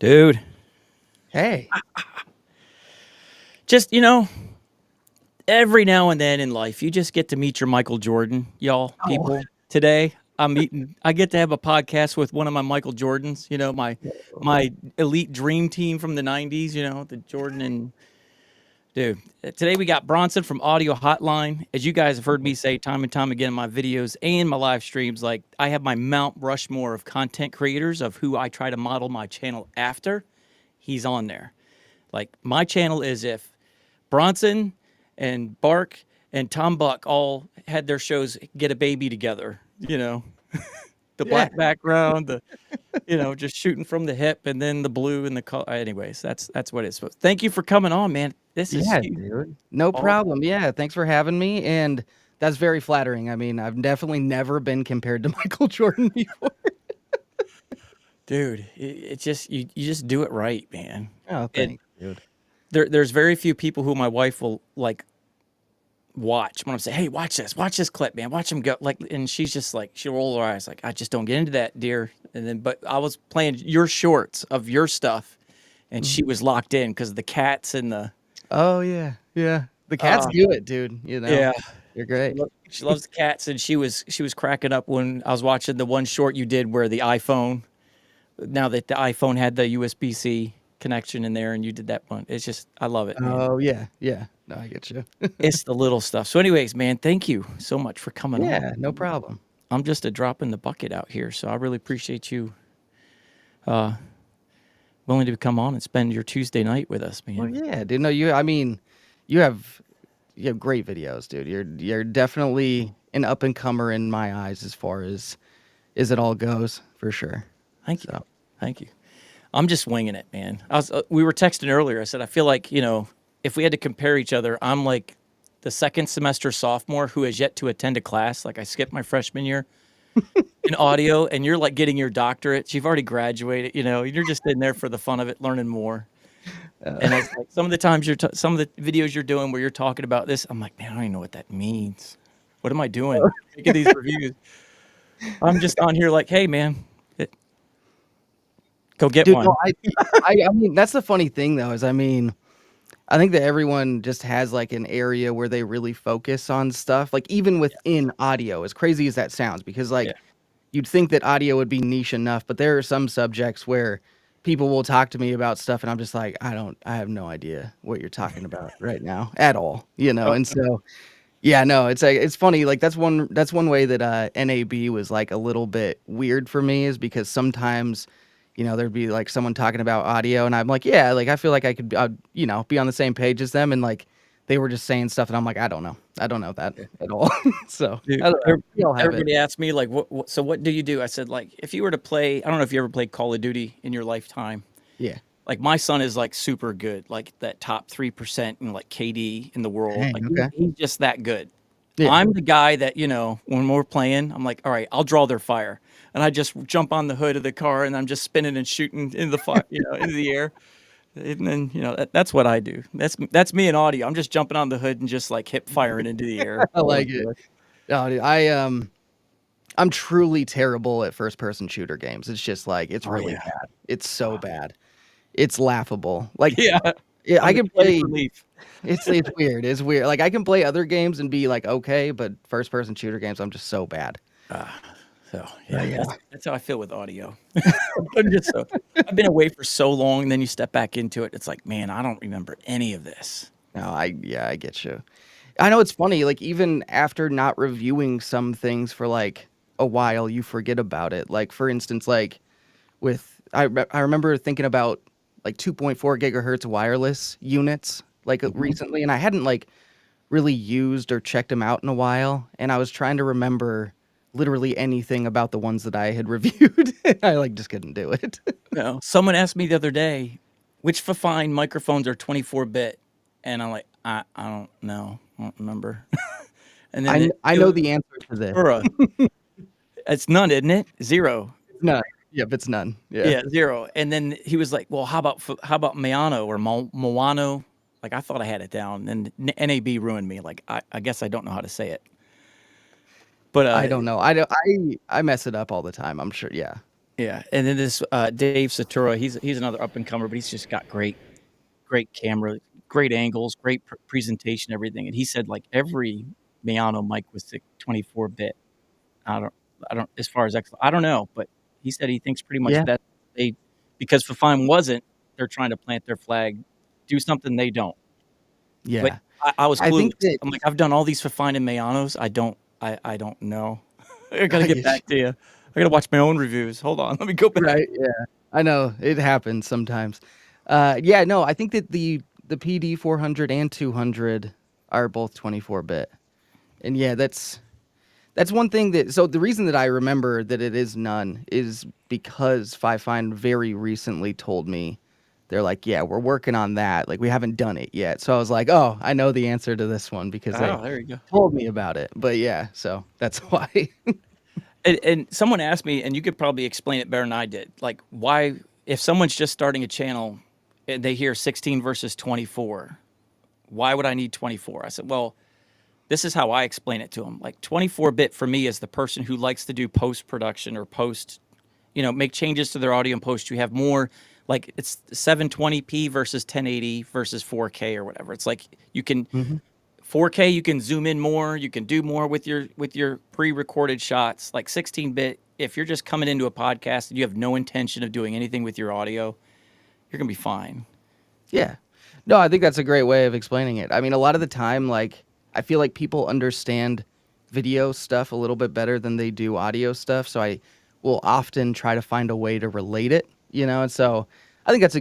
Dude, Hey. just, every now and then in life, you just get to meet your Michael Jordan, y'all, Oh. people. Today, I get to have a podcast with one of my Michael Jordans, my elite dream team from the 90s, the Jordan and dude. Today we got Bronson from Audio Hotline. As you guys have heard me say time and time again in my videos and my live streams, like I have my Mount Rushmore of content creators of who I try to model my channel after. He's on there. Like my channel is if Bronson and Bark and Tom Buck all had their shows get a baby together, the black background, just shooting from the hip, and then the blue and the color. Anyways, that's what it's supposed. Thank you for coming on, man. This is Yeah, dude. No awesome. problem. Yeah, thanks for having me, and that's very flattering. I mean, I've definitely never been compared to Michael Jordan before. Dude. It's just you just do it right, man. Oh, thanks, dude. There's very few people who my wife will like watch when I'm saying, "Hey, watch this clip, man, watch him go." Like, and she's just like, she'll roll her eyes, like, "I just don't get into that, dear." And then, but I was playing your shorts of your stuff, and she was locked in because of the cats and the. Oh, yeah. Yeah. The cats do it, dude. Yeah, You're great. she loves the cats, and she was cracking up when I was watching the one short you did where the iPhone. Now that the iPhone had the USB-C connection in there, and you did that one, it's just I love it, man. Oh, yeah. Yeah. No, I get you. It's the little stuff. So, anyways, man, thank you so much for coming on. Yeah, no problem. I'm just a drop in the bucket out here, so I really appreciate you willing to come on and spend your Tuesday night with us, man. Well, yeah, dude. No, you have great videos, dude. You're definitely an up and comer in my eyes as far as it all goes, for sure. Thank you. Thank you. I'm just winging it, man. We were texting earlier. I said, I feel like, if we had to compare each other, I'm like the second semester sophomore who has yet to attend a class. Like I skipped my freshman year in audio, and you're like getting your doctorate. You've already graduated, you're just in there for the fun of it, learning more. And it's like some of the times some of the videos you're doing where you're talking about this, I'm like, man, I don't even know what that means. What am I doing? Making these reviews. I'm just on here like, hey, man, go get Dude, one. no, I mean, that's the funny thing though, is I mean, I think that everyone just has like an area where they really focus on stuff, like even within audio, as crazy as that sounds, because like Yeah. you'd think that audio would be niche enough, but there are some subjects where people will talk to me about stuff and I'm just like, I have no idea what you're talking about right now at all, Oh, And so, yeah, no, it's like, it's funny. Like that's one way that NAB was like a little bit weird for me, is because sometimes, there'd be like someone talking about audio and I'm like, yeah, like I feel like I could, be on the same page as them, and like they were just saying stuff and I'm like, I don't know that at all. So dude, I don't know. We all have it. everybody asked me like, so what do you do? I said, like, if you were to play, I don't know if you ever played Call of Duty in your lifetime. Yeah. Like my son is like super good, like that top 3% in like KD in the world. Dang, Like okay. he's just that good. Yeah. I'm the guy that, when we're playing, I'm like, all right, I'll draw their fire. And I just jump on the hood of the car and I'm just spinning and shooting into the fire, into the air. And then, that's what I do. That's me in audio. I'm just jumping on the hood and just like hip firing into the air. I like it. Oh, dude, I'm truly terrible at first person shooter games. It's just like it's really yeah. bad. It's so bad. It's laughable. Like Yeah. yeah, I I'm the can comedic play. relief. It's weird. It's weird. Like I can play other games and be like okay, but first person shooter games, I'm just so bad. So yeah, Yeah. that's how I feel with audio. I've been away for so long, and then you step back into it. It's like, man, I don't remember any of this. No, I get you. I know it's funny. Like even after not reviewing some things for like a while, you forget about it. Like for instance, like I remember thinking about like 2.4 gigahertz wireless units like recently, and I hadn't like really used or checked them out in a while, and I was trying to remember literally anything about the ones that I had reviewed. I like just couldn't do it. Someone asked me the other day, which fine microphones are 24-bit, and I'm like, I don't know, I don't remember. And then I know the answer to this. It's none, isn't it? Zero. None. Yep, it's none. Yeah. Yeah, zero. And then he was like, well, how about Mayano or Moano? Like I thought I had it down, and NAB ruined me. Like I guess I don't know how to say it. But I don't know. I mess it up all the time. I'm sure. Yeah. Yeah, and then this Dave Satura, he's another up and comer, but he's just got great camera, great angles, great presentation, everything. And he said like every Meano mic was 24-bit. I don't, I don't, as far as I don't know, but he said he thinks pretty much Yeah, that they, because Fifine wasn't, they're trying to plant their flag, do something they don't. But yeah. I was I think clueless. that I'm like, I've done all these Fifine and Meanos. I don't know. I gotta I get guess back to you. I gotta watch my own reviews. Hold on, let me go back. right, yeah. I know, it happens sometimes. Yeah, no, I think that the PD 400 and 200 are both 24-bit. And yeah, that's one thing that so the reason that I remember that it is none is because Fifine very recently told me they're like, "Yeah, we're working on that. Like we haven't done it yet." So I was like, "Oh, I know the answer to this one because they Oh, there you go. told me about it." But yeah, so that's why. And someone asked me, and you could probably explain it better than I did. Like, why, if someone's just starting a channel and they hear 16 versus 24, why would I need 24? I said, well, this is how I explain it to them. Like 24-bit for me is the person who likes to do post production or post, make changes to their audio and post. You have more, like it's 720p versus 1080 versus 4K or whatever. It's like you can Mhm. 4K, you can zoom in more, you can do more with your pre-recorded shots. Like 16-bit, if you're just coming into a podcast and you have no intention of doing anything with your audio, you're gonna be fine. Yeah. No, I think that's a great way of explaining it. I mean, a lot of the time, like, I feel like people understand video stuff a little bit better than they do audio stuff. So I will often try to find a way to relate it, And so I think that's a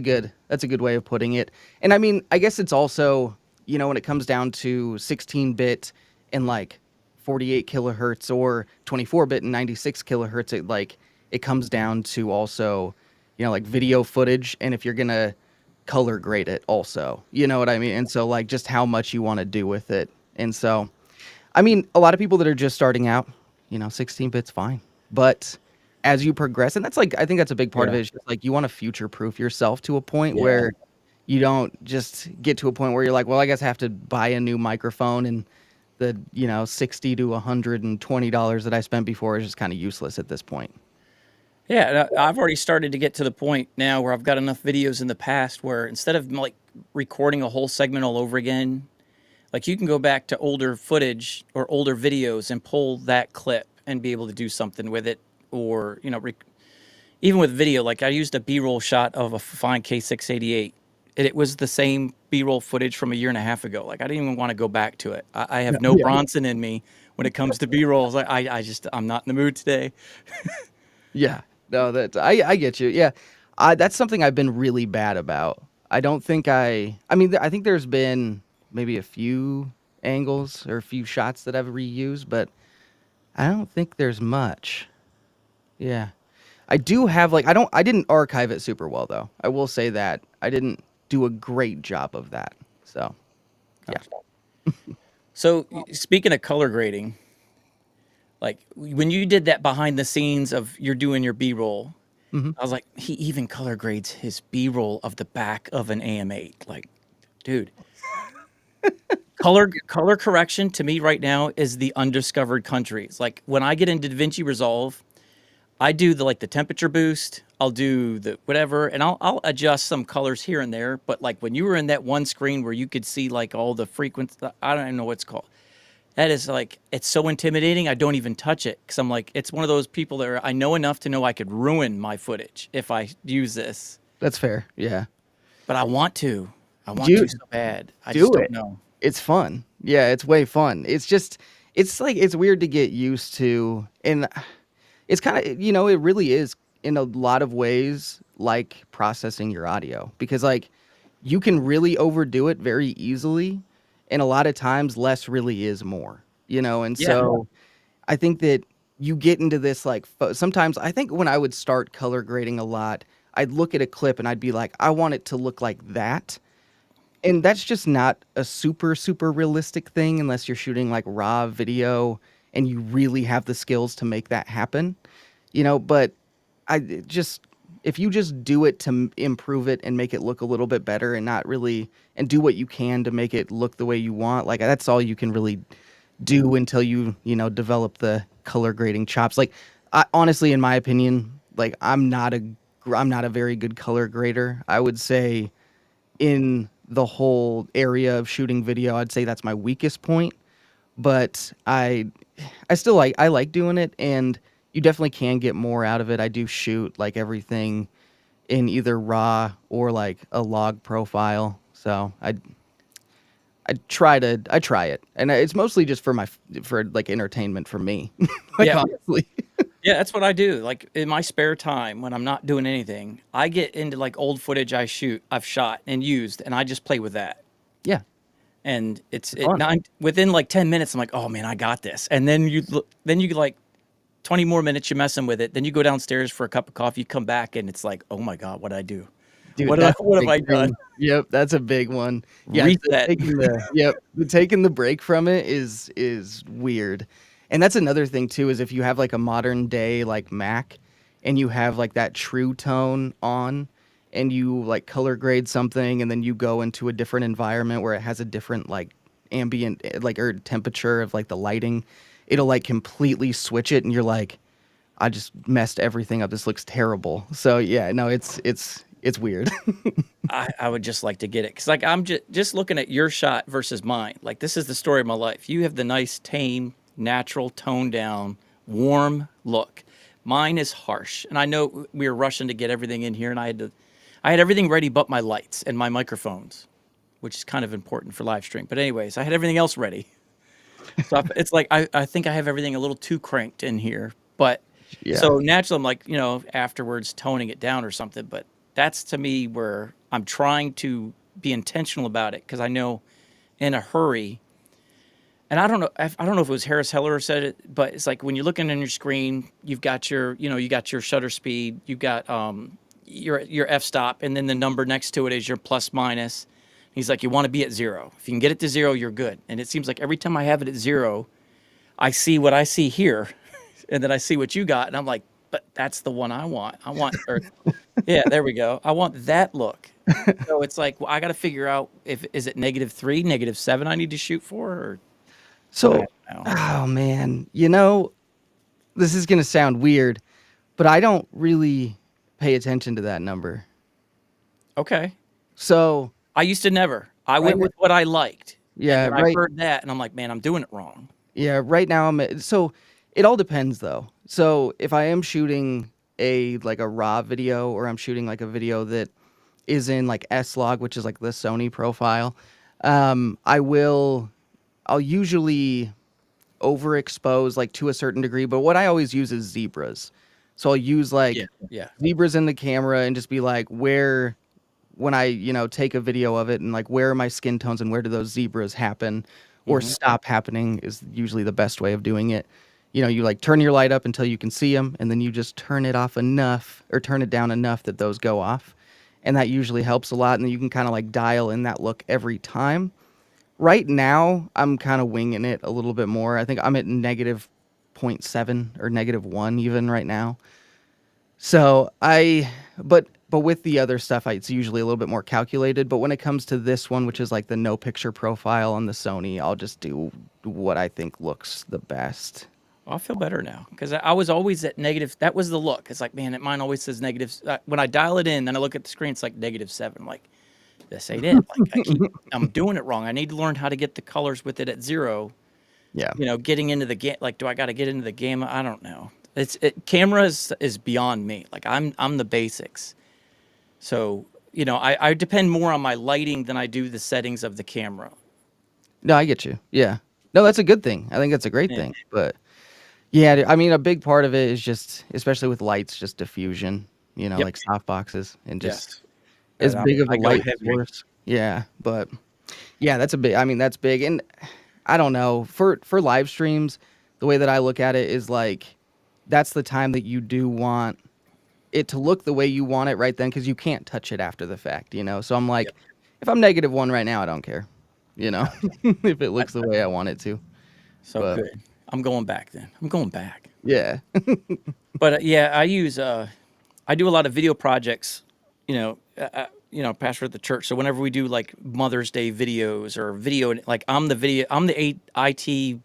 good way of putting it. And I mean, I guess it's also, when it comes down to 16-bit and like 48 kilohertz or 24-bit and 96 kilohertz, it comes down to also, like video footage. And if you're gonna color grade it also. You know what I mean? And so like just how much you want to do with it. And so I mean, a lot of people that are just starting out, 16 bits fine. But as you progress, and that's like I think that's a big part of Yeah. it, is just like you want to future proof yourself to a point Yeah. where you don't just get to a point where you're like, well, I guess I have to buy a new microphone and the, 60 to $120 that I spent before is just kind of useless at this point. Yeah, and I've already started to get to the point now where I've got enough videos in the past where instead of like recording a whole segment all over again, like you can go back to older footage or older videos and pull that clip and be able to do something with it. Or, even with video, like I used a B-roll shot of a fine K688. And it was the same B-roll footage from a year and a half ago. Like I didn't even want to go back to it. I Yeah. have no Yeah. Bronson in me when it comes to B-rolls. I'm not in the mood today. Yeah. No, I get you. Yeah. That's something I've been really bad about. I don't think I mean, I think there's been maybe a few angles or a few shots that I've reused, but I don't think there's much. Yeah. I do have like I didn't archive it super well though. I will say that. I didn't do a great job of that. So, yeah. So speaking of color grading, like when you did that behind the scenes of you're doing your B-roll, Mhm. I was like, he even color grades his B-roll of the back of an AM8. Like, dude, color correction to me right now is the undiscovered country. It's like when I get into DaVinci Resolve, I do the temperature boost, I'll do the whatever, and I'll adjust some colors here and there. But like when you were in that one screen where you could see like all the frequency, I don't even know what it's called. That is like, it's so intimidating. I don't even touch it because I'm like, it's one of those people that I know enough to know I could ruin my footage if I use this, That's fair. Yeah. but I want to. I want to Dude, so bad. I do just don't it. know. It's fun. Yeah, it's way fun. It's just it's like it's weird to get used to and it's kind of it really is in a lot of ways like processing your audio because like you can really overdo it very easily and a lot of times less really is more. And Yeah. so I think that you get into this like sometimes I think when I would start color grading a lot, I'd look at a clip and I'd be like, I want it to look like that, and that's just not a super, super realistic thing unless you're shooting like raw video and you really have the skills to make that happen, but just, if you just do it to improve it and make it look a little bit better and not really, and do what you can to make it look the way you want, like that's all you can really do until you develop the color grading chops. Like, honestly, in my opinion, like I'm not a very good color grader. I would say in the whole area of shooting video, I'd say that's my weakest point. But I still I like doing it, and you definitely can get more out of it. I do shoot like everything in either raw or like a log profile. So I try it, and it's mostly just for like entertainment for me. Like Yeah. honestly, Yeah, that's what I do. Like in my spare time when I'm not doing anything, I get into like old footage I've shot and used, and I just play with that. yeah, And it's fun. within like 10 minutes, I'm like, oh man, I got this. And then you like 20 more minutes, you're messing with it. Then you go downstairs for a cup of coffee, you come back, and it's like, oh my God, what'd I do? Dude, that's a What have big I done? thing. Yep, that's a big one. Yeah, Reset. taking the break from it is weird. And that's another thing too, is if you have like a modern day like Mac and you have like that true tone on and you like color grade something and then you go into a different environment where it has a different like ambient like or temperature of like the lighting, it'll like completely switch it and you're like, I just messed everything up. This looks terrible. So yeah, no, it's weird. I would just like to get it because like I'm just looking at your shot versus mine. Like this is the story of my life. You have the nice, tame, natural, toned down, warm look. Mine is harsh, and I know we were rushing to get everything in here, and I had everything ready but my lights and my microphones, which is kind of important for live stream. But anyways, I had everything else ready. So it's like I think I have everything a little too cranked in here, but Yeah. so naturally I'm like afterwards toning it down or something. But that's to me where I'm trying to be intentional about it because I know in a hurry. And I don't know if it was Harris Heller who said it, but it's like when you're looking on your screen, you've got you got your shutter speed, you've got your f-stop, and then the number next to it is your plus minus. He's like, you want to be at 0. If you can get it to 0, you're good. And it seems like every time I have it at 0, I see what I see here, and then I see what you got, and I'm like, but that's the one I want. Yeah, there we go. I want that look. So it's like, well, I got to figure out is it -3, -7 I need to shoot for, or I So, don't know. oh man, this is gonna sound weird, but I don't really pay attention to that number. Okay. So I used to never. I right went now, with what I liked, and yeah, then I heard that, and I'm like, man, I'm doing it wrong. right now so it all depends though. So if I am shooting a like a raw video or I'm shooting like a video that is in like S-Log, which is like the Sony profile, I'll usually overexpose like to a certain degree, but what I always use is zebras. So I'll use Yeah, like yeah. zebras in the camera and just be like where when I, take a video of it and like where are my skin tones and where do those zebras happen or Mhm. stop happening is usually the best way of doing it. You like turn your light up until you can see them and then you just turn it off enough or turn it down enough that those go off. And that usually helps a lot and then you can kind of like dial in that look every time. Right now, I'm kind of winging it a little bit more. I think I'm at -0.7 or -1 even right now. So but with the other stuff, it's usually a little bit more calculated. But when it comes to this one, which is like the no picture profile on the Sony, I'll just do what I think looks the best. I feel better now because I was always at negative. That was the look. It's like, man, mine always says negative. When I dial it in, then I look at the screen, it's like -7. I'm like, this ain't it. Like I'm doing it wrong. I need to learn how to get the colors with it at 0. Yeah. Getting into the game. Like, do I got to get into the game? I don't know. Camera is beyond me. Like I'm the basics. So I depend more on my lighting than I do the settings of the camera. No, I get you. Yeah. No, that's a good thing. I think that's a great Yeah. thing. But yeah, I mean, a big part of it is just, especially with lights, just diffusion, Yep. like soft boxes and just Yes. as And big of a I go light heavy. source. Yeah, but yeah, that's big. And I don't know, for live streams, the way that I look at it is like that's the time that you do want it to look the way you want it right then because you can't touch it after the fact. So I'm Yep. like, if I'm -1 right now, I don't care, Gotcha. if it looks the way I want it to. So But good. I'm going back then. I'm going back. yeah. But yeah, I do a lot of video projects, pastor at the church. So whenever we do like Mother's Day videos or video, like I'm the IT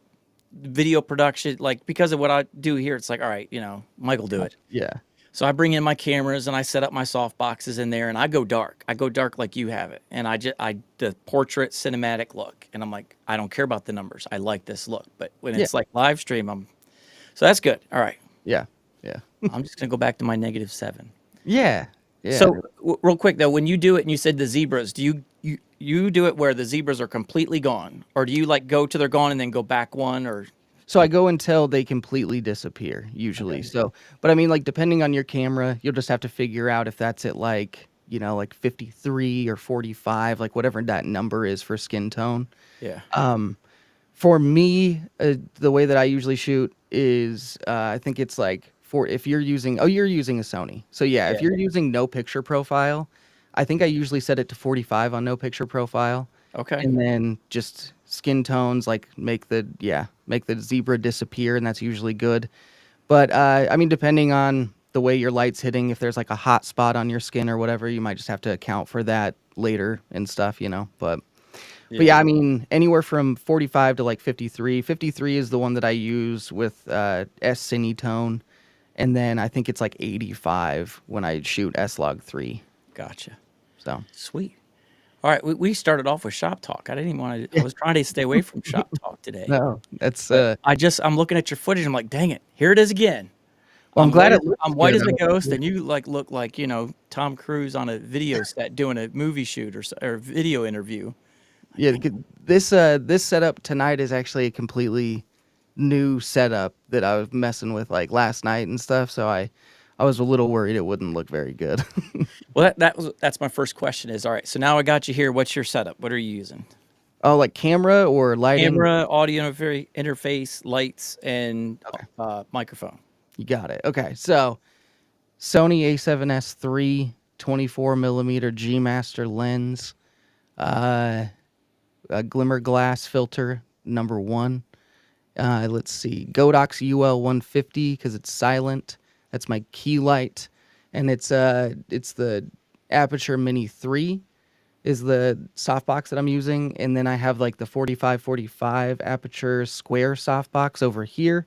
video production, like because of what I do here, it's like, all right, Michael do it. Yeah. So I bring in my cameras and I set up my soft boxes in there and I go dark. I go dark like you have it. And the portrait cinematic look. And I'm like, I don't care about the numbers. I like this look. But when Yeah. it's like live stream, so that's good. All right. Yeah. Yeah. I'm just going to go back to my -7. Yeah. Yeah. So real quick though, when you do it and you said the zebras, do you do it where the zebras are completely gone? Or do you like go till they're gone and then go back one or? So I go until they completely disappear, usually. Okay. So, but I mean, like, depending on your camera, you'll just have to figure out if that's at like, like 53 or 45, like whatever that number is for skin tone. Yeah. For me, the way that I usually shoot is, I think it's like if you're using, you're using a Sony. So yeah, if Yeah. you're using no picture profile, I think I usually set it to 45 on no picture profile. Okay. And then just skin tones, like make the zebra disappear, and that's usually good. But I mean, depending on the way your light's hitting, if there's like a hot spot on your skin or whatever, you might just have to account for that later and stuff, But yeah, I mean, anywhere from 45 to like 53. 53 is the one that I use with S Cine tone, and then I think it's like 85 when I shoot S-Log 3. Gotcha. So Sweet. All right, we started off with shop talk. I didn't even want to. I was trying to stay away from shop talk today. no, that's I'm looking at your footage. I'm like, dang it, here it is again. well, I'm glad I'm white as a ghost, and you like look like Tom Cruise on a video set doing a movie shoot or video interview. Yeah, this setup tonight is actually a completely new setup that I was messing with like last night and stuff. So I was a little worried it wouldn't look very good. Well, that's my first question. Is all right. So now I got you here. What's your setup? What are you using? Oh, like camera or lighting? Camera, audio interface, lights, and microphone. You got it. Okay, so Sony A7S III 24mm G Master lens, a glimmer glass filter #1. Let's see, Godox UL 150 because it's silent. That's my key light, and it's the Aperture Mini 3 is the softbox that I'm using, and then I have like the 45-45 Aperture square softbox over here,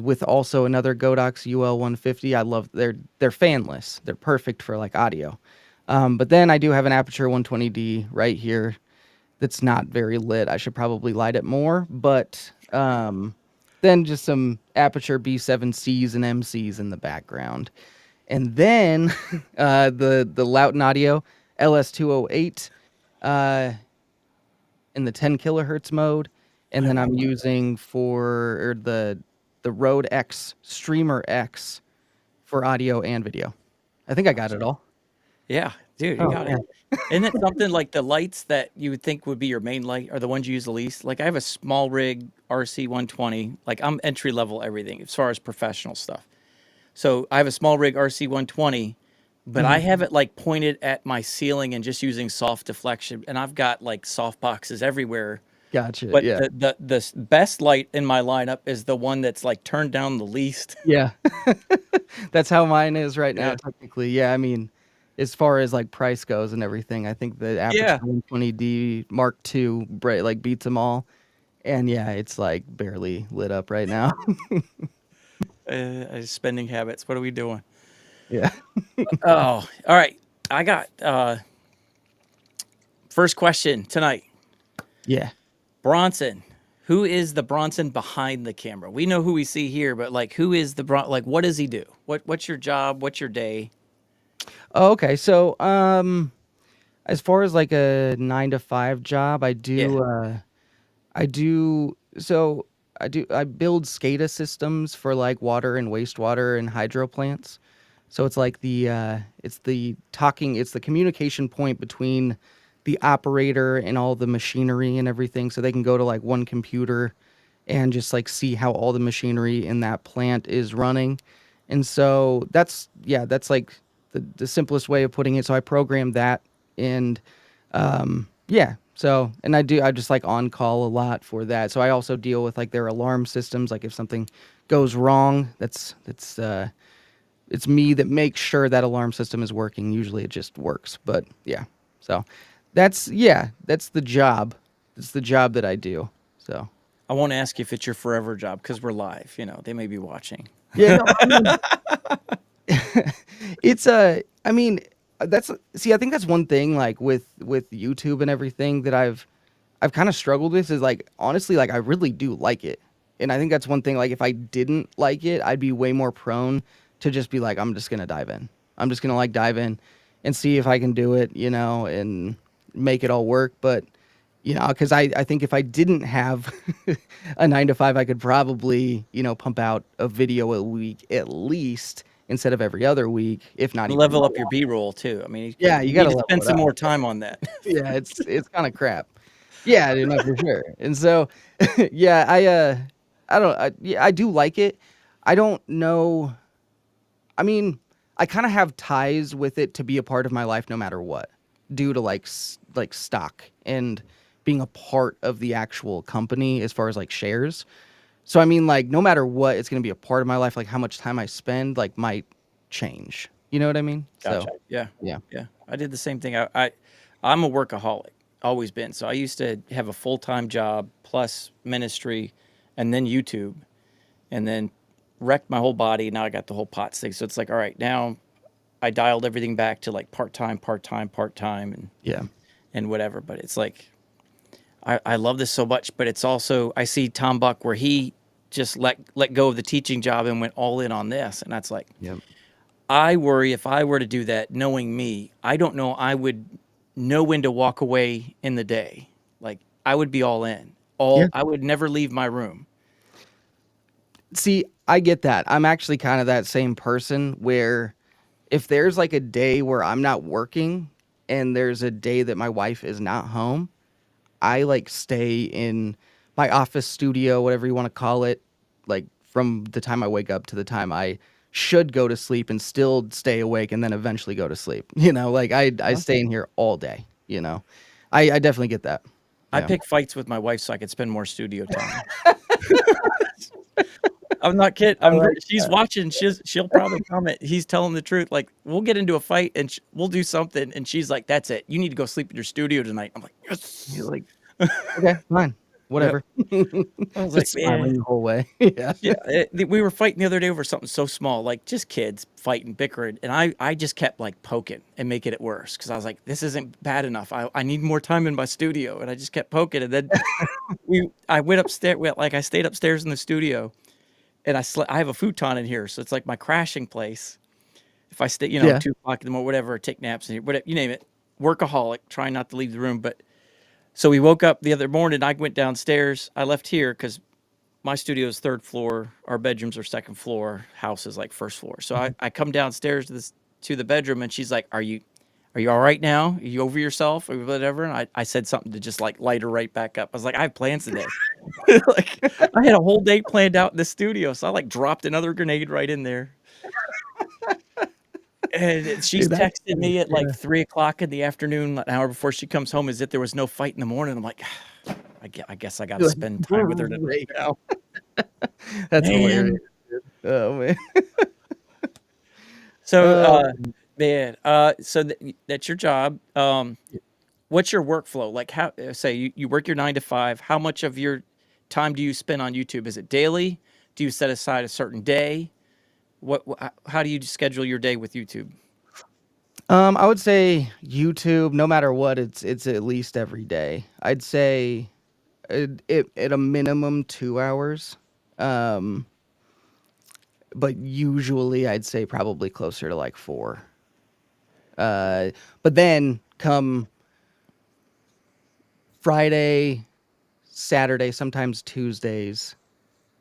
with also another Godox UL 150. I love they're fanless. They're perfect for like audio. But then I do have an Aperture 120D right here that's not very lit. I should probably light it more, but then just some Aperture B7Cs and MCs in the background. And then the Lauten Audio LS208 in the 10 kilohertz mode. And then I'm using for the Rode X Streamer X for audio and video. I think I got it all. Yeah, dude, you got it. Isn't it something like the lights that you would think would be your main light are the ones you use the least? Like I have a small rig RC 120. Like I'm entry level everything as far as professional stuff. So I have a small rig RC 120, but I have it like pointed at my ceiling and just using soft deflection. And I've got like soft boxes everywhere. Gotcha. But Yeah. the best light in my lineup is the one that's like turned down the least. Yeah. That's how mine is right now, Yeah. technically. Yeah, I mean, as far as like price goes and everything, I think the Aperture 120D Mark II like beats them all. And yeah, it's like barely lit up right now. Spending habits. What are we doing? Yeah. Oh, all right. I got first question tonight. Yeah. Bronson. Who is the Bronson behind the camera? We know who we see here, but like, who is the like? What does he do? What's your job? What's your day? Oh, okay. So, as far as like a 9 to 5 job, I build SCADA systems for like water and wastewater and hydro plants. So it's like it's the communication point between the operator and all the machinery and everything, so they can go to like one computer and just like see how all the machinery in that plant is running. And so that's like the simplest way of putting it. So I program that, and so I just like on call a lot for that. So I also deal with like their alarm systems. Like if something goes wrong, it's me that makes sure that alarm system is working. Usually it just works, but yeah. So that's the job. It's the job that I do. So I won't ask you if it's your forever job because we're live. They may be watching. yeah, no, It's I mean, that's see, I think that's one thing like with YouTube and everything that I've kind of struggled with is like honestly like I really do like it. And I think that's one thing like if I didn't like it, I'd be way more prone to just be like I'm just going to dive in. I'm just going to like dive in and see if I can do it, you know, and make it all work, but you know, cuz I think if I didn't have a 9 to 5, I could probably, you know, pump out a video a week at least instead of every other week, if not And even level up more. your B-roll too. I mean, Yeah, you you got need to to level spend it some up. more time on that. Yeah, it's kind of crap. Yeah, dude, no, for sure. And so, yeah, I don't, yeah, I do like it. I don't know. I mean, I kind of have ties with it to be a part of my life no matter what, due to like like stock and being a part of the actual company as far as like shares. So I mean, like no matter what, it's gonna be a part of my life. Like how much time I spend, like might change. You know what I mean? Gotcha. So Yeah. yeah, Yeah. I did the same thing. I'm a workaholic, always been. So I used to have a full-time job plus ministry and then YouTube and then wrecked my whole body. Now I got the whole POTS thing. So it's like, all right, now I dialed everything back to like part-time, part-time, part-time yeah, and whatever. But it's like I love this so much, but it's also I see Tom Buck where he just let go of the teaching job and went all in on this. And that's like yeah, I worry if I were to do that, knowing me, I don't know I would know when to walk away in the day. Like I would be all in. yeah. I would never leave my room. See, I get that. I'm actually kind of that same person where if there's like a day where I'm not working and there's a day that my wife is not home, I like stay in my office studio, whatever you want to call it, like from the time I wake up to the time I should go to sleep and still stay awake and then eventually go to sleep. You know, like I stay in here all day, you know. I definitely get that. I Yeah. pick fights with my wife so I could spend more studio time. I'm not kidding. I like She's watching. She'll probably comment. He's telling the truth. Like we'll get into a fight and we'll do something, and she's like, "That's it. You need to go sleep in your studio tonight." I'm like, you're "Yes." like, okay, fine. Yep. Whatever. I was like, Just "Man." smiling the whole way. Yeah. Yeah, we were fighting the other day over something so small, like just kids fighting, bickering, and I just kept like poking and making it worse because I was like, this isn't bad enough. I need more time in my studio, and I just kept poking, and then I went upstairs. Well, like I stayed upstairs in the studio, and I have a futon in here, so it's like my crashing place. If I stay, Yeah. 2 o'clock in the morning, whatever, take naps and whatever you name it, workaholic, trying not to leave the room. But so we woke up the other morning. I went downstairs. I left here because my studio is third floor. Our bedrooms are second floor. House is like first floor. So I come downstairs to the bedroom and she's like, are you all right now? Are you over yourself or whatever? And I said something to just like light her right back up. I was like, I have plans today. Like I had a whole day planned out in the studio. So I like dropped another grenade right in there. And she's Dude, that's texted funny. me at like Yeah. 3 o'clock in the afternoon, an hour before she comes home, is that there was no fight in the morning. I'm like, I guess I got to You're like, spend time with her today now. that's hilarious. Man. Oh man. So, Oh, man, so that's your job. What's your workflow? Like how, say you work your 9 to 5, how much of your time do you spend on YouTube? Is it daily? Do you set aside a certain day? How do you schedule your day with YouTube? I would say YouTube, no matter what, it's at least every day. I'd say it at a minimum 2 hours. Um, but usually I'd say probably closer to like 4. But then come Friday, Saturday, sometimes Tuesdays,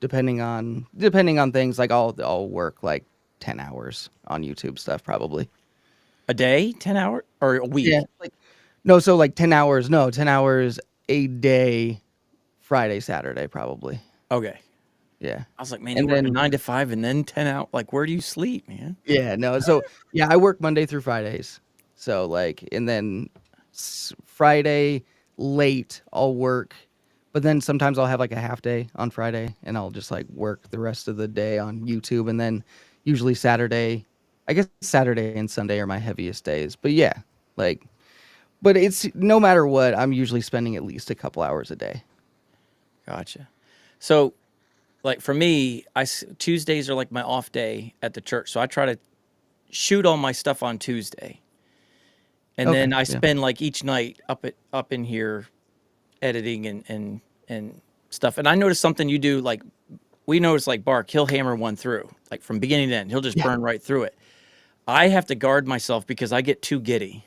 depending on things, like I'll work like 10 hours on YouTube stuff probably. A day, 10 hour or a Yeah. week? Like no, so like 10 hours, no, 10 hours a day, Friday, Saturday probably. Okay. Yeah. I was like, man, you And work a then 9 to 5 and then 10 out. Like, where do you sleep, man? yeah, no. So yeah, I work Monday through Fridays. So like and then Friday late I'll work, but then sometimes I'll have like a half day on Friday and I'll just like work the rest of the day on YouTube and then usually Saturday, I guess Saturday and Sunday are my heaviest days. But yeah, like but it's no matter what, I'm usually spending at least a couple hours a day. Gotcha. So, like for me, Tuesdays are like my off day at the church. So I try to shoot all my stuff on Tuesday, and Okay. then I Yeah. spend like each night up in here editing and stuff. And I noticed something you do, like we noticed, like Bark, he'll hammer one through, like from beginning to end. He'll just Yeah. burn right through it. I have to guard myself because I get too giddy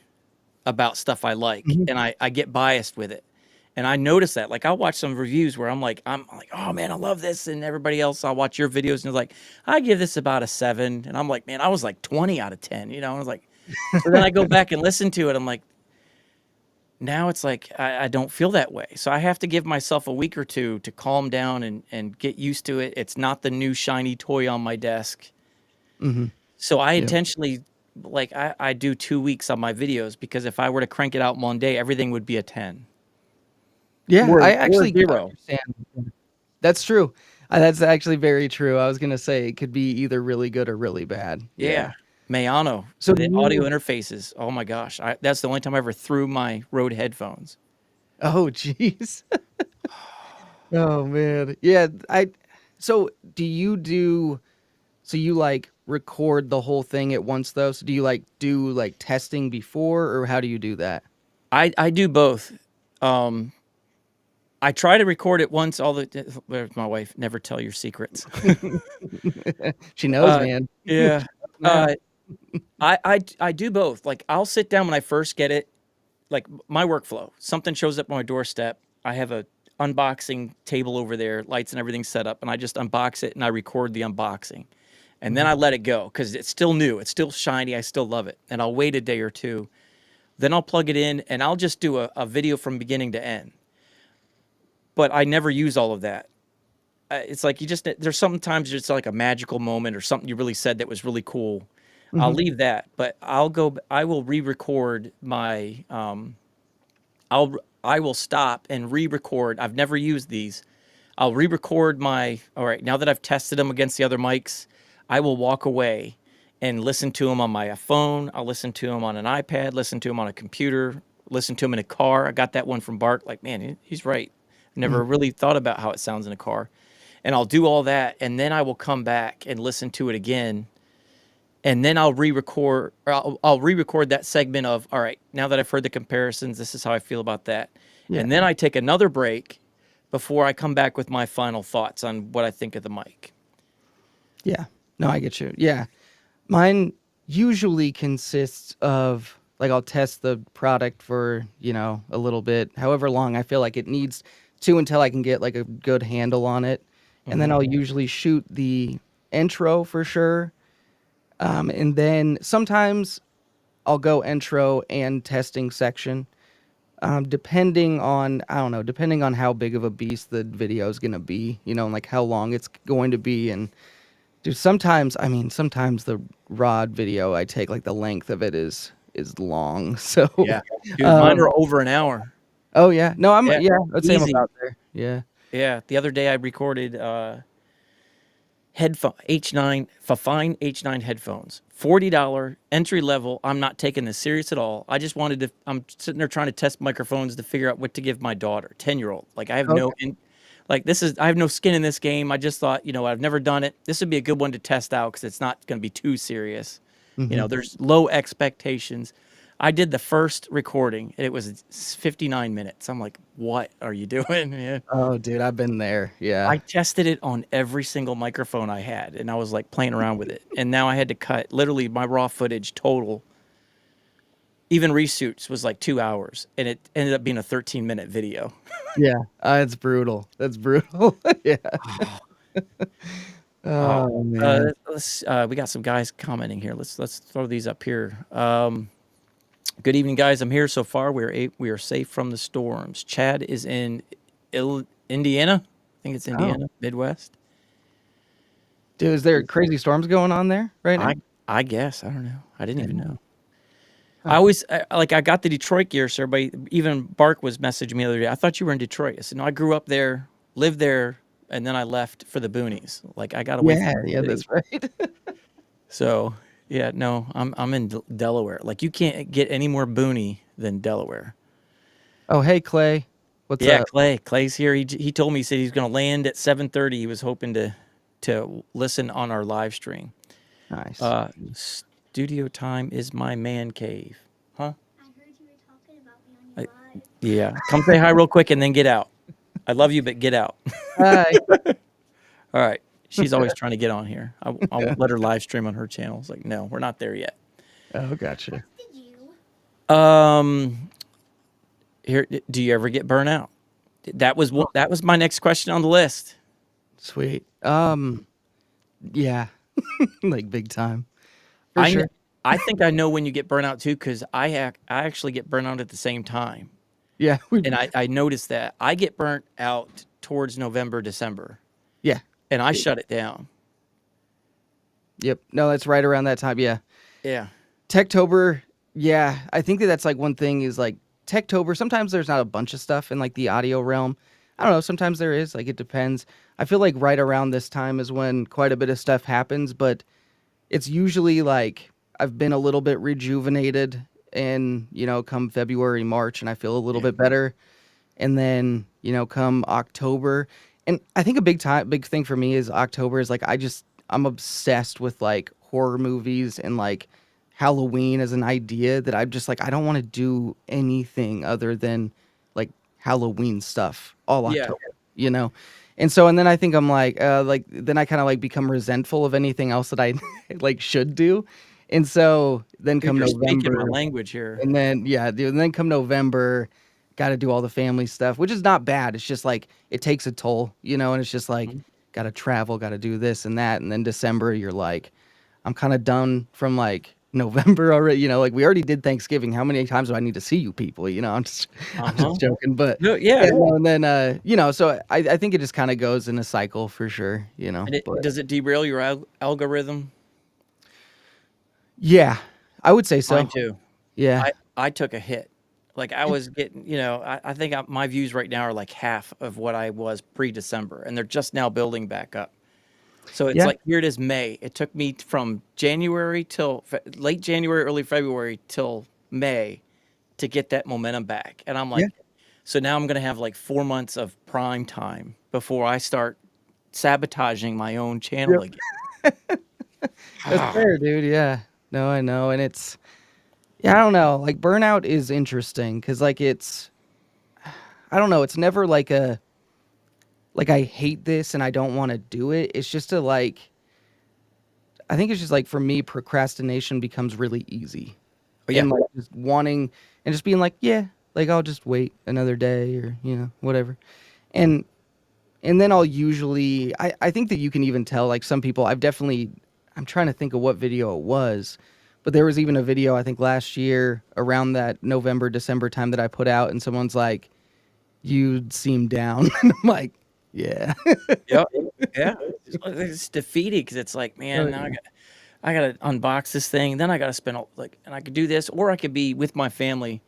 about stuff I like, Mhm. and I get biased with it. And I notice that. Like I'll watch some reviews where I'm like, oh man, I love this, and everybody else, I'll watch your videos and it's like, I give this about a 7, and I'm like, man, I was like 20 out of 10, you know. I was like, so then I go back and listen to it. I'm like, now it's like I don't feel that way. So I have to give myself a week or two to calm down and get used to it. It's not the new shiny toy on my desk. Mhm. So I Yep. intentionally, like I do 2 weeks on my videos, because if I were to crank it out one day, everything would be a 10 Yeah, I or a actually 0. understand. That's true. That's actually very true. I was gonna say it could be either really good or really bad. Yeah. Yeah. Mayano, So do the audio you interfaces. Oh my gosh. That's the only time I ever threw my Rode headphones. Oh, jeez. Oh, man. Yeah, so do you do so you, like, record the whole thing at once, though? So do you, like, do, like, testing before, or how do you do that? I do both. Um, I try to record it once. Where's my wife? Never tell your secrets. She knows, Uh, man. yeah. Now. Uh, I do both. Like I'll sit down when I first get it, like my workflow. Something shows up on my doorstep. I have a unboxing table over there, lights and everything set up, and I just unbox it and I record the unboxing. And then Mhm. I let it go because it's still new. It's still shiny. I still love it. And I'll wait a day or two. Then I'll plug it in and I'll just do a video from beginning to end. But I never use all of that. It's like there's sometimes it's like a magical moment or something you really said that was really cool. I'll Mhm. leave that, but I will re-record my, I will stop and re-record. I've never used these. I'll re-record all right, now that I've tested them against the other mics, I will walk away and listen to them on my phone. I'll listen to them on an iPad, listen to them on a computer, listen to them in a car. I got that one from Bart. Like, man, he's right. Never Mhm. really thought about how it sounds in a car. And I'll do all that, and then I will come back and listen to it again, and then I'll re-record, or I'll re-record that segment of, all right, now that I've heard the comparisons, this is how I feel about that. Yeah. And then I take another break before I come back with my final thoughts on what I think of the mic. Yeah. No, I get you. Yeah. Mine usually consists of like I'll test the product for, a little bit, however long I feel like it needs to until I can get like a good handle on it. And then Mhm. I'll usually shoot the intro for sure. And then sometimes I'll go intro and testing section. Depending on, I don't know, depending on how big of a beast the video is going to be, and like how long it's going to be. And dude, sometimes the rod video I take, like the length of it is long. So, Yeah. Dude, mine um, are over an hour. oh yeah, no, Yeah. I'd say I'm Easy. about there. Yeah. Yeah. The other day I recorded headphone H9 for fine H9 headphones. $40 entry level. I'm not taking this serious at all. I just wanted to, I'm sitting there trying to test microphones to figure out what to give my daughter, 10-year-old. Like I have no Okay. like I have no skin in this game. I just thought, I've never done it. This would be a good one to test out because it's not going to be too serious. Hmm. There's low expectations. I did the first recording and it was 59 minutes. I'm like, what are you doing, man? Oh, dude, I've been there. Yeah. I tested it on every single microphone I had, and I was like playing around with it. And now I had to cut literally my raw footage total. Even reshoots was like 2 hours, and it ended up being a 13-minute video. Yeah. It's brutal. That's brutal. Yeah. Oh, Oh man. we got some guys commenting here. Let's throw these up here. Good evening, guys. I'm here so far. We are safe from the storms. Chad is in Indiana. I think it's Oh, Indiana, Midwest. dude, is there crazy storms going on there right now? I guess I don't know. I didn't Yeah. even know. I Huh. always I got the Detroit gear, so everybody, even Bark was messaging me the other day. I thought you were in Detroit. I said, no, I grew up there, lived there, and then I left for the boonies. Like I got away Yeah, from the yeah, city. that's right. So yeah, no, I'm in Delaware. Like you can't get any more boony than Delaware. Oh, hey Clay. What's Yeah, up? Clay's here. He told me, he said he's going to land at 7:30. He was hoping to listen on our live stream. Nice. Uh, studio time is my man cave. Huh? I heard you were talking about me on your live. Yeah. Come say hi real quick and then get out. I love you, but get out. Hi. All right. She's always trying to get on here. I won't let her live stream on her channel. It's like, no, we're not there yet. Oh, gotcha. Did you? Here, do you ever get burnt out? That was my next question on the list. Sweet. Yeah, like big time. For I sure. I think I know when you get burnt out too, because I actually get burnt out at the same time, Yeah. and I noticed that I get burnt out towards November, December, Yeah. and I shut it down. Yep. No, that's right around that time. Yeah. Yeah. Techtober. Yeah. I think that's like one thing is like Techtober. Sometimes there's not a bunch of stuff in like the audio realm. I don't know. Sometimes there is. Like it depends. I feel like right around this time is when quite a bit of stuff happens, but it's usually like I've been a little bit rejuvenated and, come February, March, and I feel a little bit better. And then, come October. And I think a big thing for me is October is like I'm obsessed with like horror movies and like Halloween as an idea that I'm just like I don't want to do anything other than like Halloween stuff all Yeah. October, you know? And then I think I'm like then I kind of like become resentful of anything else that I like should do. And so then Dude, come you're speaking my November, language here. and then yeah, dude, and then come November, got to do all the family stuff, which is not bad. It's just like it takes a toll, and it's just like Mhm. got to travel, got to do this and that, and then December you're like, I'm kind of done from like November already. Like we already did Thanksgiving. How many times do I need to see you people? I'm just joking, but No, yeah. yeah, no, and then so I think it just kind of goes in a cycle for sure. And But does it derail your algorithm? yeah, I would say so. Mine too. Yeah, I took a hit. Like I was getting, I think my views right now are like half of what I was pre-December, and they're just now building back up. So it's Yeah. like here it is May. It took me from January till late January, early February till May to get that momentum back. And I'm like, Yeah. so now I'm going to have like 4 months of prime time before I start sabotaging my own channel Yep. again. That's fair, dude. Yeah. No, I know. And yeah, I don't know. Like burnout is interesting because like I don't know. It's never like I hate this and I don't want to do it. It's just I think it's just like for me, procrastination becomes really easy. Oh, yeah. And like just wanting and just being like, yeah, like I'll just wait another day or, whatever. And then I'll usually I think that you can even tell like some people I'm trying to think of what video it was, but there was even a video I think last year around that November, December time that I put out and someone's like, you seem down. And I'm like, yeah. Yep. Yeah. It's defeating because it's like, man, now I got to unbox this thing. Then I got to spend and I could do this, or I could be with my family,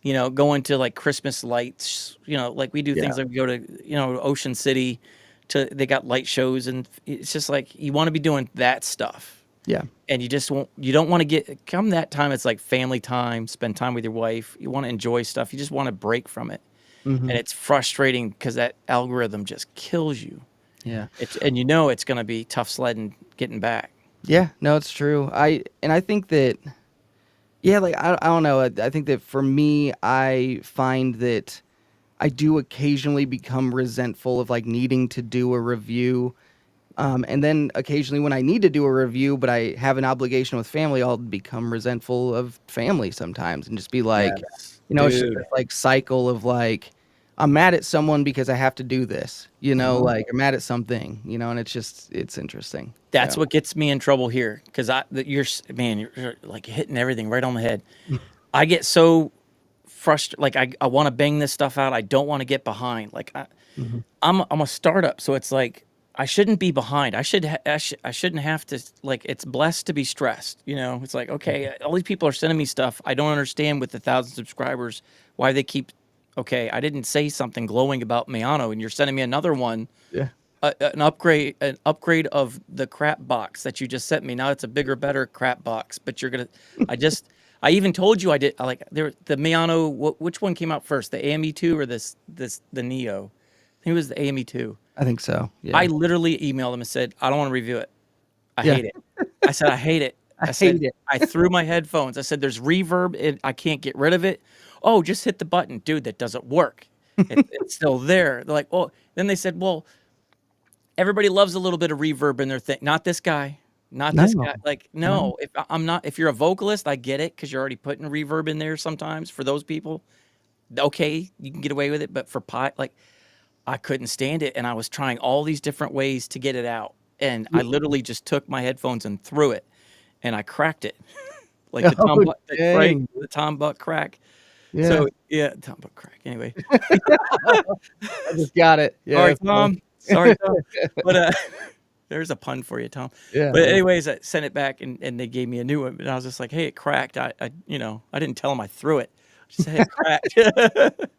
going to like Christmas lights, like we do Yeah. things like we go to, Ocean City they got light shows, and it's just like, you want to be doing that stuff. Yeah. And you don't want to come that time. It's like family time, spend time with your wife. You want to enjoy stuff. You just want to break from it. Mhm. And it's frustrating because that algorithm just kills you. Yeah. And it's going to be tough sledding getting back. Yeah, no, it's true. I think that, yeah, like I don't know. I think that for me, I find that I do occasionally become resentful of like needing to do a review. And then occasionally when I need to do a review, but I have an obligation with family, I'll become resentful of family sometimes and just be like, Yes, it's just dude. this like cycle of like, I'm mad at someone because I have to do this, like I'm mad at something, and it's interesting. That's what gets me in trouble here, because you're like hitting everything right on the head. I get so frustrated. Like I want to bang this stuff out. I don't want to get behind. Like Mhm. I'm a startup, so it's like I shouldn't be behind. I shouldn't have to, like, it's blessed to be stressed. It's like, okay, all these people are sending me stuff. I don't understand with the 1,000 subscribers why they keep. Okay, I didn't say something glowing about Miano, and you're sending me another one. Yeah. An upgrade of the crap box that you just sent me. Now it's a bigger, better crap box. But you're gonna, I even told you I like the Miano. Which one came out first, the AME2 or the Neo? I think it was the AME2. I think so. Yeah. I literally emailed them and said, I don't want to review it. I Yeah. hate it. I said, I hate it. I said, hate it. I threw my headphones. I said, there's reverb. I can't get rid of it. Oh, just hit the button. Dude, that doesn't work. It's still there. They're like, well, then they said, well, everybody loves a little bit of reverb in their thing. Not this guy. Not this No, guy. Like, no. no, I'm not, if you're a vocalist, I get it because you're already putting reverb in there sometimes for those people. Okay, you can get away with it. But for like, I couldn't stand it. And I was trying all these different ways to get it out. And I Yeah. literally just took my headphones and threw it and I cracked it. Like the Oh, Tom Buck, right? dang. The Tom Buck crack. Yeah. So yeah, Tom Buck crack. Anyway, I just got it. Yeah. sorry, Tom. Sorry, Tom. But there's a pun for you, Tom. Yeah. But anyways, I sent it back and they gave me a new one. And I was just like, hey, it cracked. I I didn't tell them I threw it. I just said it cracked.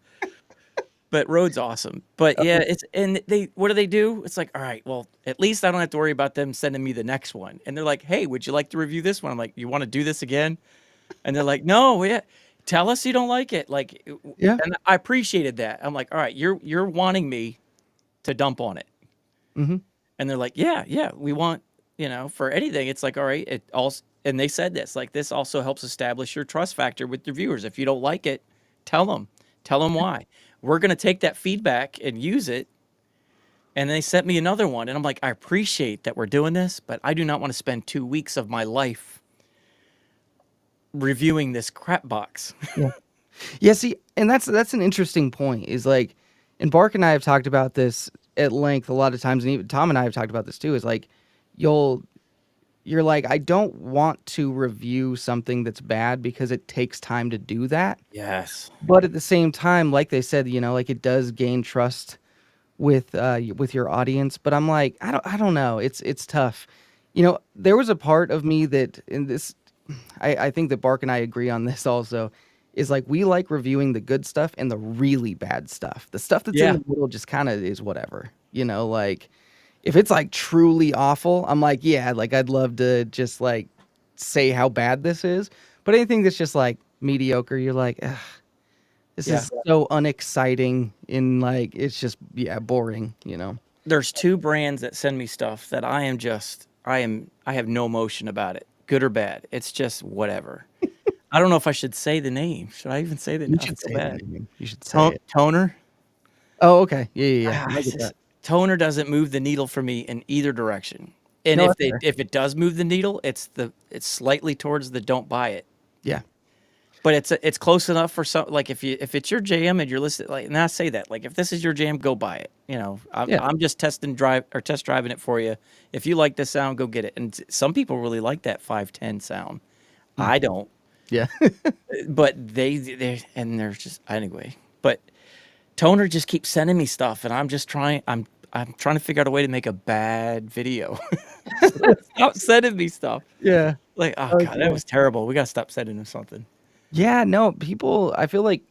But Rode's awesome. But yeah, and what do? It's like, all right, well, at least I don't have to worry about them sending me the next one. And they're like, hey, would you like to review this one? I'm like, you want to do this again? And they're like, no, yeah, tell us you don't like it. Like, Yeah. and I appreciated that. I'm like, all right, you're wanting me to dump on it. Mhm. And they're like, yeah, we want, for anything. It's like, all right, it also, and they said this, like, this also helps establish your trust factor with your viewers. If you don't like it, tell them why. We're going to take that feedback and use it. And they sent me another one. And I'm like, I appreciate that we're doing this, but I do not want to spend 2 weeks of my life reviewing this crap box. Yeah. Yeah, see, and that's an interesting point, is like, and Bark and I have talked about this at length a lot of times, and even Tom and I have talked about this too, is like, you're like, I don't want to review something that's bad because it takes time to do that. Yes. But at the same time, like they said, like it does gain trust with your audience. But I'm like, I don't know. It's tough. There was a part of me that in this, I think that Bark and I agree on this also, is like we like reviewing the good stuff and the really bad stuff. The stuff that's in Yeah. the middle just kind of is whatever. Like if it's like truly awful, I'm like, yeah, like I'd love to just like say how bad this is. But anything that's just like mediocre, you're like, ugh, this Yeah. is so unexciting and like it's just boring. There's 2 brands that send me stuff that I have no emotion about it, good or bad. It's just whatever. I don't know if I should say the name. Should I even say the You name? I should feel say bad. the name. You should say it. Toner. Oh, okay. Yeah. Ah, I get that. Toner doesn't move the needle for me in either direction. And No, if that's they fair. if it does move the needle, it's slightly towards the don't buy it. Yeah. But it's close enough for some, like if it's your jam and you're listening, like, and I say that, like, if this is your jam, go buy it. Yeah. I'm just test driving it for you. If you like this sound, go get it. And some people really like that 510 sound. I don't. Yeah. But they and they're just anyway. But Toner just keeps sending me stuff, and I'm just trying. I'm trying to figure out a way to make a bad video. Stop sending me stuff. Yeah. Like, oh Oh, god, that yeah. was terrible. We gotta stop sending them something. Yeah, no, I feel like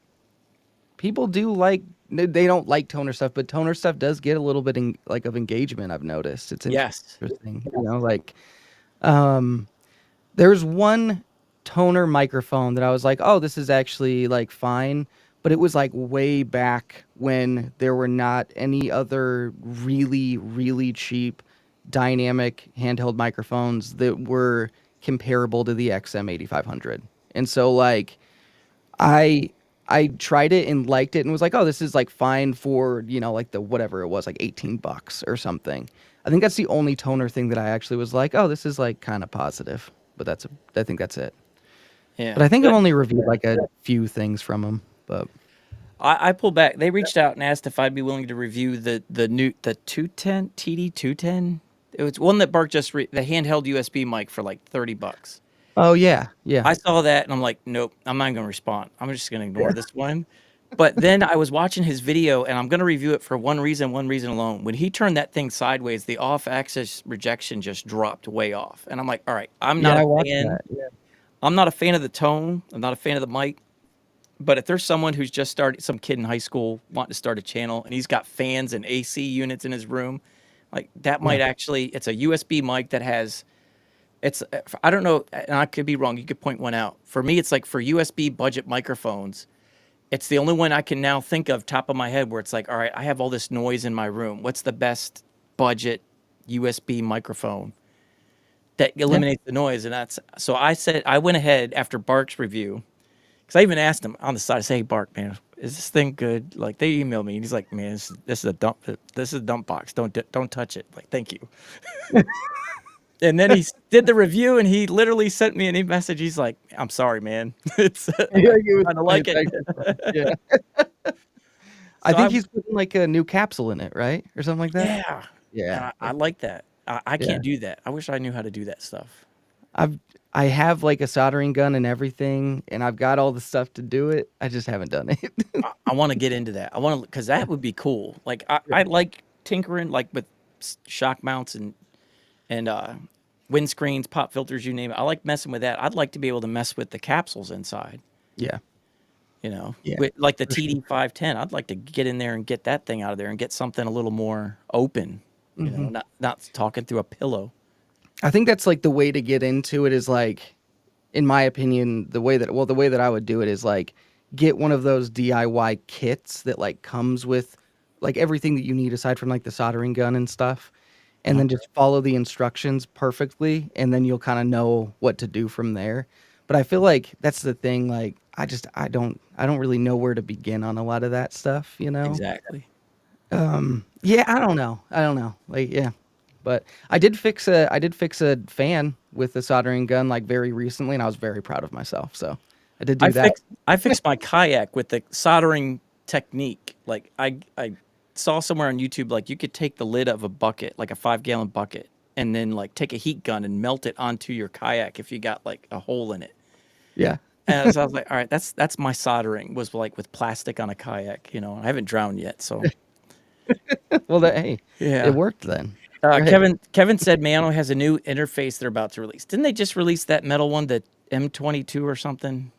people do like, they don't like toner stuff, but toner stuff does get a little bit of engagement, I've noticed. It's Yes. interesting, like, there's one toner microphone that I was like, oh, this is actually like fine, but it was like way back when there were not any other really, really cheap dynamic handheld microphones that were comparable to the XM8500. And so like I tried it and liked it and was like, oh, this is like fine for, like the whatever it was, like $18 or something. I think that's the only toner thing that I actually was like, oh, this is like kind of positive. But I think that's it. Yeah. But I think I've only reviewed like a few things from them. But I pulled back. They reached out and asked if I'd be willing to review the 210 TD 210. It was one that Bark the handheld USB mic for like $30. oh yeah, I saw that and I'm like, nope, I'm not going to respond. I'm just going to ignore this one. But then I was watching his video and I'm going to review it for one reason alone. When he turned that thing sideways, the off-axis rejection just dropped way off. And I'm like, all right, I'm not I a watched fan. that. Yeah. I'm not a fan of the tone. I'm not a fan of the mic. But if there's someone who's just started, some kid in high school wanting to start a channel and he's got fans and AC units in his room, like that might actually, it's a USB mic that has, I don't know, and I could be wrong. You could point one out. For me, it's like for USB budget microphones, it's the only one I can now think of top of my head where it's like, all right, I have all this noise in my room. What's the best budget USB microphone? that eliminates the noise. And that's so I went ahead after Bark's review, because I even asked him on the side, I say, hey, Bark, man, is this thing good? Like, they emailed me and he's like, man, this is a dump box. Don't touch it. Like, thank you. And then he did the review and he literally sent me an message. He's like, I'm sorry, man. It's Yeah, I don't like it. Yeah. I think he's putting like a new capsule in it, right? Or something like that. Yeah. Yeah. I like that. I Yeah. can't do that. I wish I knew how to do that stuff. I have like a soldering gun and everything, and I've got all the stuff to do it. I just haven't done it. I want to get into that. I want to, because that would be cool. Like I like tinkering, like with shock mounts and windscreens, pop filters, you name it. I like messing with that. I'd like to be able to mess with the capsules inside. Yeah. You know, Yeah, with, like the for sure. TD510. I'd like to get in there and get that thing out of there and get something a little more open. You know, not talking through a pillow. I think that's like the way to get into it is like, in my opinion, the way that I would do it is like get one of those DIY kits that like comes with like everything that you need aside from like the soldering gun and stuff, and then just follow the instructions perfectly, and then you'll kind of know what to do from there. But I feel like that's the thing. Like I don't really know where to begin on a lot of that stuff. You know. Exactly. Yeah, I don't know. Like, yeah. But I did fix a fan with the soldering gun like very recently, and I was very proud of myself. So I did do that. I fixed my kayak with the soldering technique. Like I saw somewhere on YouTube, like you could take the lid of a bucket, like a 5-gallon bucket, and then like take a heat gun and melt it onto your kayak if you got like a hole in it. Yeah. And so I was like, all right, that's my soldering, was like with plastic on a kayak. You know, I haven't drowned yet, so Well, hey, yeah. it worked then. Right. Kevin said Mano has a new interface they're about to release. Didn't they just release that metal one, the M22 or something?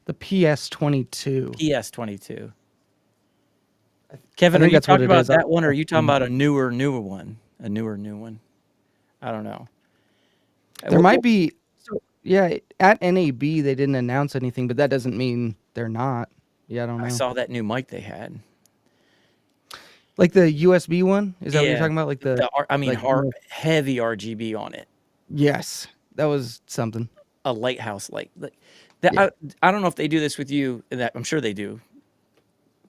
The PS22. PS22. Kevin, are you talking about that one, or are you talking about a newer one? A newer new one? I don't know. There might be. So, yeah, at NAB they didn't announce anything, but that doesn't mean they're not. Yeah, I don't know. I saw that new mic they had. Like the USB one? Is that what you're talking about? Like heavy RGB on it. Yes, that was something. A lighthouse light. That, I don't know if they do this with you. That I'm sure they do.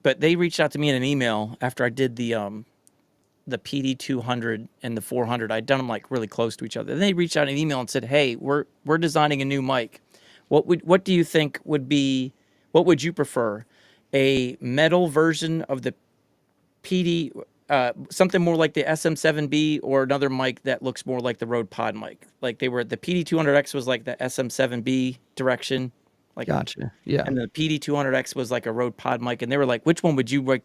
But they reached out to me in an email after I did the PD 200 and the 400. I'd done them like really close to each other. And they reached out in an email and said, "Hey, we're designing a new mic. What do you think would be? What would you prefer? A metal version of the PD, something more like the SM7B, or another mic that looks more like the Rode Pod mic?" Like the PD200X was like the SM7B direction. Like, gotcha. Yeah. And the PD200X was like a Rode Pod mic, and they were like, "Which one would you like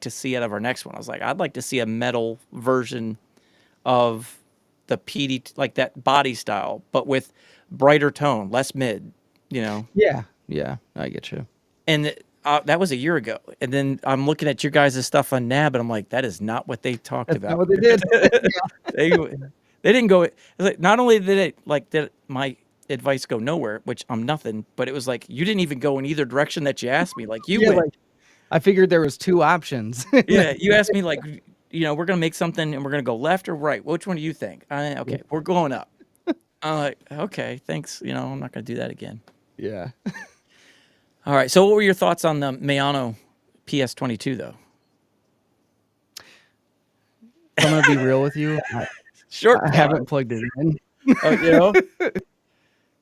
to see out of our next one?" I was like, "I'd like to see a metal version of the PD, like that body style, but with brighter tone, less mid, you know." Yeah. Yeah. I get you. And that was a year ago. And then I'm looking at your guys' stuff on NAB, and I'm like, that is not what they talked about. Not what they did. they didn't go. Like, not only did my advice go nowhere, which I'm nothing, but it was like, you didn't even go in either direction that you asked me. Like, you went. Like, I figured there was two options. Yeah, you asked me like, you know, we're gonna make something and we're gonna go left or right. Which one do you think? Okay, we're going up. I'm like, okay, thanks. You know, I'm not gonna do that again. Yeah. All right. So, what were your thoughts on the Mano PS22, though? I'm gonna be real with you. I haven't plugged it in. Oh, you know?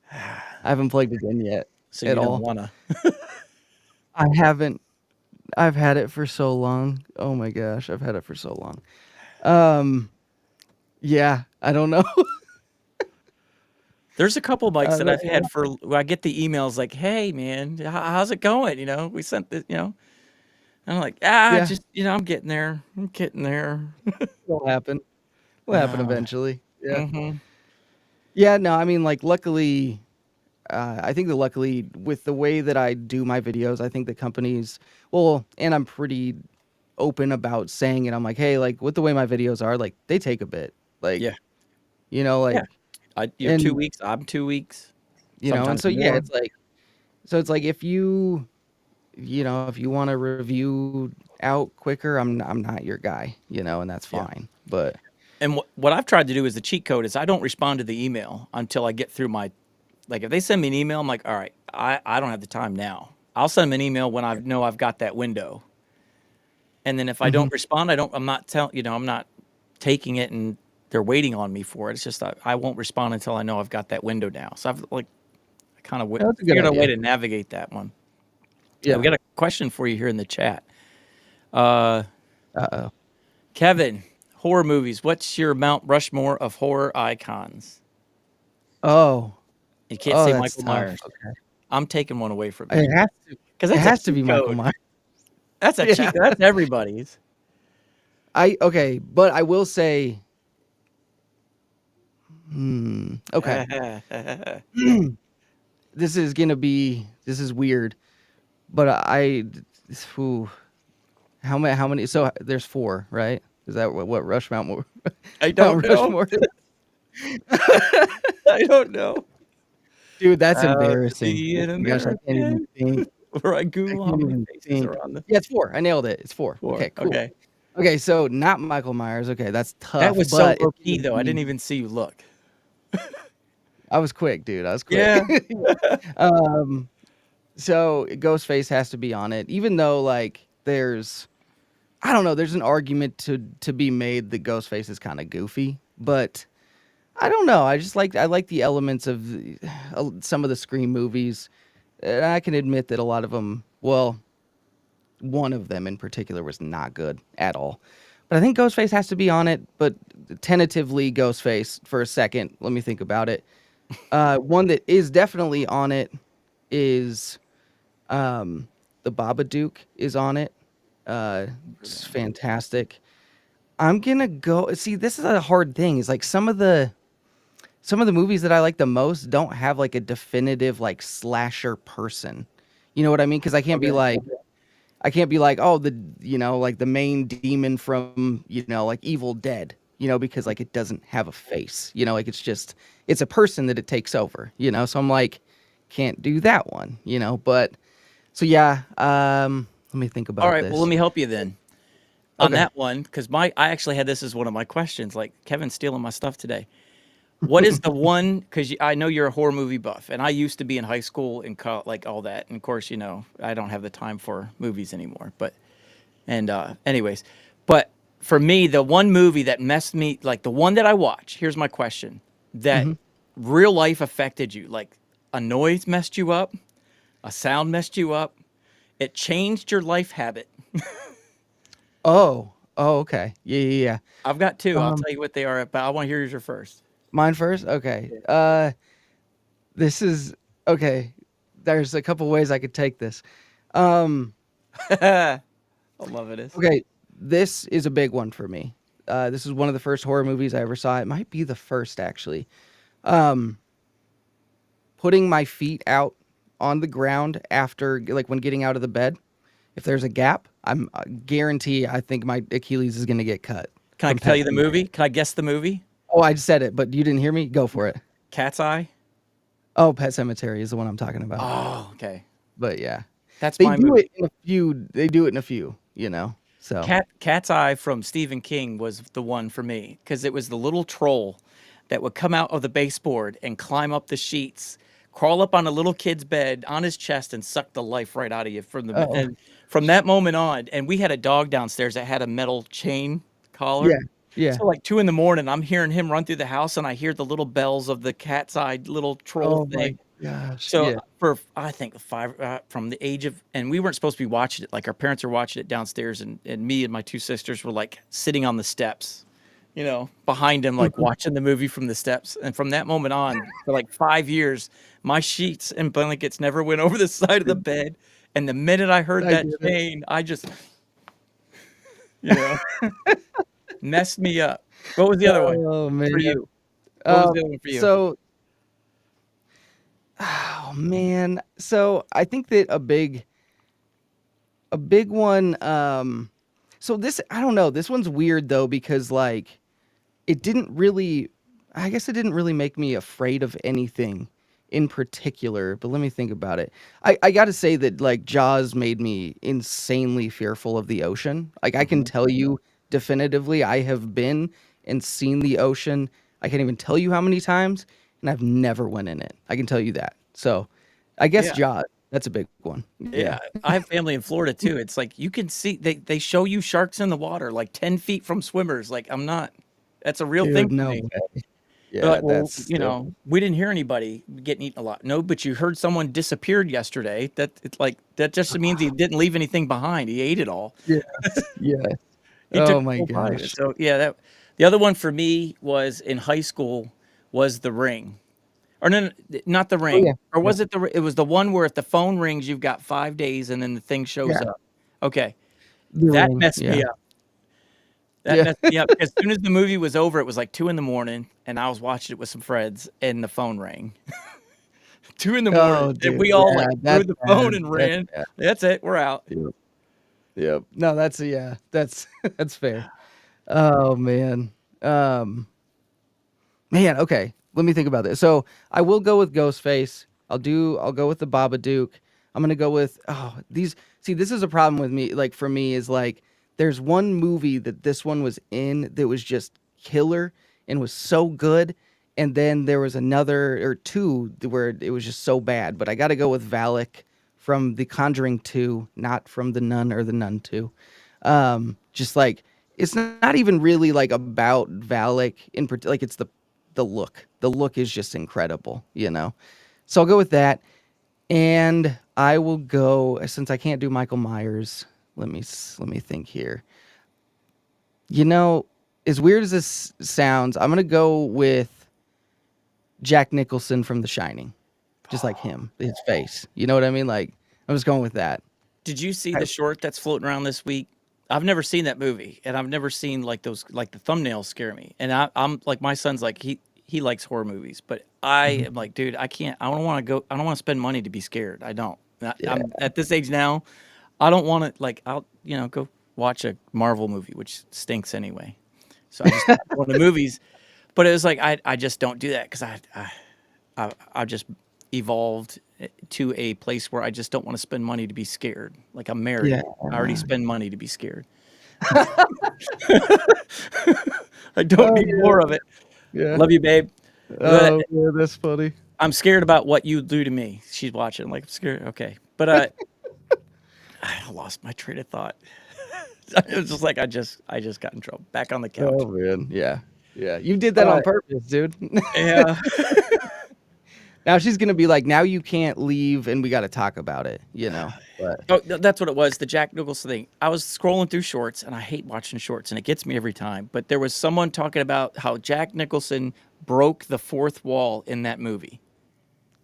I haven't plugged it in yet. So you don't wanna. I haven't. I've had it for so long. Oh my gosh, I've had it for so long. Yeah, I don't know. There's a couple mics that I've had I get the emails like, "Hey man, how's it going? You know, we sent this, you know." And I'm like, just, you know, I'm getting there. It'll happen. It'll happen eventually. Yeah. Mm-hmm. Yeah, no, I mean, like, luckily, I think that luckily with the way that I do my videos, I think the companies, and I'm pretty open about saying it. I'm like, hey, like, with the way my videos are, like, they take a bit. Like, you know, like, you're 2 weeks, I'm 2 weeks. You know, and so, yeah, it's like if you want to review out quicker, I'm not your guy, you know, and that's fine. But And what I've tried to do is the cheat code is I don't respond to the email until I get through my, like if they send me an email, I'm like, all right, I don't have the time now. I'll send them an email when I know I've got that window. And then if I don't respond, I'm not I'm not taking it and they're waiting on me for it. It's just I won't respond until I know I've got that window now. So I've like kind of That's a good figured out a way idea. to navigate that one. Yeah. We got a question for you here in the chat. Uh, Uh-oh. Kevin, horror movies. What's your Mount Rushmore of horror icons? Oh. You can't Oh, say that's Michael tough. Myers. Okay. I'm taking one away from you It has to. because It that's has a to be cheat Michael code. Myers. That's a cheat code. That's everybody's. Okay, but I will say. Okay. This is weird, but how many? So there's 4, right? Is that what Rush Mount I don't know. Rushmore is? I don't know. Dude, that's Proud to embarrassing. be an Oh my gosh, I can't even American. think. Where I I Google how can't many even faces think. are on the Yeah, it's 4. I nailed it. It's 4. floor. Okay, cool. Okay. Okay, so not Michael Myers. Okay, that's tough. That was so but low key, though. I didn't even see you look. I was quick, dude. I was quick. Yeah. So Ghostface has to be on it, even though like I don't know, there's an argument to be made that Ghostface is kind of goofy, but I don't know. I like the elements of some of the Scream movies. And I can admit that a lot of them, well, one of them in particular was not good at all. But I think Ghostface has to be on it, but tentatively Ghostface for a second. Let me think about it. One that is definitely on it is the Babadook is on it. It's fantastic. I'm gonna go. See, this is a hard thing. It's like some of the movies that I like the most don't have like a definitive like slasher person. You know what I mean? Because I can't be like, oh, like the main demon from, like Evil Dead, because like it doesn't have a face, like it's a person that it takes over, so I'm like, can't do that one, but so yeah, let me think All about right. this. Well, let me help you then on Okay. that one because I actually had this as one of my questions. Like Kevin's stealing my stuff today. What is the one? Because I know you're a horror movie buff, and I used to be in high school and like all that. And of course, I don't have the time for movies anymore. But anyways, but for me, the one movie that messed me, like the one that I watch. Here's my question: that real life affected you? Like a noise messed you up, a sound messed you up. It changed your life habit. Oh, okay. Yeah. I've got 2. I'll tell you what they are, but I want to hear yours first. Mine first? Okay. This is okay. There's a couple ways I could take this. I love it. Okay, this is a big one for me. This is one of the first horror movies I ever saw. It might be the first, actually. Putting my feet out on the ground after, like, when getting out of the bed. If there's a gap, I'm guarantee I think my Achilles is going to get cut. Can I tell you the movie? Can I guess the movie? Oh, I said it, but you didn't hear me? Go for it. Cat's Eye? Oh, Pet Sematary is the one I'm talking about. Oh, okay. But yeah. That's They my do movie. it in a few. They do it in a few, So Cat's Eye from Stephen King was the one for me because it was the little troll that would come out of the baseboard and climb up the sheets, crawl up on a little kid's bed on his chest and suck the life right out of you and from that moment on. And we had a dog downstairs that had a metal chain collar. Yeah. So like 2 a.m, I'm hearing him run through the house and I hear the little bells of the Cat's Eye little troll Oh my thing. gosh. So Yeah. for I think 5 from the age of, and we weren't supposed to be watching it. Like our parents were watching it downstairs, and me and my 2 sisters were like sitting on the steps, behind him, like watching the movie from the steps. And from that moment on, for like 5 years, my sheets and blankets never went over the side of the bed. And the minute I heard that get it. chain, I just, messed me up. What was the other one Oh man. for you? What was the other one for you? So, oh man. So I think that a big one. So this, I don't know. This one's weird though because like, it didn't really. I guess it didn't really make me afraid of anything in particular. But let me think about it. I got to say that like Jaws made me insanely fearful of the ocean. Like I can tell you definitively, I have been and seen the ocean. I can't even tell you how many times, and I've never went in it. I can tell you that. So, I guess Yeah. Jaws. That's a big one. Yeah, I have family in Florida too. It's like you can see they show you sharks in the water like 10 feet from swimmers. Like I'm not. That's a real thing Dude, for no me. way. They're Yeah, like, well, that's still. we didn't hear anybody getting eaten a lot. No, but you heard someone disappeared yesterday. That it's like that just means he didn't leave anything behind. He ate it all. Yes. Yes. He took Oh the my whole bite. gosh. So yeah, that the other one for me was in high school was The Ring. Or no, not The Oh yeah. Ring. Or Yeah. was it it was the one where if the phone rings, you've got 5 days and then the thing shows Yeah. up. Okay. The That Ring. messed Yeah. me up. That Yeah. messed me up. As soon as the movie was over, it was like 2 in the morning, and I was watching it with some friends, and the phone rang. 2 in the morning, Oh, and dude. we all Yeah, like threw that's the phone bad. and That's ran. bad. That's it. We're out. Yep. Yep. No, that's yeah. That's that's fair. Oh man. Um Man, okay. Let me think about this. So I will go with Ghostface. I'll go with the Babadook. I'm gonna go with these see, this is a problem with me, like for me, is like there's one movie that this one was in that was just killer and was so good. And then there was another or two where it was just so bad. But I gotta go with Valak from The Conjuring 2, not from The Nun or The Nun 2. Just like it's not even really like about Valak in particular. Like it's the look. The look is just incredible, you know. So I'll go with that, and I will go since I can't do Michael Myers. Let me think here. You know, as weird as this sounds, I'm gonna go with Jack Nicholson from The Shining, just like him, his face. You know what I mean? Like I'm just going with that. Did you see the short that's floating around this week? I've never seen that movie, and I've never seen like those like the thumbnails scare me. And I'm like my son's like he likes horror movies, but I Mhm. am like, dude, I can't. I don't want to go. I don't want to spend money to be scared. I don't. Yeah. I'm at this age now. I don't want to like. I'll go watch a Marvel movie, which stinks anyway. So I just go to movies. But it was like I just don't do that because I just evolved to a place where I just don't want to spend money to be scared. Like I'm married. Yeah. I already spend money to be scared. I don't Oh, need yeah. more of it. Yeah. Love you, babe. But Oh, yeah, that's funny. I'm scared about what you do to me. She's watching. I'm like, I'm scared. Okay. But I lost my train of thought. It was just like I just got in trouble. Back on the couch. Oh man, yeah, yeah. You did that on purpose, dude. Yeah. Now she's gonna be like, now you can't leave, and we got to talk about it. You know. But Oh, that's what it was. The Jack Nicholson thing. I was scrolling through shorts, and I hate watching shorts, and it gets me every time. But there was someone talking about how Jack Nicholson broke the fourth wall in that movie.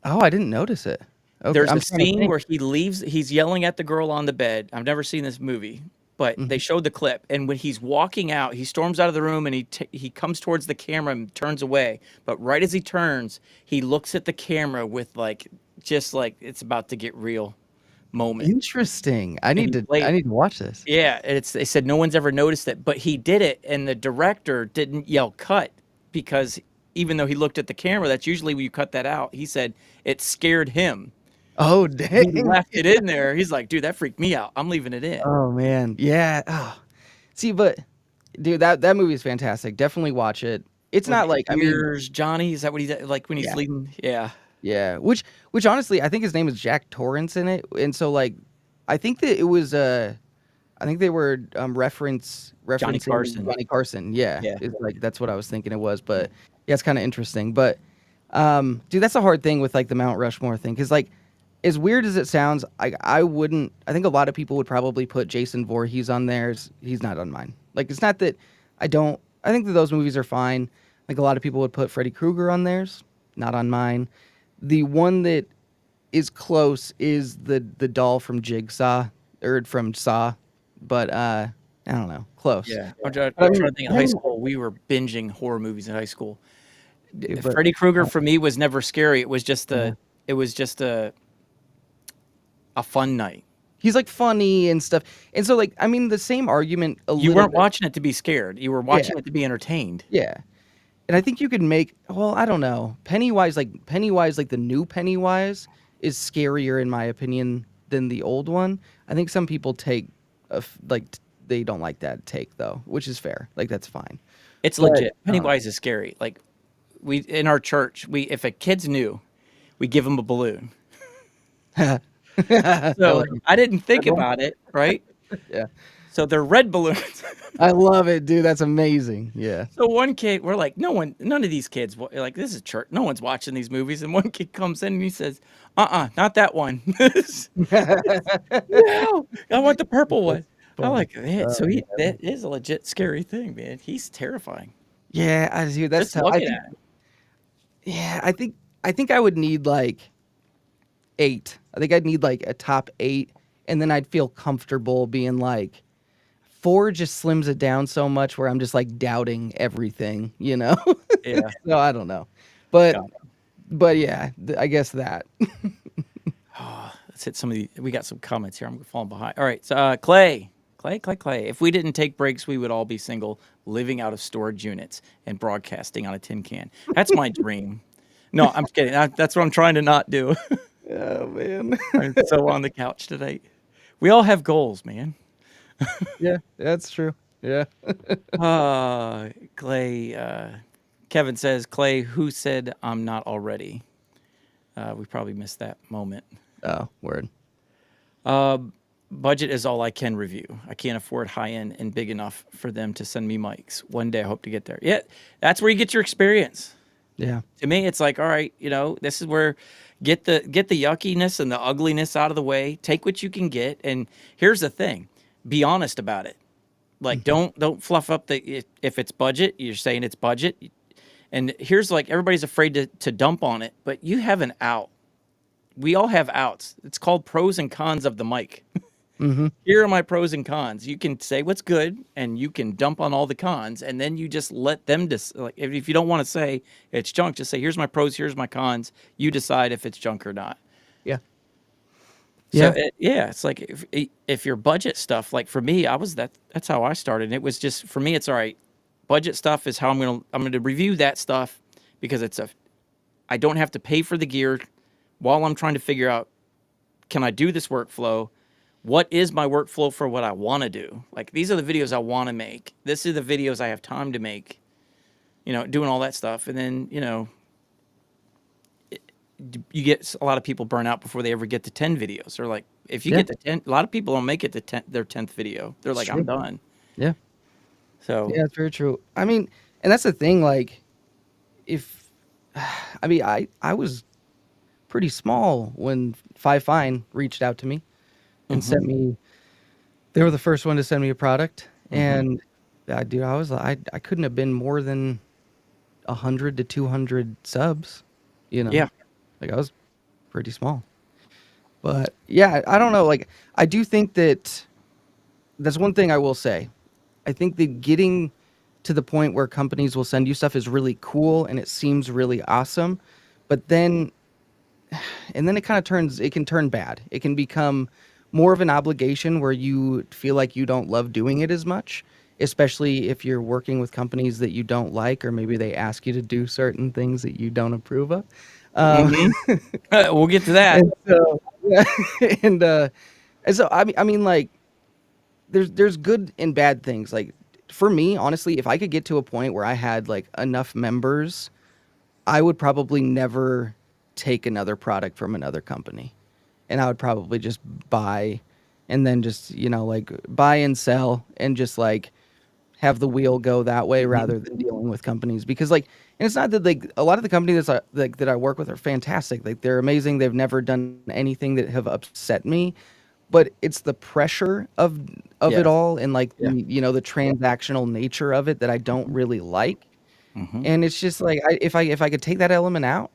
oh, I didn't notice it. Okay, There's I'm a trying to scene think. where he leaves. He's yelling at the girl on the bed. I've never seen this movie, but they Mhm. showed the clip. And when he's walking out, he storms out of the room and he comes towards the camera and turns away. But right as he turns, he looks at the camera with like just like it's about to get real moment. Interesting. I And need he to. played. I need to watch this. Yeah, they said no one's ever noticed it, but he did it, and the director didn't yell cut because even though he looked at the camera, that's usually when you cut that out. He said it scared him. Oh He dang. left it in there. He's like, dude, that freaked me out. I'm leaving it in. Oh man. Yeah. Oh. See, but dude, that movie is fantastic. Definitely watch it. It's Like, not like I mean, here's Johnny. Is that what he's like when he's yeah, leaving? Yeah. yeah. Which honestly, I think his name is Jack Torrance in it, and so like, I think that it was I think they were Johnny referencing Carson. Johnny Carson. Yeah, Yeah. it's like that's what I was thinking it was. But yeah, it's kind of interesting. But dude, that's a hard thing with like the Mount Rushmore thing because like as weird as it sounds, I wouldn't. I think a lot of people would probably put Jason Voorhees on theirs. He's not on mine. Like it's not that I don't. I think that those movies are fine. Like a lot of people would put Freddy Krueger on theirs, not on mine. The one that is close is the doll from Jigsaw or from Saw, but I don't know, close. Yeah. I'm trying I to mean, think. In high school, we were binging horror movies in high school. yeah, but Freddy Krueger for me was never scary. It was just Yeah. a fun night. he's like funny and stuff, and so like I mean the same argument a You little weren't bit. watching it to be scared. You were Yeah, watching it to be entertained. yeah, and I think you could make well I don't know Pennywise like the new Pennywise is scarier in my opinion than the old one. I think some people take like they don't like that take though, which is fair. Like that's fine. It's But legit. Pennywise is scary. Like we in our church, if a kid's new, we give them a balloon. I So like it. I didn't think Red one? about it, right? Yeah. So they're red balloons. I love it, dude. That's amazing. Yeah. So one kid, we're like, none of these kids, like this is church. No one's watching these movies. And one kid comes in and he says, not that one. No, I want the purple one. That's I'm funny. like, man, Oh, so yeah. that is a legit scary thing, man. He's terrifying. Yeah, I see. That's Just tough. I looking think. at him. Yeah, I think I would need like 8. I think I'd need like a top 8, and then I'd feel comfortable being like 4 just slims it down so much where I'm just like doubting everything, you know? Yeah. So I don't know. But Got it. but yeah, I guess that. Let's hit some of the. We got some comments here. I'm falling behind. All right. So Clay. If we didn't take breaks, we would all be single, living out of storage units and broadcasting on a tin can. That's my dream. No, I'm kidding. That's what I'm trying to not do. Oh man. I'm so on the couch today. We all have goals, man. Yeah, that's true. Yeah. Clay. Kevin says, Clay, who said I'm not already? We probably missed that moment. Oh, word. Budget is all I can review. I can't afford high end and big enough for them to send me mics. One day I hope to get there. Yeah, that's where you get your experience. Yeah. To me, it's like, all right, this is where get the yuckiness and the ugliness out of the way. Take what you can get, and here's the thing: be honest about it. Like, don't fluff up if it's budget. You're saying it's budget, and here's like everybody's afraid to dump on it, but you have an out. We all have outs. It's called pros and cons of the mic. Mm-hmm. Here are my pros and cons. You can say what's good, and you can dump on all the cons, and then you just let them like if you don't want to say it's junk, just say here's my pros, here's my cons. You decide if it's junk or not. Yeah. So Yeah. it's like if your budget stuff, like for me, that's how I started. And it was just for me, it's all right. Budget stuff is how I'm gonna review that stuff because I don't have to pay for the gear while I'm trying to figure out, can I do this workflow? What is my workflow for what I want to do? Like, these are the videos I want to make. This is the videos I have time to make, doing all that stuff. And then, you get a lot of people burn out before they ever get to 10 videos. Or like, if you get to 10, a lot of people don't make it to their 10th video. They're like, I'm done. Yeah. So, Yeah, it's very true. I mean, and that's the thing, like, I was pretty small when Five Fine reached out to me and sent me. They were the first one to send me a product, and dude, I couldn't have been more than 100 to 200 subs, yeah. like I was pretty small. But yeah, I don't know. Like, I do think that's one thing I will say. I think that getting to the point where companies will send you stuff is really cool and it seems really awesome, but then it can turn bad. It can become more of an obligation where you feel like you don't love doing it as much, especially if you're working with companies that you don't like, or maybe they ask you to do certain things that you don't approve of. We'll get to that. And so, yeah, and so I mean, like, there's good and bad things. Like, for me, honestly, if I could get to a point where I had like enough members, I would probably never take another product from another company, and I would probably just buy, and then just like buy and sell, and just like have the wheel go that way rather than dealing with companies. Because like, and it's not that like a lot of the companies that I work with are fantastic. Like, they're amazing. They've never done anything that have upset me, but it's the pressure of it all, and like the transactional nature of it that I don't really like. And it's just like, if I could take that element out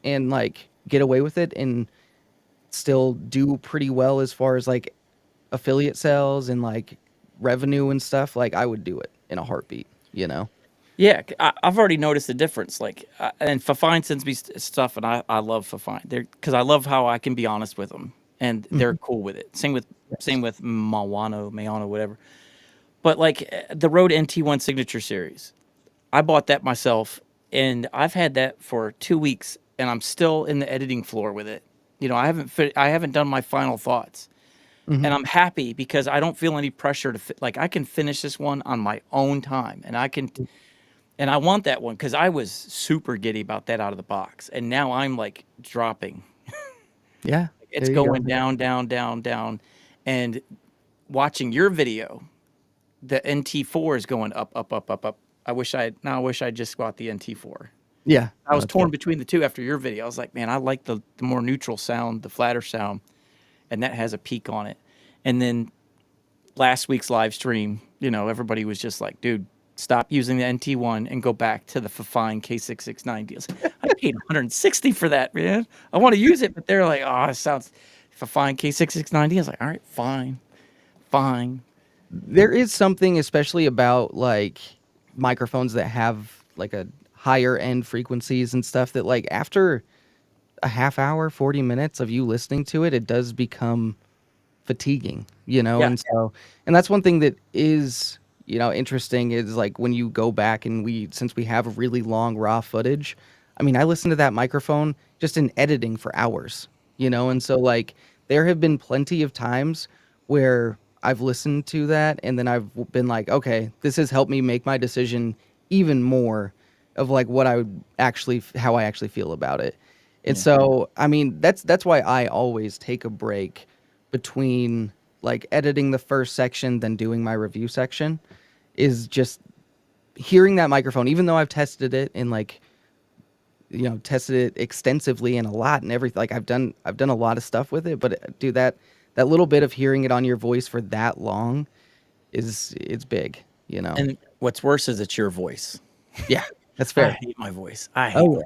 and like get away with it and still do pretty well as far as like affiliate sales and like revenue and stuff, like I would do it in a heartbeat. Yeah, I've already noticed the difference. Like, and Fafine sends me stuff, and I love Fafine because I love how I can be honest with them, and they're cool with it. Same with Mayano, whatever. But like the Rode NT1 Signature Series, I bought that myself, and I've had that for 2 weeks, and I'm still in the editing floor with it. I haven't done my final thoughts. And I'm happy because I don't feel any pressure to like I can finish this one on my own time, and I can And I want that one because I was super giddy about that out of the box, and now I'm like dropping. Yeah. It's There you go. going down, down, down, down, and watching your video, the NT4 is going up, up, up, up, up. I wish I just got the NT4. Yeah. I No, was that's torn cool. between the two after your video. I was like, man, I like the more neutral sound, the flatter sound, and that has a peak on it. And then last week's live stream, everybody was just like, dude, stop using the NT1 and go back to the Fifine K669 deals. I paid 160 for that, man. I want to use it, but they're like, oh, it sounds Fifine K669D. I was like, all right, fine, fine. There is something especially about like microphones that have like a higher end frequencies and stuff that like after a half hour, 40 minutes of you listening to it, it does become fatiguing, Yeah. And that's one thing that is, interesting is like when you go back and since we have really long raw footage, I mean, I listened to that microphone just in editing for hours, and so like there have been plenty of times where I've listened to that and then I've been like, okay, this has helped me make my decision even more of like how I actually feel about it. And Yeah. so, I mean, that's why I always take a break between like editing the first section then doing my review section, is just hearing that microphone, even though I've tested it and like tested it extensively and a lot and everything. Like I've done a lot of stuff with it, but dude, that little bit of hearing it on your voice for that long it's big. And what's worse is it's your voice. Yeah, that's I fair. hate my voice. I hate Oh,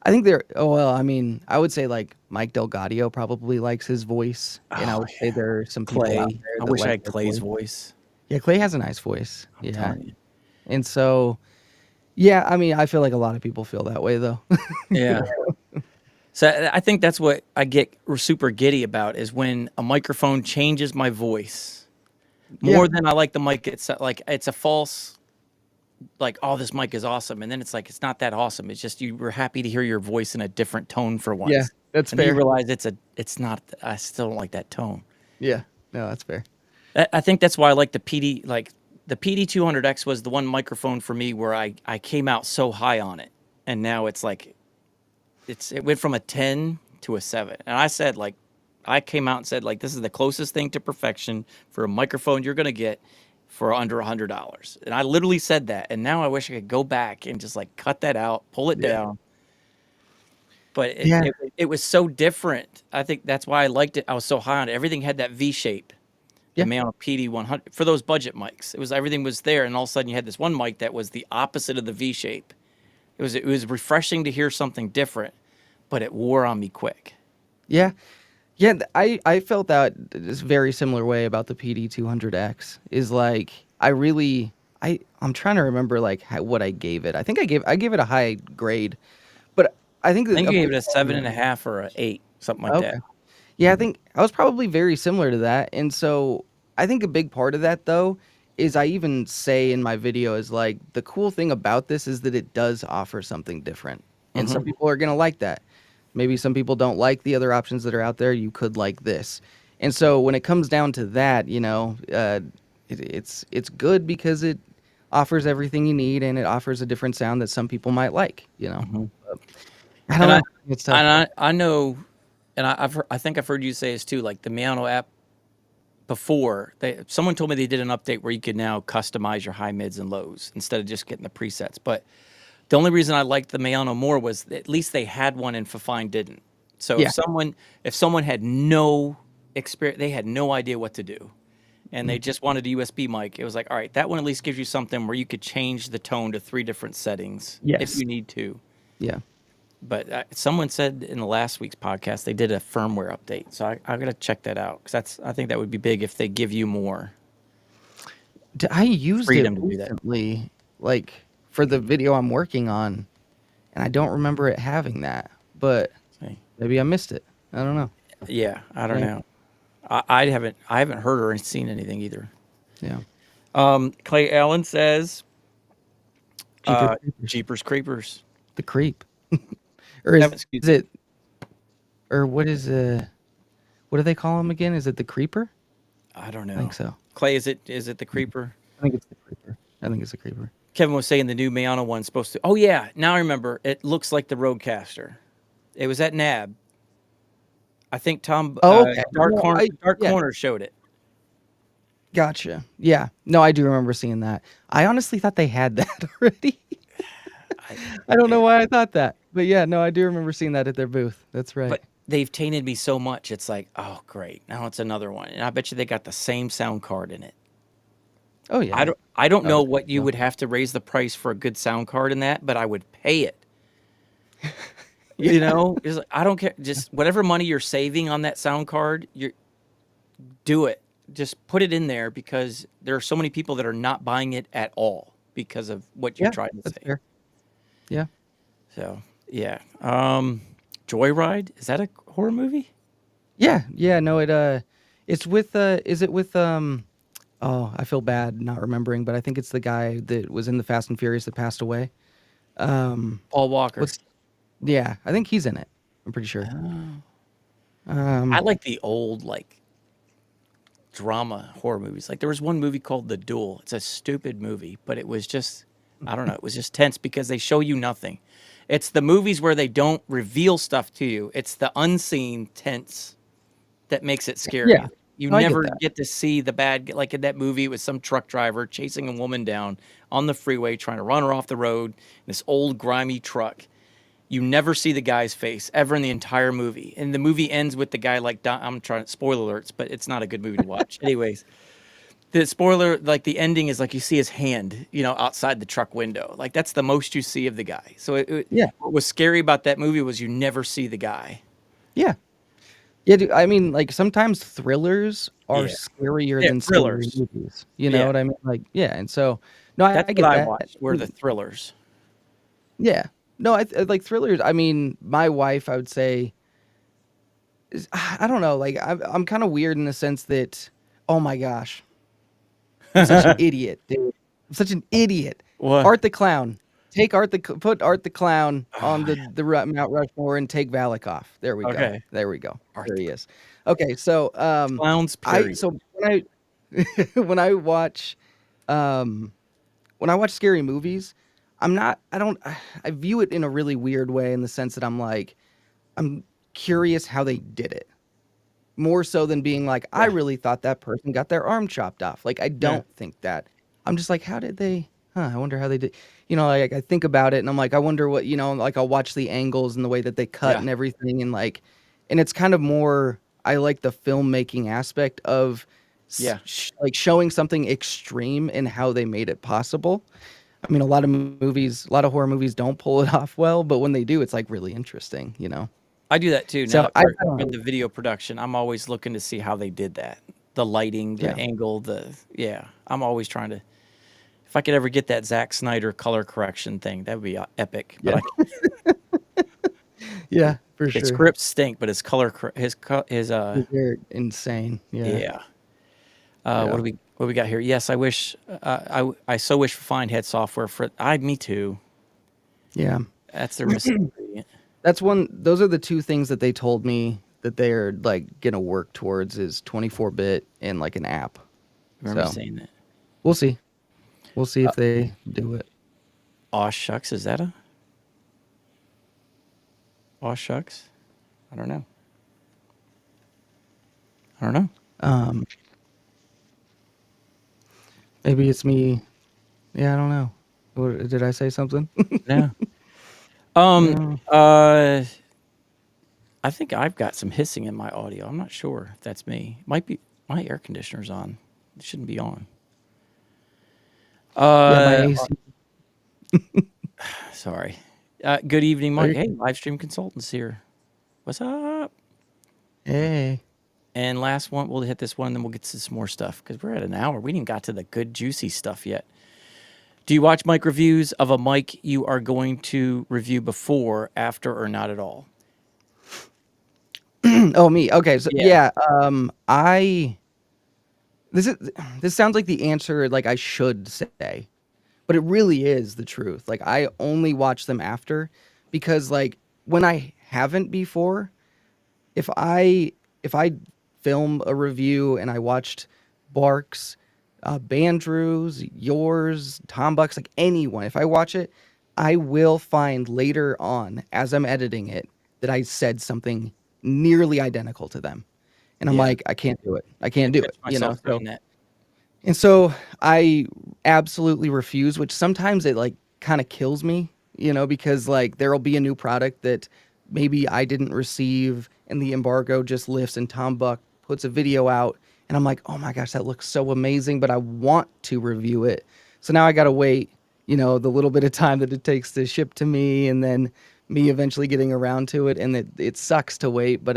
I think they're. Oh well, I mean, I would say like Mike Delgadio probably likes his voice, and I would say there are some people out Clay. there I that wish I like had their Clay's voice. voice. Yeah, Clay has a nice voice. I'm Yeah, telling you. and so yeah, I mean, I feel like a lot of people feel that way though. Yeah. So I think that's what I get super giddy about is when a microphone changes my voice more than I like the mic itself. Like it's a false, like, oh, this mic is awesome. And then it's like, it's not that awesome. It's just you were happy to hear your voice in a different tone for once. Yeah, that's And then you fair. realize it's not, I still don't like that tone. Yeah, no, that's fair. I think that's why I like the PD, like the PD200X was the one microphone for me where I came out so high on it. And now it's like, it went from a 10 to a 7. And I said, like, I came out and said, like, this is the closest thing to perfection for a microphone you're going to get for under $100. And I literally said that. And now I wish I could go back and just like cut that out, pull it down. But it was so different. I think that's why I liked it. I was so high on it. Everything had that V shape. The Mayono PD100 for those budget mics. Everything was there, and all of a sudden you had this one mic that was the opposite of the V shape. It was refreshing to hear something different, but it wore on me quick. Yeah. Yeah, I felt that this very similar way about the PD200X. Is like I'm trying to remember like what I gave it. I think I gave it a high grade, but I think I think you gave it a 7.5 or an 8, something like that. Yeah, I think I was probably very similar to that. And so I think a big part of that though is I even say in my video is like the cool thing about this is that it does offer something different. And some people are going to like that. Maybe some people don't like the other options that are out there. You could like this. And so when it comes down to that, it's good because it offers everything you need and it offers a different sound that some people might like, I don't know. It's tough. And I know, and I think I've heard you say this too, like the Mayono app before, someone told me they did an update where you could now customize your high, mids, and lows instead of just getting the presets. But the only reason I liked the Mayono more was at least they had one and Fifine didn't. So if someone had no experience, they had no idea what to do, and they just wanted a USB mic, it was like, all right, that one at least gives you something where you could change the tone to 3 different settings if you need to. Yeah. But someone said in the last week's podcast they did a firmware update, so I got to check that out because I think that would be big if they give you more. I used freedom it to do that. recently, like for the video I'm working on, and I don't remember it having that, but maybe I missed it. I don't know. Yeah, I don't know. I haven't heard or seen anything either. Yeah. Clay Allen says, Jeepers Jeepers Creepers. The creep. Or is it? Or what is what do they call him again? Is it the creeper? I don't know. I think so. Clay, is it the creeper? I think it's the creeper. I think it's the creeper. Kevin was saying the new Mayana one's supposed to. Oh yeah, now I remember. It looks like the Rodecaster. It was at NAB. I think Tom Oh, okay. Dark No, Corner Dark yeah, Corner showed it. gotcha. Yeah. No, I do remember seeing that. I honestly thought they had that already. I don't know why I thought that. But yeah, no, I do remember seeing that at their booth. That's right. But they've tainted me so much. It's like, oh great, now it's another one, and I bet you they got the same sound card in it. Oh yeah. I don't know Oh, what you no. would have to raise the price for a good sound card in that, but I would pay it. Yeah. You know, it's like, I don't care. Just whatever money you're saving on that sound card, you do it. Just put it in there because there are so many people that are not buying it at all because of what you Yeah, tried to that's say. fair. Yeah. So yeah, Joyride, is that a horror movie? Yeah. Yeah. No, it's with is it with oh, I feel bad not remembering, but I think it's the guy that was in the Fast and Furious that passed away. Paul Walker. What's Yeah, I think he's in it. I'm pretty sure. I like the old like drama horror movies. Like there was one movie called The Duel. It's a stupid movie, but it was just I don't know, it was just tense because they show you nothing. It's the movies where they don't reveal stuff to you. It's the unseen tense that makes it scary. Yeah. You No, I get never that. get to see the bad like in that movie it was some truck driver chasing a woman down on the freeway trying to run her off the road in this old grimy truck. You never see the guy's face ever in the entire movie. And the movie ends with the guy like I'm trying spoiler alerts, but it's not a good movie to watch. Anyways, the spoiler like the ending is like you see his hand, you know, outside the truck window. Like that's the most you see of the guy. So Yeah. what was scary about that movie was you never see the guy. Yeah. Yeah, dude, I mean, like sometimes thrillers are Yeah. scarier Yeah, than scary thrillers. movies. You know Yeah. what I mean? Like, yeah, and so no, I That's get what I that. watched were the thrillers. Yeah. No, like thrillers. I mean, my wife, I would say, I don't know. Like, I'm kind of weird in the sense that, oh my gosh, I'm such an idiot, dude. I'm such an idiot. What? Art the Clown. Put Art the Clown on Oh, the Mount Rushmore and take Valak off. There we go. Okay. There we go. Art There the he is. Okay, so Clowns I period. so when I when I watch scary movies, I view it in a really weird way in the sense that I'm like I'm curious how they did it. More so than being like, I Yeah. really thought that person got their arm chopped off. Like I don't think that. I'm just like, how did they I wonder how they did. You know, like I think about it and I'm like, I wonder what, you know, like I'll watch the angles and the way that they cut Yeah. and everything and like and it's kind of more I like the filmmaking aspect of Yeah. like showing something extreme and how they made it possible. I mean, a lot of horror movies don't pull it off well, but when they do, it's like really interesting, you know? I do that too So now I for don't know. the video production. I'm always looking to see how they did that. The lighting, the Yeah. angle, I'm always trying to if I could ever get that Zack Snyder color correction thing, that would be epic. Yeah. But Yeah, for his sure. scripts stink, but his They're insane. Yeah. yeah. Yeah. What do we got here? Yes, I wish I so wish Fine had software for me too. Yeah. That's their missing ingredient. Those are the two things that they told me that they're like gonna work towards is 24-bit and like an app. I remember So saying that. we'll see. We'll see if they do it. Aw shucks, is that a aw shucks? I don't know. Maybe it's me. Yeah, I don't know. Did I say something? Yeah. No. I think I've got some hissing in my audio. I'm not sure if that's me. Might be my air conditioner's on. It shouldn't be on. Yeah, my AC. Sorry. Good evening, Mike. you- Hey, live stream consultants here. What's up? Hey. And last one, we'll hit this one, and then we'll get to some more stuff because we're at an hour. We didn't got to the good juicy stuff yet. Do you watch mic reviews of a mic you are going to review before, after, or not at all? Oh, me. Okay, so Yeah. this sounds like the answer like I should say, but it really is the truth. Like I only watch them after because like when I haven't before, if I film a review and I watched Barks Bandrew's, yours, Tom Buck's, like anyone. If I watch it, I will find later on as I'm editing it that I said something nearly identical to them. And I'm Yeah. like, I can't do it. I I can't do catch it, myself So doing that. and so I absolutely refuse, which sometimes it like kind of kills me, because like there'll be a new product that maybe I didn't receive and the embargo just lifts and Tom Buck puts a video out and I'm like, "Oh my gosh, that looks so amazing, but I want to review it." So now I got to wait, the little bit of time that it takes to ship to me and then me eventually getting around to it, and it sucks to wait, but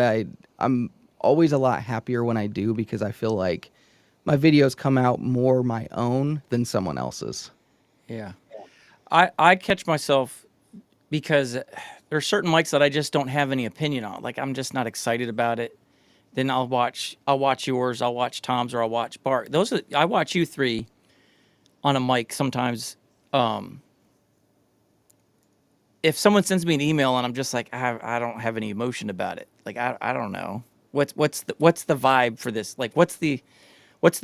I'm always a lot happier when I do because I feel like my videos come out more my own than someone else's. Yeah. I catch myself because there's certain mics that I just don't have any opinion on. Like I'm just not excited about it. Then I'll watch yours, I'll watch Tom's, or I'll watch Bart. I watch you three on a mic sometimes. Um, if someone sends me an email and I'm just like I don't have any emotion about it. Like I don't know. What's the vibe for this? Like what's the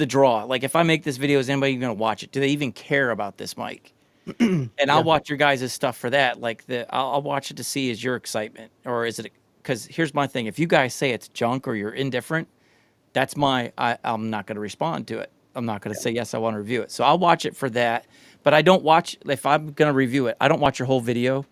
draw? Like if I make this video, is anybody going to watch it? Do they even care about this mic? And I'll Yeah. watch your guys' stuff for that. Like I'll watch it to see is your excitement or is it because here's my thing. If you guys say it's junk or you're indifferent, I'm not going to respond to it. I'm not going to say yes, I want to review it. So I'll watch it for that, but I don't watch if I'm going to review it. I don't watch your whole video.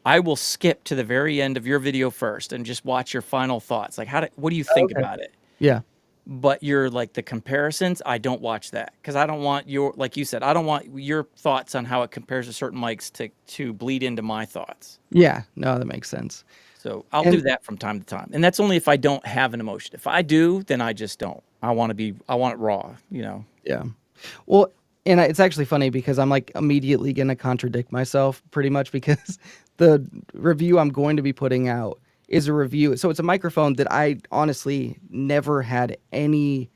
I will skip to the very end of your video first and just watch your final thoughts. Like what do you think Okay. about it? Yeah. But you're like the comparisons, I don't watch that because I don't want like you said, I don't want your thoughts on how it compares to certain mics to bleed into my thoughts. Yeah. No, that makes sense. So I'll do And that from time to time, and that's only if I don't have an emotion. If I do, then I just don't. I want it raw. yeah. Well, and it's actually funny because I'm like immediately going to contradict myself pretty much because the review I'm going to be putting out is a review. So it's a microphone that I honestly never had any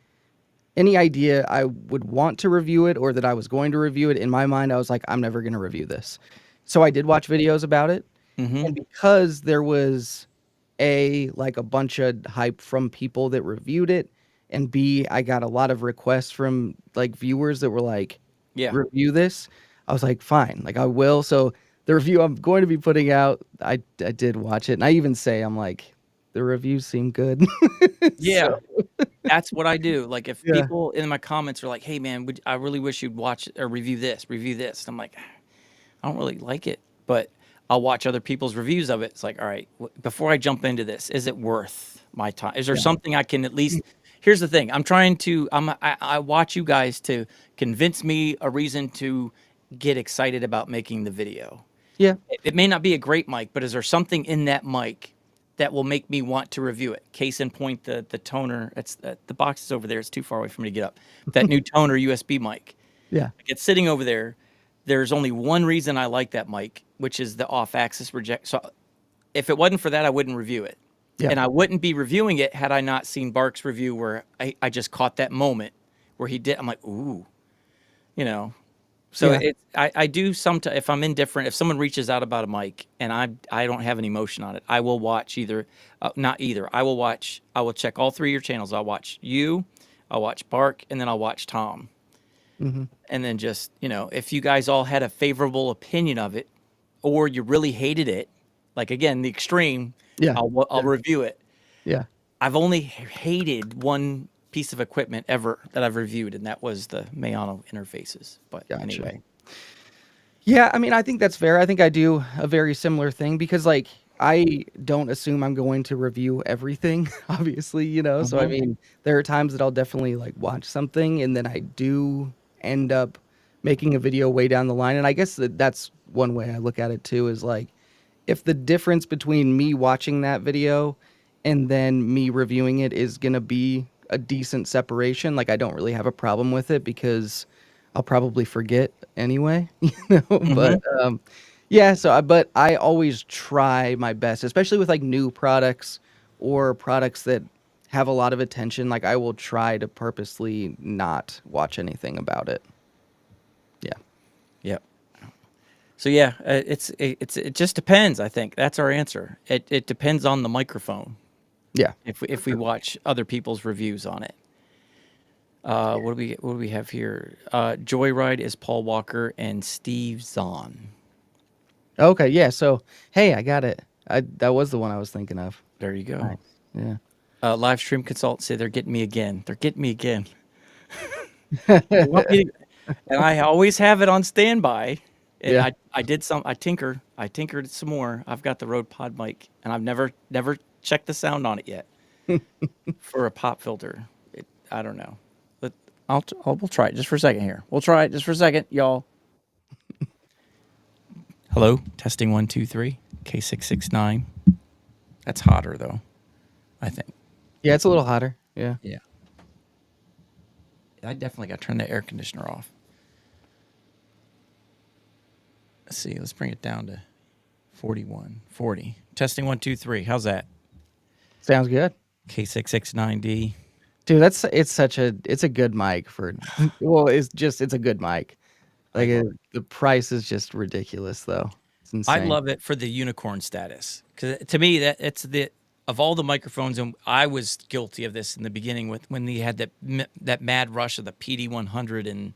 idea I would want to review it or that I was going to review it. In my mind, I was like, I'm never going to review this. So I did watch videos about it. Mm-hmm. And because there was like a bunch of hype from people that reviewed it, and B, I got a lot of requests from like viewers that were like, Yeah. review this. I was like, fine, like I will. So the review I'm going to be putting out, I did watch it. And I even say, I'm like, the reviews seem good. Yeah. So, That's what I do. Like if yeah. people in my comments are like, "Hey man, I really wish you'd watch or review this." And I'm like, I don't really like it, but I'll watch other people's reviews of it. It's like, all right, before I jump into this, is it worth my time? Is there Yeah. something I can at least? Here's the thing: I'm trying to. I watch you guys to convince me a reason to get excited about making the video. Yeah. It may not be a great mic, but is there something in that mic that will make me want to review it? Case in point, the toner. It's the box is over there. It's too far away for me to get up. That new toner USB mic. Yeah. It's sitting over there. There's only one reason I like that mic, which is the off-axis reject. So if it wasn't for that, I wouldn't review it. Yeah. And I wouldn't be reviewing it had I not seen Bark's review where I just caught that moment where he did. I'm like, ooh, you know. So Yeah. I do sometimes if I'm indifferent, if someone reaches out about a mic and I don't have any emotion on it, I will watch not either. I will check all three of your channels. I'll watch you, I'll watch Bark, and then I'll watch Tom. Mm-hmm. And then just, if you guys all had a favorable opinion of it or you really hated it, like again, the extreme, Yeah. I'll review it. Yeah. I've only hated one piece of equipment ever that I've reviewed, and that was the Mayano interfaces. But Gotcha. anyway. Yeah, I mean, I think that's fair. I think I do a very similar thing because, like, I don't assume I'm going to review everything, obviously, So, I Mhm. mean, there are times that I'll definitely, like, watch something and then I do end up making a video way down the line. And I guess that's one way I look at it, too, is like, if the difference between me watching that video and then me reviewing it is going to be a decent separation, like, I don't really have a problem with it because I'll probably forget anyway, But yeah, but I always try my best, especially with like new products or products that have a lot of attention. Like I will try to purposely not watch anything about it. Yeah. Yep. So yeah, it just depends. I think that's our answer. It depends on the microphone. Yeah. If we watch other people's reviews on it. What do we have here? Joyride is Paul Walker and Steve Zahn. Okay, yeah. So, hey, I got it. That was the one I was thinking of. There you go. Nice. Yeah. Live stream consultant say they're getting me again. They're getting me again. They want me to- and I always have it on standby. And Yeah. I did some. I tinkered some more. I've got the Rode Pod mic, and I've never checked the sound on it yet for a pop filter. I don't know, but we'll try it just for a second here. We'll try it just for a second, y'all. Hello, testing 1 2 3 K669. That's hotter though, I think. Yeah, it's a little hotter. Yeah. Yeah. I definitely got to turn the air conditioner off. Let's see. Let's bring it down to 41, 40. Testing 1 2 3. How's that? Sounds good. K669D. Dude, it's a good mic for well, it's a good mic. Like the price is just ridiculous though. It's insane. I love it for the unicorn status, because to me it's the of all the microphones, and I was guilty of this in the beginning with when they had that mad rush of the PD100 and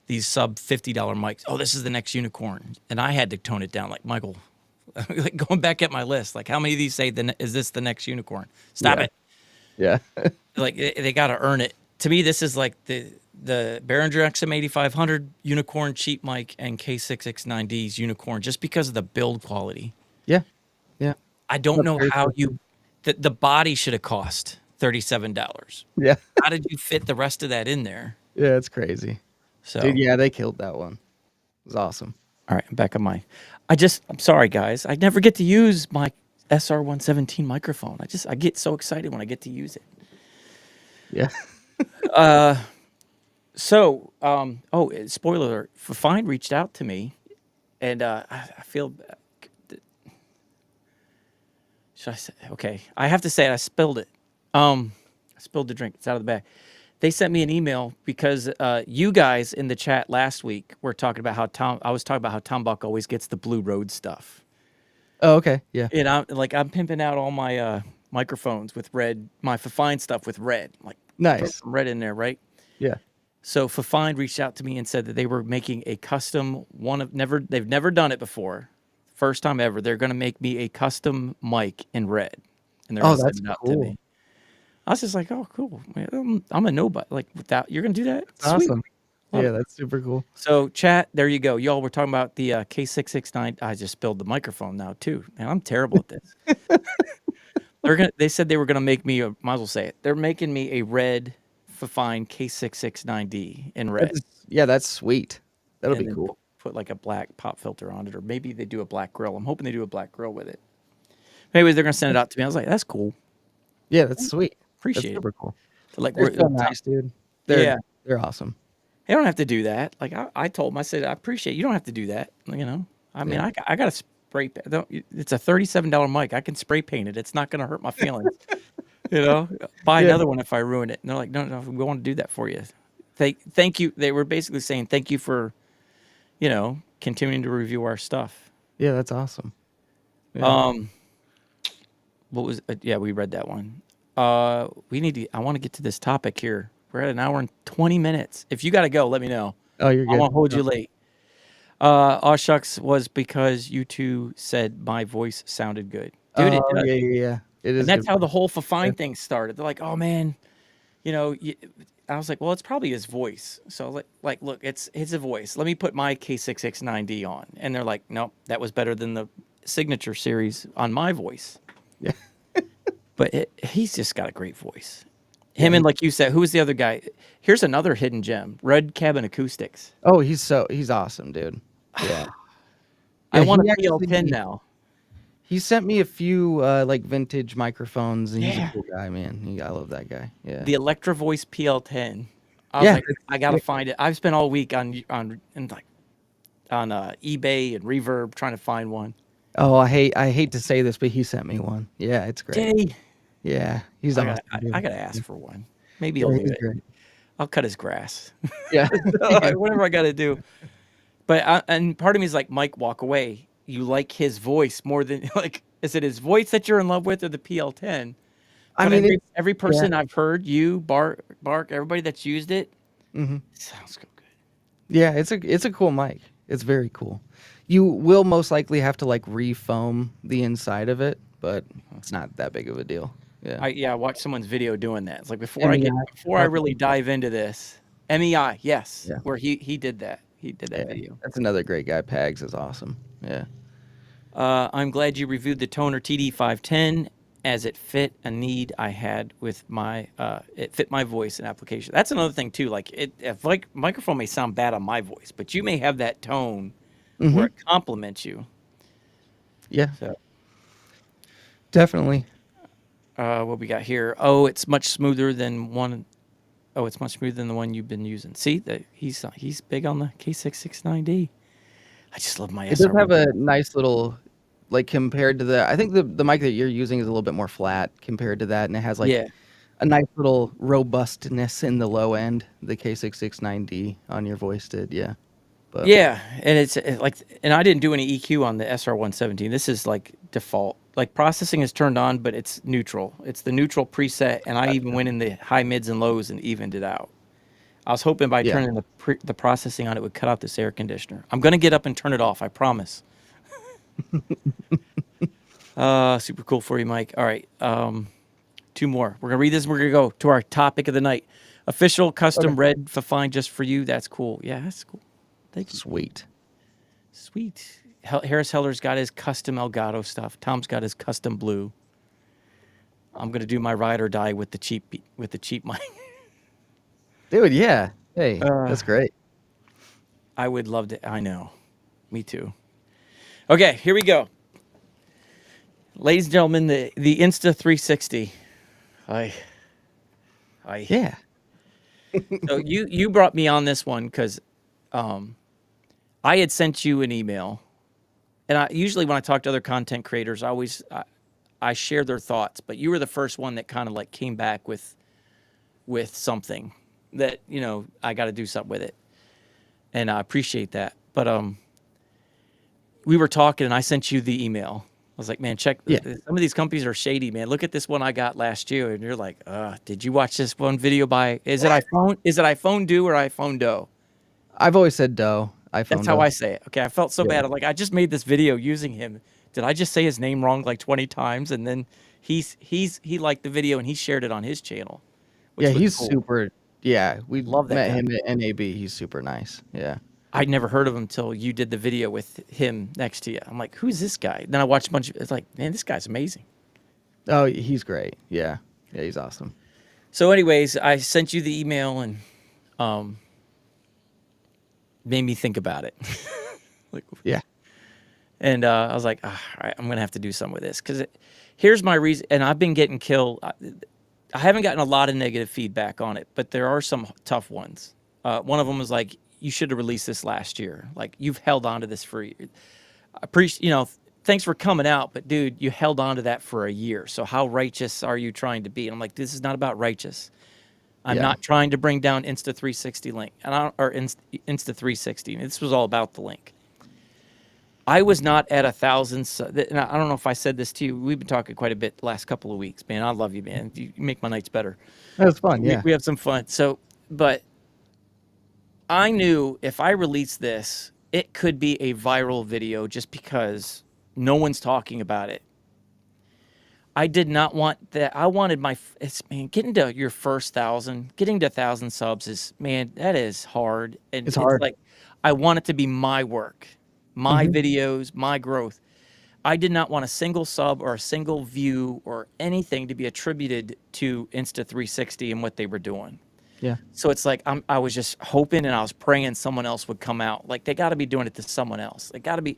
these sub $50 mics. Oh, this is the next unicorn, and I had to tone it down. Like Michael, like going back at my list, like how many of these say is this the next unicorn? Stop it. Yeah. Like they got to earn it. To me, this is like the Behringer XM8500 unicorn cheap mic and K669D's unicorn, just because of the build quality. Yeah. Yeah. I don't know how the body should have cost $37. Yeah. How did you fit the rest of that in there? Yeah, it's crazy. So, Dude, yeah, they killed that one. It was awesome. all right, I'm back on my. I'm sorry, guys. I never get to use my SR117 microphone. I get so excited when I get to use it. Yeah. So, spoiler alert, Fine reached out to me, and I feel. Should I say? Okay, I have to say it. I spilled it. I spilled the drink. It's out of the bag. They sent me an email because you guys in the chat last week were talking about how I was talking about how Tom Buck always gets the Blue Road stuff. Oh, okay. Yeah. And I'm pimping out all my microphones with red, my Fine stuff with red. Like Nice. put some red in there, right? Yeah. So Fine reached out to me and said that they were making a custom they've never done it before. First time ever. They're going to make me a custom mic in red. And they're going to that's send it out cool. to me. I was just like, oh, cool. I'm a nobody. Like, without, you're going to do that? Awesome. Sweet. Love Yeah, it. that's super cool. So, chat, there you go. Y'all, we're talking about the K669. I just spilled the microphone now, too. Man, I'm terrible at this. They said they were going to make me, might as well say it. They're making me a red Fine K669D in red. That's sweet. That'll And be then cool. Put like a black pop filter on it, or maybe they do a black grill. I'm hoping they do a black grill with it. Anyways, they're going to send it out to me. I was like, that's cool. Yeah, that's sweet. Appreciate That's super it. cool. Like, They're so nice, dude. They're awesome. They don't have to do that. Like I told them, I said, I appreciate you don't have to do that. You know, I mean, I got to spray. It's a $37 mic. I can spray paint it. It's not going to hurt my feelings. You know, buy another one if I ruin it. And they're like, no, we want to do that for you. Thank you. They were basically saying thank you for, continuing to review our stuff. Yeah, that's awesome. Yeah. What was? We read that one. We need to. I want to get to this topic here. We're at an hour and 20 minutes. If you got to go, let me know. Oh, you're good. I won't hold you late. Shucks was because you two said my voice sounded good. Dude, it does. Yeah. It is. And that's good. how the whole Fine thing started. They're like, oh, man, I was like, well, it's probably his voice. So I was like, look, it's a voice. Let me put my K669D on. And they're like, nope, that was better than the signature series on my voice. Yeah. But he's just got a great voice. Him and, like you said, who's the other guy? Here's another hidden gem, Red Cabin Acoustics. Oh, he's awesome, dude. Yeah. I want a he PL10 now. He sent me a few like vintage microphones, and he's a cool guy, man. I love that guy. Yeah. The Electro Voice PL10. I was like, I gotta find it. I've spent all week on eBay and Reverb trying to find one. Oh, I hate to say this, but he sent me one. Yeah, it's great. Did he? Yeah, he's awesome. I gotta ask for one. Maybe he'll do it. Great. I'll cut his grass. Yeah. Whatever I gotta do. But and part of me is like, Mike, walk away. You like his voice more than like, is it his voice that you're in love with or the PL10? I But mean, every yeah. person I've heard, you, Bark, everybody that's used it, Mhm. sounds so good. Yeah, it's a cool mic. It's very cool. You will most likely have to like refoam the inside of it, but it's not that big of a deal. Yeah. I watched someone's video doing that. It's like MEI. before I really dive into this, MEI, yes, Yeah. where he did that. He did that Yeah. video. That's another great guy. Pags is awesome. Yeah. I'm glad you reviewed the Toner TD510 as it fit a need I had with my it fit my voice and application. That's another thing too. Like if like microphone may sound bad on my voice, but you may have that tone where Mhm. it complements you. Yeah. So Definitely. what we got here? Oh, it's much smoother than one. Oh, it's much smoother than the one you've been using. See that he's big on the K669D. I just love my It does SR1. have a nice little like compared to I think the mic that you're using is a little bit more flat compared to that, and it has like Yeah. a nice little robustness in the low end. The K669D on your voice did, yeah. But Yeah, and like, and I didn't do any EQ on the SR117. This is like default. Like processing is turned on, but it's neutral. It's the neutral preset, and I even went in the high, mids, and lows and evened it out. I was hoping by yeah, turning the processing on, it would cut out this air conditioner. I'm gonna get up and turn it off. I promise. Super cool for you, Mike. All right, two more. We're gonna read this. And we're gonna go to our topic of the night. Official custom Okay. red for fine just for you. That's cool. Yeah, that's cool. Thank you. Sweet. Sweet. Harris Heller's got his custom Elgato stuff. Tom's got his custom blue. I'm gonna do my ride or die with the cheap mic. Dude, yeah. Hey, Uh, that's great. I would love to. I know. Me too. Okay, here we go. Ladies and gentlemen, the Insta 360. I Yeah. So you brought me on this one because I had sent you an email, and I usually when I talk to other content creators, I share their thoughts, but you were the first one that kind of like came back with something that I got to do something with it, and I appreciate that. But we were talking, and I sent you the email. I was like, man, check. Yeah. Some of these companies are shady, man. Look at this one I got last year, and you're like, did you watch this one video by? Is it iPhone? Is it iPhone Do or iPhone Do? I've always said doe. iPhone That's how doe. I say it. Okay, I felt so Yeah. bad. I'm like, I just made this video using him. Did I just say his name wrong like 20 times? And then he liked the video and he shared it on his channel. Which Yeah, was he's cool. super. Yeah, we Love that met guy. him at NAB. He's super nice. Yeah. I'd never heard of him until you did the video with him next to you. I'm like, who's this guy? Then I watched a bunch of. It's like, man, this guy's amazing. Oh, he's great. Yeah. Yeah, he's awesome. So, anyways, I sent you the email and made me think about it. Like, Yeah. and I was like, all right, I'm gonna have to do something with this because here's my reason. And I've been getting killed. I haven't gotten a lot of negative feedback on it, but there are some tough ones. One of them was like, you should have released this last year. Like you've held on to this for. I appreciate, thanks for coming out, but dude, you held on to that for a year. So how righteous are you trying to be? And I'm like, this is not about righteous. I'm Yeah. not trying to bring down Insta 360 link, or Insta 360. This was all about the link. I was not at 1,000. And I don't know if I said this to you. We've been talking quite a bit the last couple of weeks, man. I love you, man. You make my nights better. That's fun. Yeah. We have some fun. So, but I knew if I released this, it could be a viral video just because no one's talking about it. I did not want that. I wanted man, getting to your first 1,000, getting to 1,000 subs is, man, that is hard. And It's hard. like, I want it to be my work, my videos, my growth. I did not want a single sub or a single view or anything to be attributed to Insta 360 and what they were doing. Yeah. So it's like I was just hoping and I was praying someone else would come out. Like they got to be doing it to someone else. They got to be.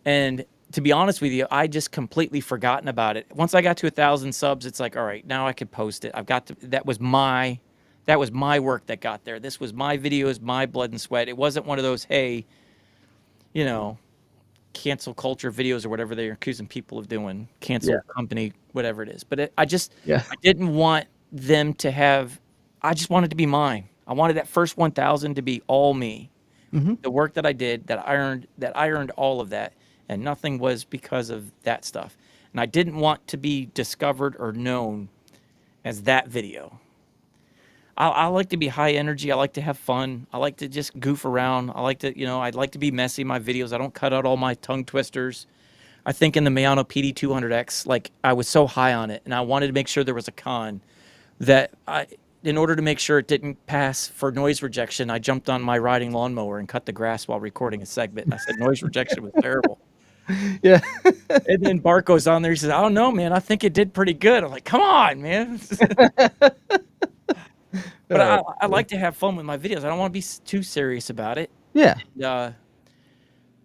And to be honest with you, I just completely forgotten about it. Once I got to 1,000 subs, it's like, all right, now I could post it. I've got to. That was my work that got there. This was my videos, my blood and sweat. It wasn't one of those, hey, cancel culture videos or whatever they're accusing people of doing. Cancel company, whatever it is. But I didn't want them to have. I just wanted to be mine. I wanted that first 1,000 to be all me. The work that I did, that I earned all of that, and nothing was because of that stuff. And I didn't want to be discovered or known as that video. I like to be high energy. I like to have fun. I like to just goof around. I like to, I'd like to be messy in my videos. I don't cut out all my tongue twisters. I think in the Mayano PD200X, like I was so high on it and I wanted to make sure there was a con that in order to make sure it didn't pass for noise rejection, I jumped on my riding lawnmower and cut the grass while recording a segment. I said noise rejection was terrible. Yeah. And then Bart goes on there. He says, "I don't know, man. I think it did pretty good." I'm like, "Come on, man." But I like to have fun with my videos. I don't want to be too serious about it. Yeah. And,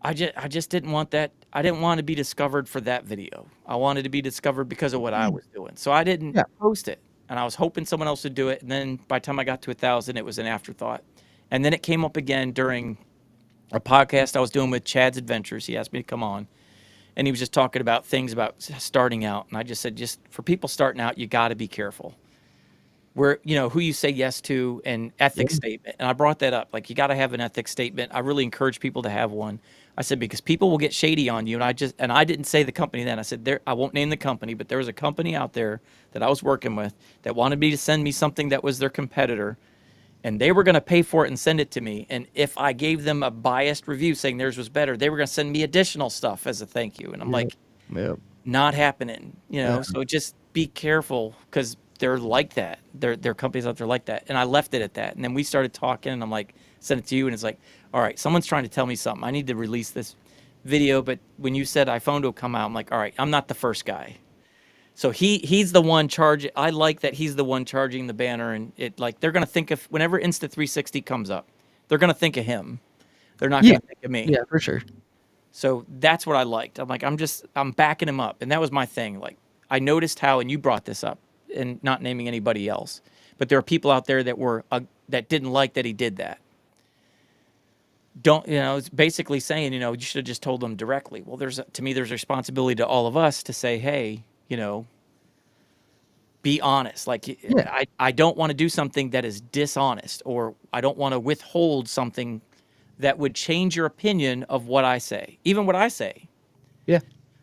I just didn't want that. I didn't want to be discovered for that video. I wanted to be discovered because of what I was doing. So I didn't post it. And I was hoping someone else would do it. And then by the time I got to 1,000, it was an afterthought. And then it came up again during a podcast I was doing with Chad's Adventures. He asked me to come on. And he was just talking about things about starting out. And I just said, just for people starting out, you got to be careful. Where, who you say yes to and ethics statement. And I brought that up. Like, you got to have an ethics statement. I really encourage people to have one. I said, because people will get shady on you. And I didn't say the company then. I said, I won't name the company, but there was a company out there that I was working with that wanted me to send me something that was their competitor. And they were going to pay for it and send it to me. And if I gave them a biased review saying theirs was better, they were going to send me additional stuff as a thank you. And I'm like, not happening, So just be careful because they're like that. There are companies out there like that. And I left it at that. And then we started talking and I'm like, sent it to you. And it's like, all right, someone's trying to tell me something. I need to release this video. But when you said iPhone will come out, I'm like, all right, I'm not the first guy. So he's the one charging. I like that he's the one charging the banner. And they're going to think of whenever Insta360 comes up, they're going to think of him. They're not going to think of me. Yeah, for sure. So that's what I liked. I'm like, I'm backing him up. And that was my thing. Like, I noticed how, and you brought this up, and not naming anybody else, but there are people out there that were that didn't like that he did that. It's basically saying, you should have just told them directly. Well, to me, there's a responsibility to all of us to say, hey, be honest. Like, I don't want to do something that is dishonest, or I don't want to withhold something that would change your opinion of what I say, even what I say. Yeah.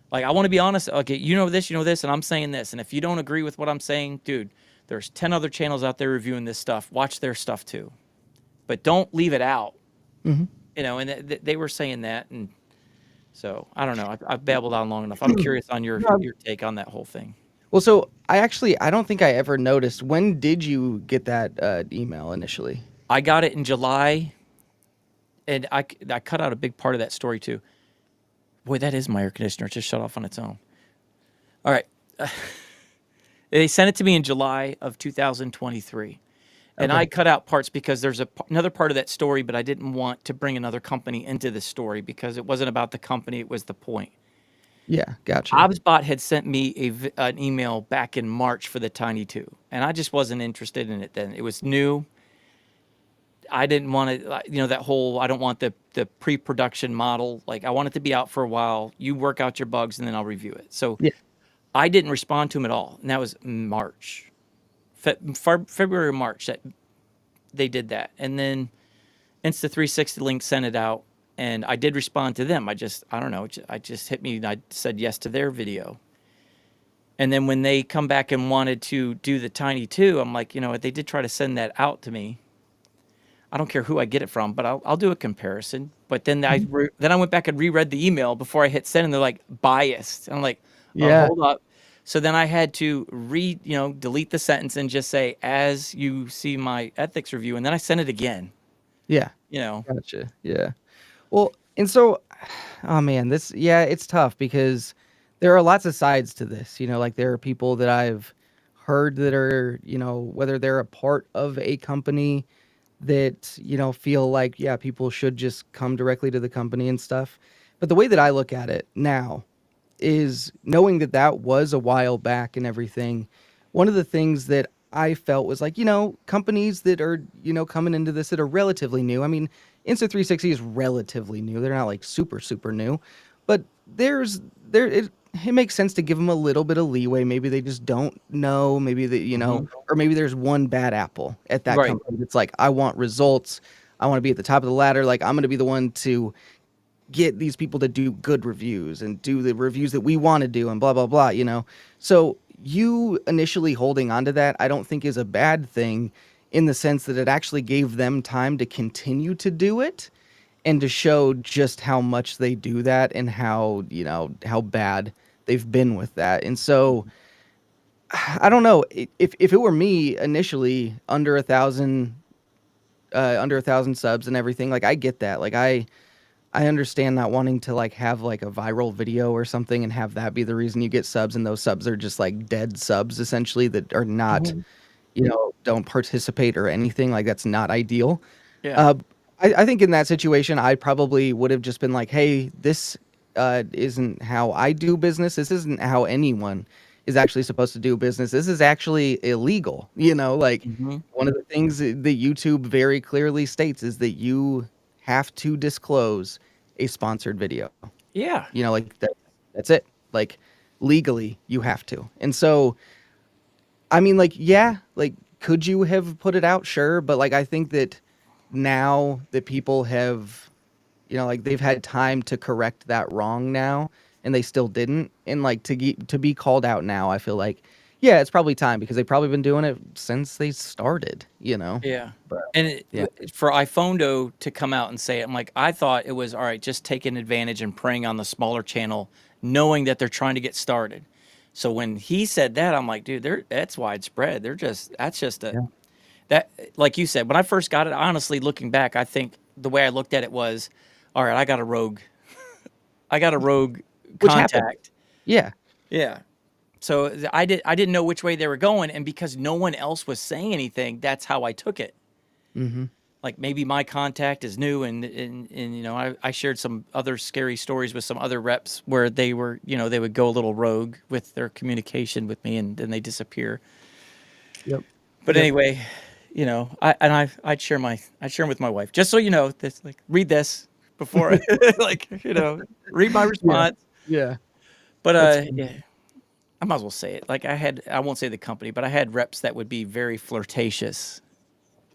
Like, I want to be honest. Okay, this, and I'm saying this. And if you don't agree with what I'm saying, dude, there's 10 other channels out there reviewing this stuff. Watch their stuff too. But don't leave it out. Mm-hmm. And they were saying that. And so, I don't know. I've babbled on long enough. I'm curious on your take on that whole thing. Well, so I don't think I ever noticed. When did you get that email initially? I got it in July. And I cut out a big part of that story too. Boy, that is my air conditioner. It just shut off on its own. All right. They sent it to me in July of 2023. And I cut out parts because there's another part of that story, but I didn't want to bring another company into the story because it wasn't about the company. It was the point. Yeah, gotcha. ObsBot had sent me an email back in March for the Tiny 2. And I just wasn't interested in it then. It was new. I didn't want to, that whole, I don't want the pre-production model. Like, I want it to be out for a while. You work out your bugs and then I'll review it. So I didn't respond to him at all. And that was March, February or March that they did that. And then Insta360 Link sent it out and I did respond to them. I don't know. I just hit me and I said yes to their video. And then when they come back and wanted to do the Tiny 2, I'm like, they did try to send that out to me. I don't care who I get it from, but I'll do a comparison. But then I went back and reread the email before I hit send, and they're like biased. And I'm like, hold up. So then I had to delete the sentence and just say, as you see my ethics review, and then I sent it again. Yeah. Gotcha. Yeah. Well, and so, oh man, it's tough because there are lots of sides to this. Like there are people that I've heard that are, whether they're a part of a company that, feel like, people should just come directly to the company and stuff. But the way that I look at it now is knowing that was a while back and everything. One of the things that I felt was like, companies that are, coming into this that are relatively new. I mean, Insta360 is relatively new. They're not like super, super new, but it makes sense to give them a little bit of leeway. Maybe they just don't know. Maybe or maybe there's one bad apple at that company. It's like, I want results. I want to be at the top of the ladder. Like, I'm going to be the one to get these people to do good reviews and do the reviews that we want to do and blah, blah, blah, So you initially holding on to that, I don't think is a bad thing in the sense that it actually gave them time to continue to do it and to show just how much they do that and how, how bad they've been with that. And so I don't know if it were me initially under a thousand subs and everything, like I get that. Like I understand not wanting to like have like a viral video or something and have that be the reason you get subs, and those subs are just like dead subs essentially that are not, Mhm. don't participate or anything. Like that's not ideal. Yeah. Uh, I think in that situation, I probably would have just been like, hey, this isn't how I do business. This isn't how anyone is actually supposed to do business. This is actually illegal. Like Hmm. one of the things that YouTube very clearly states is that you have to disclose a sponsored video. Yeah. Like that's it. Like legally, you have to. And so, I mean, like, yeah, like, could you have put it out? Sure. But like, I think that now that people have, like they've had time to correct that wrong now and they still didn't. And like to be called out now, I feel like, yeah, it's probably time because they've probably been doing it since they started. Yeah. But And yeah. for iPhonedo to come out and say it, I'm like, I thought it was all right, just taking advantage and preying on the smaller channel, knowing that they're trying to get started. So when he said that, I'm like, dude, that's widespread. That's just Yeah. that, like you said, when I first got it, honestly, looking back, I think the way I looked at it was, all right, I got a rogue Which happened. contact. Yeah. Yeah. So I didn't know which way they were going, and because no one else was saying anything, that's how I took it. Mm-hmm. Like maybe my contact is new, and I shared some other scary stories with some other reps where they were, they would go a little rogue with their communication with me, and then they disappear. Yep. But Yep. anyway, I'd share them with my wife, just so you know this, like, read this before like, read my Yeah. response. Yeah. But That's funny. yeah, I might as well say it. Like I won't say the company, but I had reps that would be very flirtatious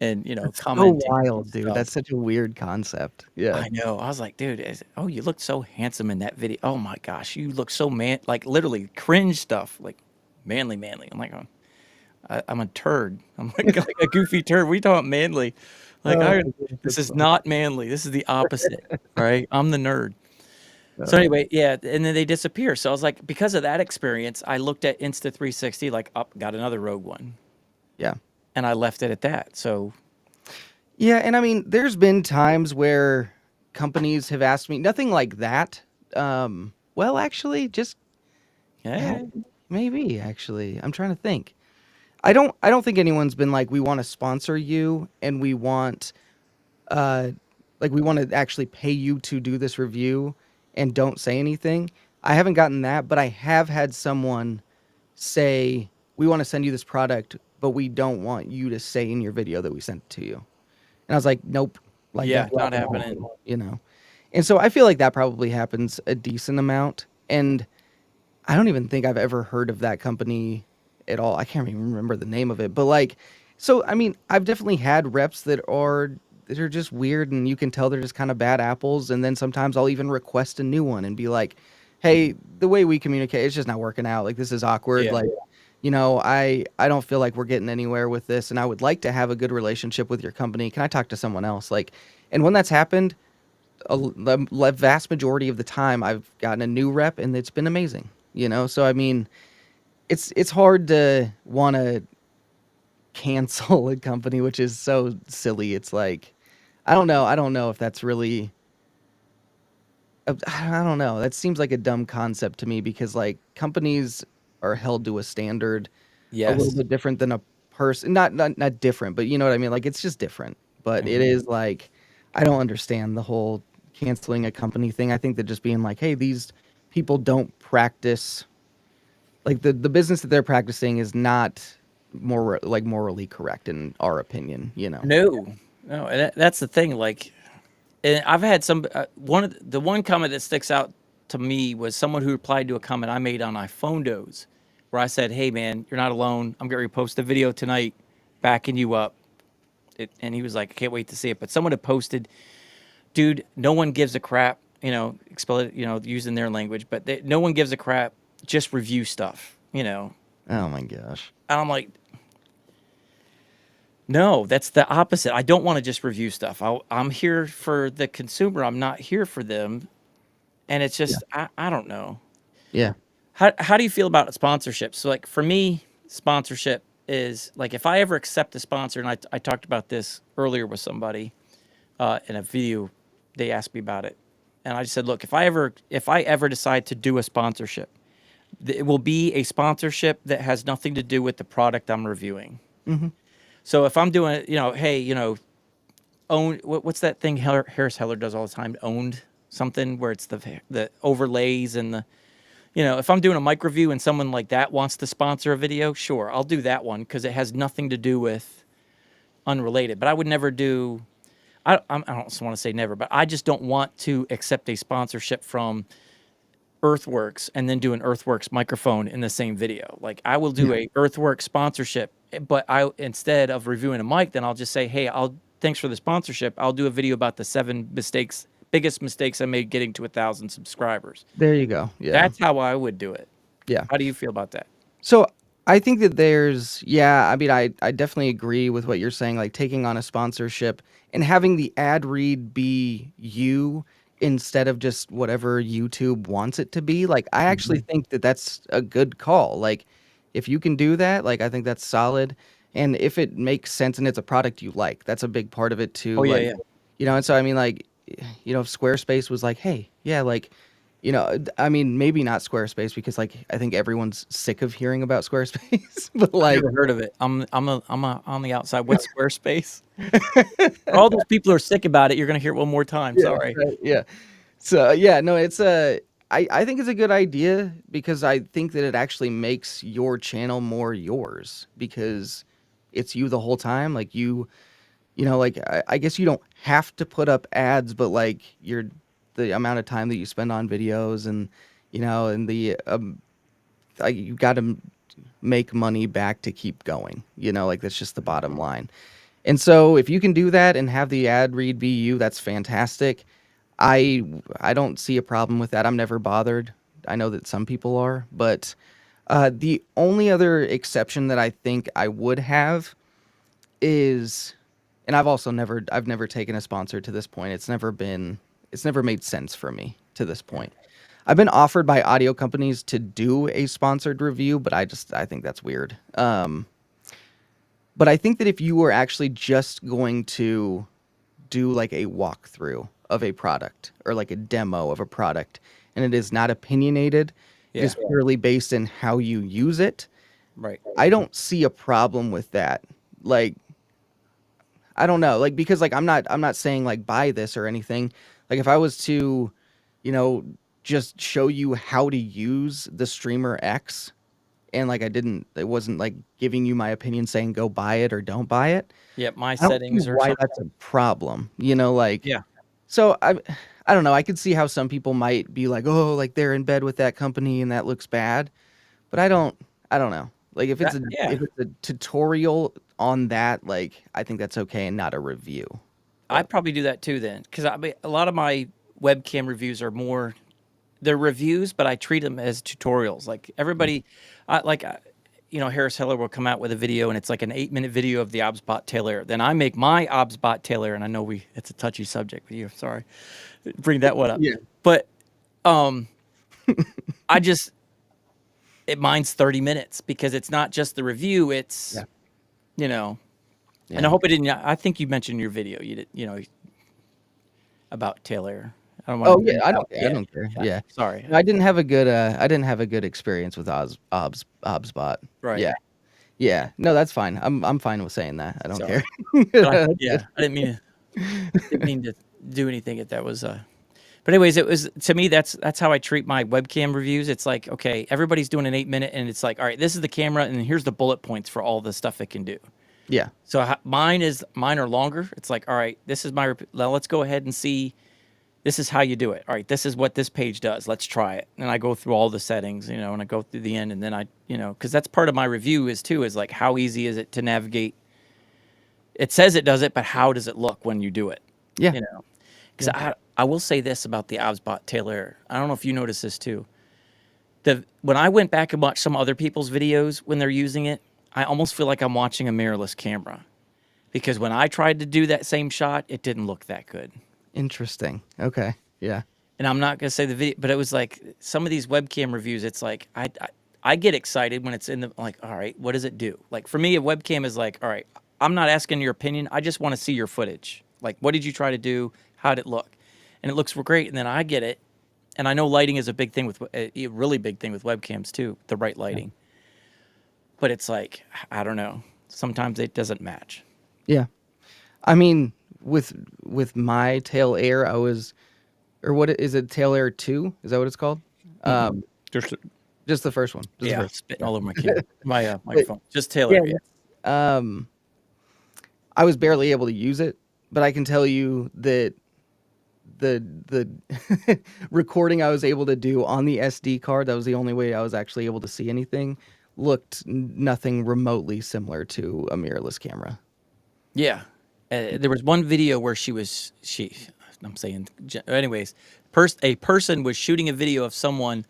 and, That's so commenting and wild, dude. stuff. That's such a weird concept. Yeah. I know. I was like, dude, oh, you look so handsome in that video. Oh my gosh, you look so like literally cringe stuff, like manly, manly. I'm like, oh, I'm a turd. I'm like a goofy turd. We talk manly. Like Oh, my goodness, this that's is funny. not manly. This is the opposite. All right. I'm the nerd. So Uh, anyway, yeah, and then they disappear. So I was like, because of that experience, I looked at Insta360, like, up, got another rogue one, yeah. and I left it at that. So Yeah, and I mean, there's been times where companies have asked me nothing like that. Well, actually, just yeah, yeah, maybe actually. I'm trying to think. I don't think anyone's been like, we want to sponsor you and we want uh we want to actually pay you to do this review and don't say anything. I haven't gotten that, but I have had someone say, we want to send you this product, but we don't want you to say in your video that we sent it to you. And I was like, nope, like yeah, that's not not gonna happen, happening. you know. And so I feel like that probably happens a decent amount. And I don't even think I've ever heard of that company at all. I can't even remember the name of it. But like, so I mean, I've definitely had reps that are just weird, and you can tell they're just kind of bad apples. And then sometimes I'll even request a new one and be like, hey, the way we communicate, it's just not working out. Like this is awkward. Yeah, Like, I don't feel like we're getting anywhere with this, and I would like to have a good relationship with your company. Can I talk to someone else? Like, and when that's happened, the vast majority of the time I've gotten a new rep and it's been amazing. So I mean, it's hard to want to cancel a company, which is so silly. It's like, I don't know if that's really, I don't know. That seems like a dumb concept to me because like companies are held to a standard a little yes. bit different than a person. Not different, but you know what I mean. Like it's just different. But it Mhm. is like, I don't understand the whole canceling a company thing. I think that just being like, hey, these people don't practice, like the business that they're practicing is not more like morally correct in our opinion. No, no, and that's the thing. Like, and I've had some the one comment that sticks out to me was someone who replied to a comment I made on iPhonedos, where I said, "Hey man, you're not alone. I'm going to repost a video tonight, backing you up." And he was like, "I can't wait to see it." But someone had posted, "Dude, no one gives a crap." Using their language, but no one gives a crap. Just review stuff. Oh my gosh. And I'm like, no, that's the opposite. I don't want to just review stuff. I'm here for the consumer. I'm not here for them. And it's Yeah. just, I don't know. Yeah. How do you feel about sponsorships? So like for me, sponsorship is like if I ever accept a sponsor, and I talked about this earlier with somebody in a video, they asked me about it. And I just said, look, if I ever decide to do a sponsorship, it will be a sponsorship that has nothing to do with the product I'm reviewing. Mm-hmm. So if I'm doing, hey, own what's that thing Harris Heller does all the time? Owned something where it's the overlays and the, if I'm doing a mic review and someone like that wants to sponsor a video, sure, I'll do that one because it has nothing to do with unrelated. But I would never do. I don't want to say never, but I just don't want to accept a sponsorship from Earthworks and then do an Earthworks microphone in the same video. Like I will do a Earthworks sponsorship, but instead of reviewing a mic, then I'll just say, hey, thanks for the sponsorship. I'll do a video about the 7 biggest mistakes I made getting to 1,000 subscribers. There you go. Yeah. That's how I would do it. Yeah. How do you feel about that? So I think that I mean, I definitely agree with what you're saying, like taking on a sponsorship and having the ad read be you instead of just whatever YouTube wants it to be. Like, I actually think that that's a good call. Like, if you can do that, like, I think that's solid. And if it makes sense and it's a product you like, that's a big part of it too. Oh, yeah, like, yeah. And so, I mean, like, if Squarespace was like, hey, yeah, like, I mean, maybe not Squarespace because like I think everyone's sick of hearing about Squarespace. But I've like, never heard of it. I'm on the outside. What's Squarespace? For all those people who are sick about it, you're going to hear it one more time. yeah, Sorry. right, yeah. So yeah, no, it's I think it's a good idea because I think that it actually makes your channel more yours because it's you the whole time. Like like I guess you don't have to put up ads, but like the amount of time that you spend on videos and and the like you got to make money back to keep going. Like that's just the bottom line. And so if you can do that and have the ad read be you, that's fantastic. I don't see a problem with that. I'm never bothered. I know that some people are, but the only other exception that I think I would have is, and I've never taken a sponsor to this point. It's never made sense for me to this point. I've been offered by audio companies to do a sponsored review, but I think that's weird. But I think that if you were actually just going to do like a walkthrough of a product or like a demo of a product, and it is not opinionated, it is purely based in how you use it. Right. I don't see a problem with that. Like, I don't know, like because like I'm not saying like buy this or anything. Like if I was to, just show you how to use the Streamer X, and like it wasn't like giving you my opinion saying go buy it or don't buy it. Yeah, my I don't settings see are why something. that's a problem. Like Yeah. So I don't know. I could see how some people might be like, oh, like they're in bed with that company and that looks bad, but I don't know. Like if it's if it's a tutorial on that, like I think that's okay and not a review. I'd probably do that too then, because a lot of my webcam reviews are they're reviews, but I treat them as tutorials. Like everybody, Harris Heller will come out with a video and it's like an 8-minute video of the OBSBot tail layer. Then I make my OBSBot tail layer, and I know it's a touchy subject with you. Sorry, bring that one up. Yeah. But mine's 30 minutes because it's not just the review. It's and I hope it didn't. I think you mentioned in your video you did about tail layer. I don't want yeah, I don't care. Yeah. Sorry. I didn't have a good experience with OBSBot. Right. Yeah. Yeah. No, that's fine. I'm fine with saying that. I don't care. I didn't mean to do anything if that was but anyways, it was, to me, that's how I treat my webcam reviews. It's like, okay, everybody's doing an 8-minute and it's like, all right, this is the camera and here's the bullet points for all the stuff it can do. Yeah. So mine are longer. It's like, all right, this is let's go ahead and see. This is how you do it. All right, this is what this page does. Let's try it. And I go through all the settings, and I go through the end, and then because that's part of my review is like, how easy is it to navigate? It says it does it, but how does it look when you do it? Yeah. Because I will say this about the OBSBot tail layer. I don't know if you notice this too. when I went back and watched some other people's videos when they're using it, I almost feel like I'm watching a mirrorless camera, because when I tried to do that same shot, it didn't look that good. Interesting. Okay. Yeah. And I'm not gonna say the video, but it was like some of these webcam reviews. It's like I get excited when it's in the, like, all right, what does it do? Like for me, a webcam is like, all right, I'm not asking your opinion. I just want to see your footage. Like, what did you try to do? How did it look? And it looks great. And then I get it, and I know lighting is a big thing with a really big thing with webcams too, the right lighting. But it's like, I don't know. Sometimes it doesn't match. Yeah. I mean, with my Tail Air, I was, or what is it? Tail Air 2? Is that what it's called? Just Just the first one. Just the yeah, first. spitting all over my camera, my microphone. Just Taylor. Yeah. I was barely able to use it, but I can tell you that the recording I was able to do on the SD card, that was the only way I was actually able to see anything, looked nothing remotely similar to a mirrorless camera. Yeah. There was one video where I'm saying, anyways, a person was shooting a video of someone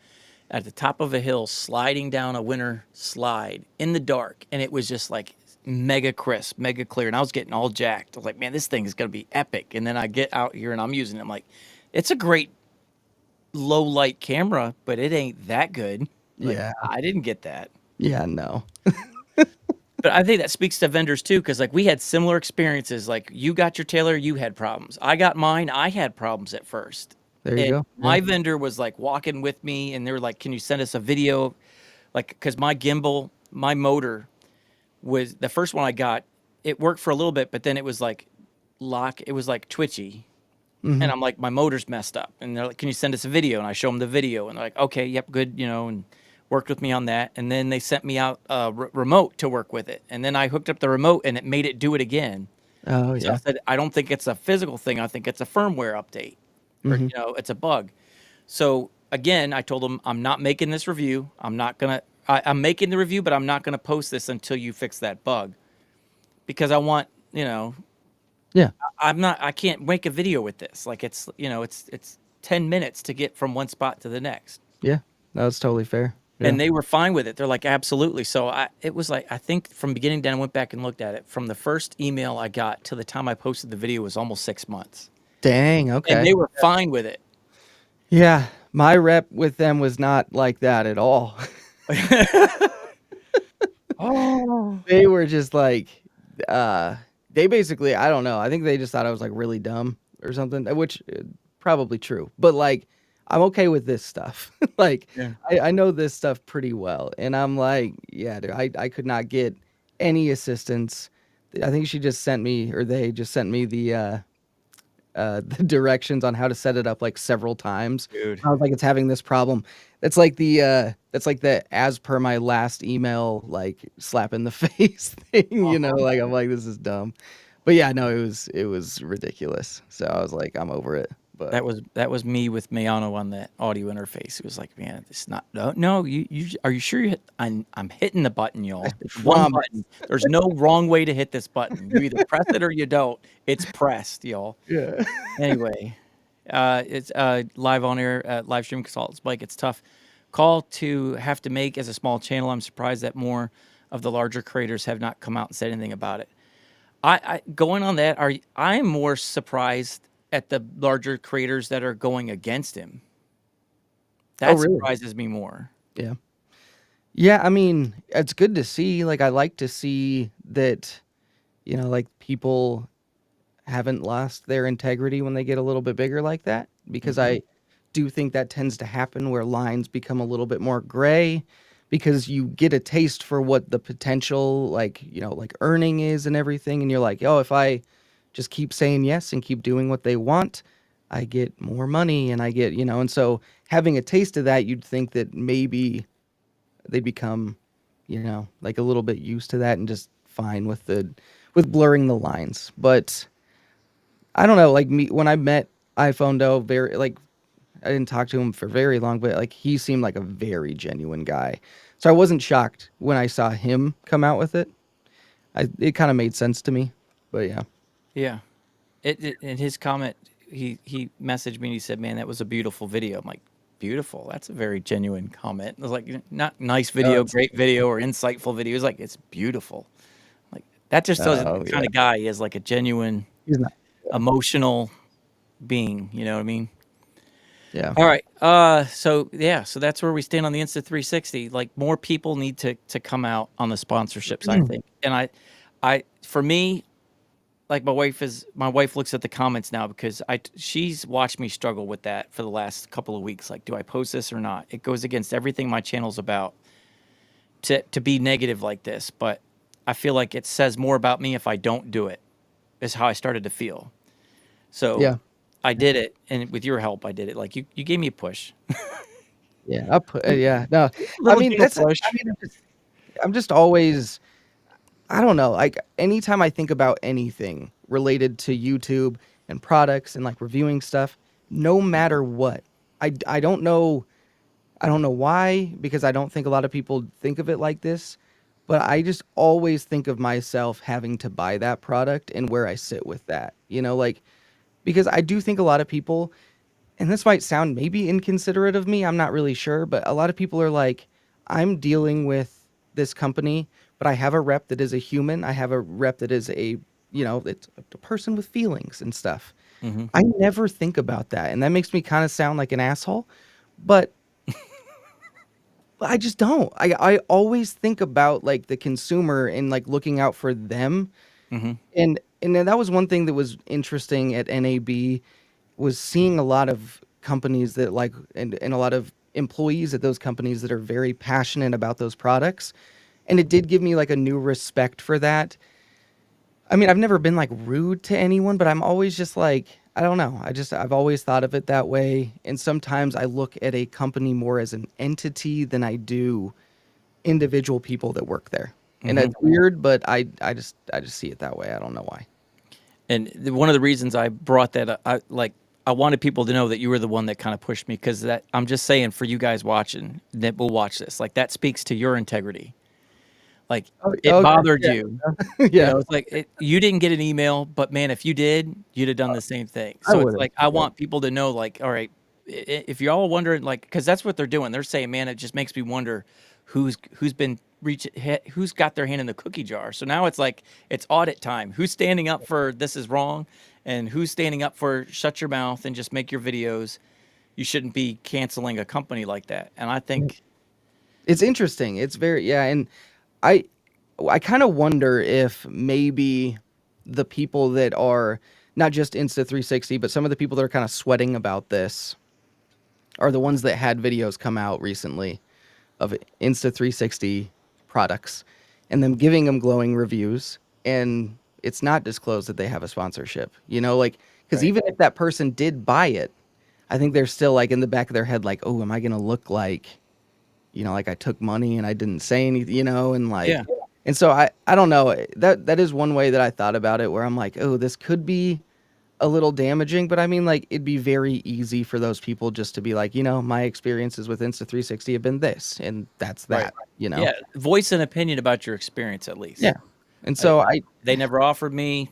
at the top of a hill sliding down a winter slide in the dark, and it was just like mega crisp, mega clear, and I was getting all jacked. I was like, man, this thing is gonna be epic. And then I get out here and I'm using it. I'm like, it's a great low light camera, but it ain't that good. Like, Yeah. I didn't get that. Yeah, no. But I think that speaks to vendors too, because like we had similar experiences. Like you got your Taylor, you had problems. I got mine, I had problems at first. There you And go. my vendor was like walking with me, and they were like, "Can you send us a video?" Like, because my gimbal, my motor was the first one I got. It worked for a little bit, but then it was like it was like twitchy. Mhm. And I'm like, my motor's messed up. And they're like, "Can you send us a video?" And I show them the video, and they're like, "Okay, yep, good," and worked with me on that. And then they sent me out a remote to work with it. And then I hooked up the remote, and it made it do it again. Oh, So I yeah. said, I don't think it's a physical thing. I think it's a firmware update, or Mhm. it's a bug. So again, I told them, I'm not making this review. I'm making the review, but I'm not gonna post this until you fix that bug, because I want, Yeah. I can't make a video with this. Like it's 10 minutes to get from one spot to the next. Yeah. That's totally fair. Yeah. And they were fine with it. They're like, absolutely. So it was like, I think from beginning to end, I went back and looked at it. From the first email I got to the time I posted the video was almost 6 months. Dang, okay. And they were fine with it. Yeah, my rep with them was not like that at all. Oh. They were just like, they basically, I don't know. I think they just thought I was like really dumb or something, which probably true. But like, I'm okay with this stuff. Like, Yeah. I know this stuff pretty well, and I'm like, yeah, dude, I could not get any assistance. I think she just sent me, or they just sent me the directions on how to set it up like several times. Dude. I was like, it's having this problem. That's like the as per my last email, like slap in the face thing, like I'm like, this is dumb. But yeah, no, it was ridiculous. So I was like, I'm over it. But That was me with Mayano on that audio interface. It was like, man, it's not, no, you are you sure you hit? I'm hitting the button, y'all. It's one Promise. button. There's no wrong way to hit this button. You either press it or you don't. It's pressed, y'all. yeah. Anyway, it's live on air, live stream consultants. Mike, it's tough call to have to make as a small channel. I'm surprised that more of the larger creators have not come out and said anything about it. I going on that, I'm more surprised at the larger creators that are going against him. That really? surprises me more. Yeah. Yeah, I mean, it's good to see. Like, I like to see that, like people haven't lost their integrity when they get a little bit bigger like that, because I do think that tends to happen where lines become a little bit more gray, because you get a taste for what the potential, like, like earning is and everything. And you're like, oh, if I just keep saying yes and keep doing what they want, I get more money, and I get, and so having a taste of that, you'd think that maybe they become, like a little bit used to that and just fine with blurring the lines. But I don't know, like me, when I met iPhone Doe, very, like, I didn't talk to him for very long, but like he seemed like a very genuine guy. So I wasn't shocked when I saw him come out with it. It kind of made sense to me. But yeah. Yeah. In his comment, he messaged me and he said, "Man, that was a beautiful video." I'm like, beautiful. That's a very genuine comment. It was like not nice video, great video, or insightful video. It's like it's beautiful. Like that just shows the Yeah. kind of guy he is, like a genuine, He's not. emotional being. You know what I mean? Yeah. All right. So that's where we stand on the Insta360. Like more people need to come out on the sponsorships, I think. And for me, like my wife looks at the comments now because she's watched me struggle with that for the last couple of weeks. Like, do I post this or not? It goes against everything my channel's about to be negative like this. But I feel like it says more about me if I don't do it, is how I started to feel. So Yeah. I did it, and with your help, I did it. Like you gave me a push. Yeah. Yeah. No, I Little mean, gentle push. I'm just always, I don't know, like anytime I think about anything related to YouTube and products and like reviewing stuff, no matter what, I don't know why, because I don't think a lot of people think of it like this, but I just always think of myself having to buy that product and where I sit with that, like, because I do think a lot of people, and this might sound maybe inconsiderate of me, I'm not really sure, but a lot of people are like, I'm dealing with this company, but I have a rep that is a human. I have a rep that is it's a person with feelings and stuff. Mhm. I never think about that. And that makes me kind of sound like an asshole, but I just don't. I always think about like the consumer and like looking out for them. Mhm. And then that was one thing that was interesting at NAB, was seeing a lot of companies that like, and a lot of employees at those companies that are very passionate about those products. And it did give me like a new respect for that. I mean, I've never been like rude to anyone, but I'm always just like, I don't know. I've always thought of it that way. And sometimes I look at a company more as an entity than I do individual people that work there. And Mhm. that's weird, but I just see it that way. I don't know why. And one of the reasons I brought that up, I wanted people to know that you were the one that kind of pushed me, because that I'm just saying for you guys watching that will watch this, like that speaks to your integrity. Like Oh, it okay. bothered Yeah. you. Yeah. It's like you didn't get an email, but man, if you did, you'd have done the same thing. I So it's would have. like I want people to know, like, all right, if you're all wondering, like, because that's what they're doing. They're saying, man, it just makes me wonder who's been who's got their hand in the cookie jar. So now it's like it's audit time. Who's standing up for this is wrong, and who's standing up for shut your mouth and just make your videos. You shouldn't be canceling a company like that. And I think It's interesting. It's very, yeah. And I I kind of wonder if maybe the people that are not just Insta360, but some of the people that are kind of sweating about this are the ones that had videos come out recently of Insta360 products and them giving them glowing reviews, and it's not disclosed that they have a sponsorship. Like, because right. even if that person did buy it, I think they're still like in the back of their head, like, oh, am I going to look like, like I took money and I didn't say anything, and like, Yeah. and so I don't know. That is one way that I thought about it, where I'm like, oh, this could be a little damaging, but I mean, like, it'd be very easy for those people just to be like, my experiences with Insta360 have been this, and that's Right. that, Yeah. Voice an opinion about your experience at least. Yeah. And so They never offered me,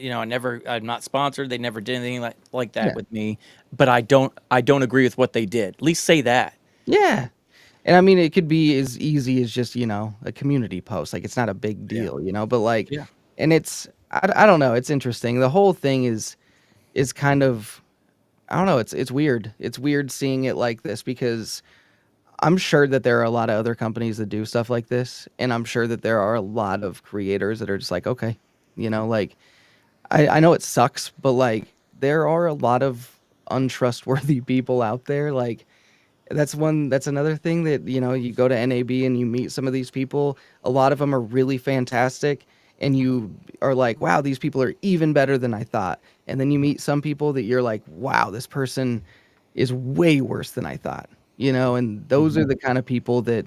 I'm not sponsored. They never did anything like that Yeah. with me, but I don't agree with what they did. At least say that. Yeah. And I mean, it could be as easy as just, a community post. Like, it's not a big Yeah. deal, but like, Yeah. and I don't know. It's interesting. The whole thing is kind of, I don't know. It's weird. It's weird seeing it like this, because I'm sure that there are a lot of other companies that do stuff like this. And I'm sure that there are a lot of creators that are just like, okay, like, I know it sucks, but like, there are a lot of untrustworthy people out there. Like, that's another thing that, you go to NAB and you meet some of these people. A lot of them are really fantastic, and you are like, wow, these people are even better than I thought. And then you meet some people that you're like, wow, this person is way worse than I thought. And those are the kind of people that,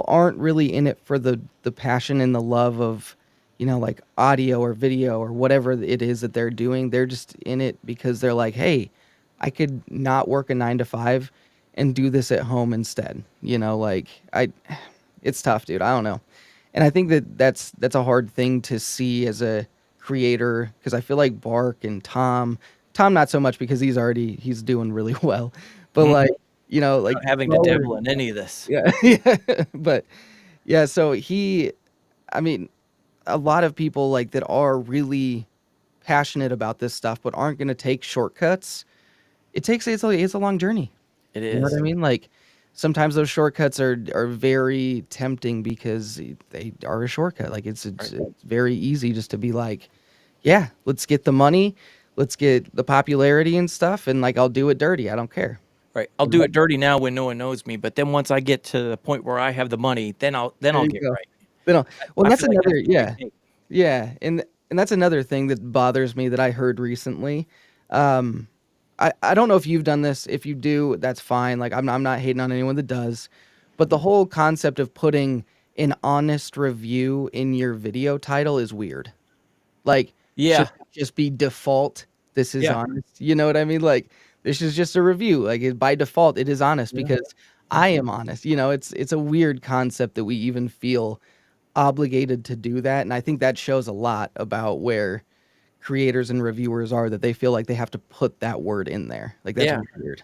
aren't really in it for the passion and the love of, like audio or video or whatever it is that they're doing. They're just in it because they're like, hey, I could not work a 9 to 5 and do this at home instead. Like, it's tough, dude. I don't know. And I think that's a hard thing to see as a creator, because I feel like Bark and Tom not so much, because he's doing really well. But Mhm. like, you know, like Not having to dabble in any of this. yeah, yeah. But yeah, so I mean, a lot of people like that are really passionate about this stuff, but aren't going to take shortcuts. It's a long journey. It You know what I is. mean? Like sometimes those shortcuts are very tempting because they are a shortcut. Like it's very easy just to be like, yeah, let's get the money, let's get the popularity and stuff, and like I'll do it dirty. I don't care. Right. I'll do it dirty now when no one knows me, but then once I get to the point where I have the money, then I'll There you get go. right. You know, well, I that's feel like another that's the yeah. technique. Yeah, and that's another thing that bothers me that I heard recently. Um, I don't know if you've done this. If you do, that's fine. Like I'm not hating on anyone that does, but the whole concept of putting an honest review in your video title is weird. Like should Yeah. it just be default. This is Yeah. honest. You know what I mean? Like this is just a review. Like by default, it is honest Yeah. because I am honest. You know, it's a weird concept that we even feel obligated to do that, and I think that shows a lot about where creators and reviewers are, that they feel like they have to put that word in there. Like that's Yeah. weird.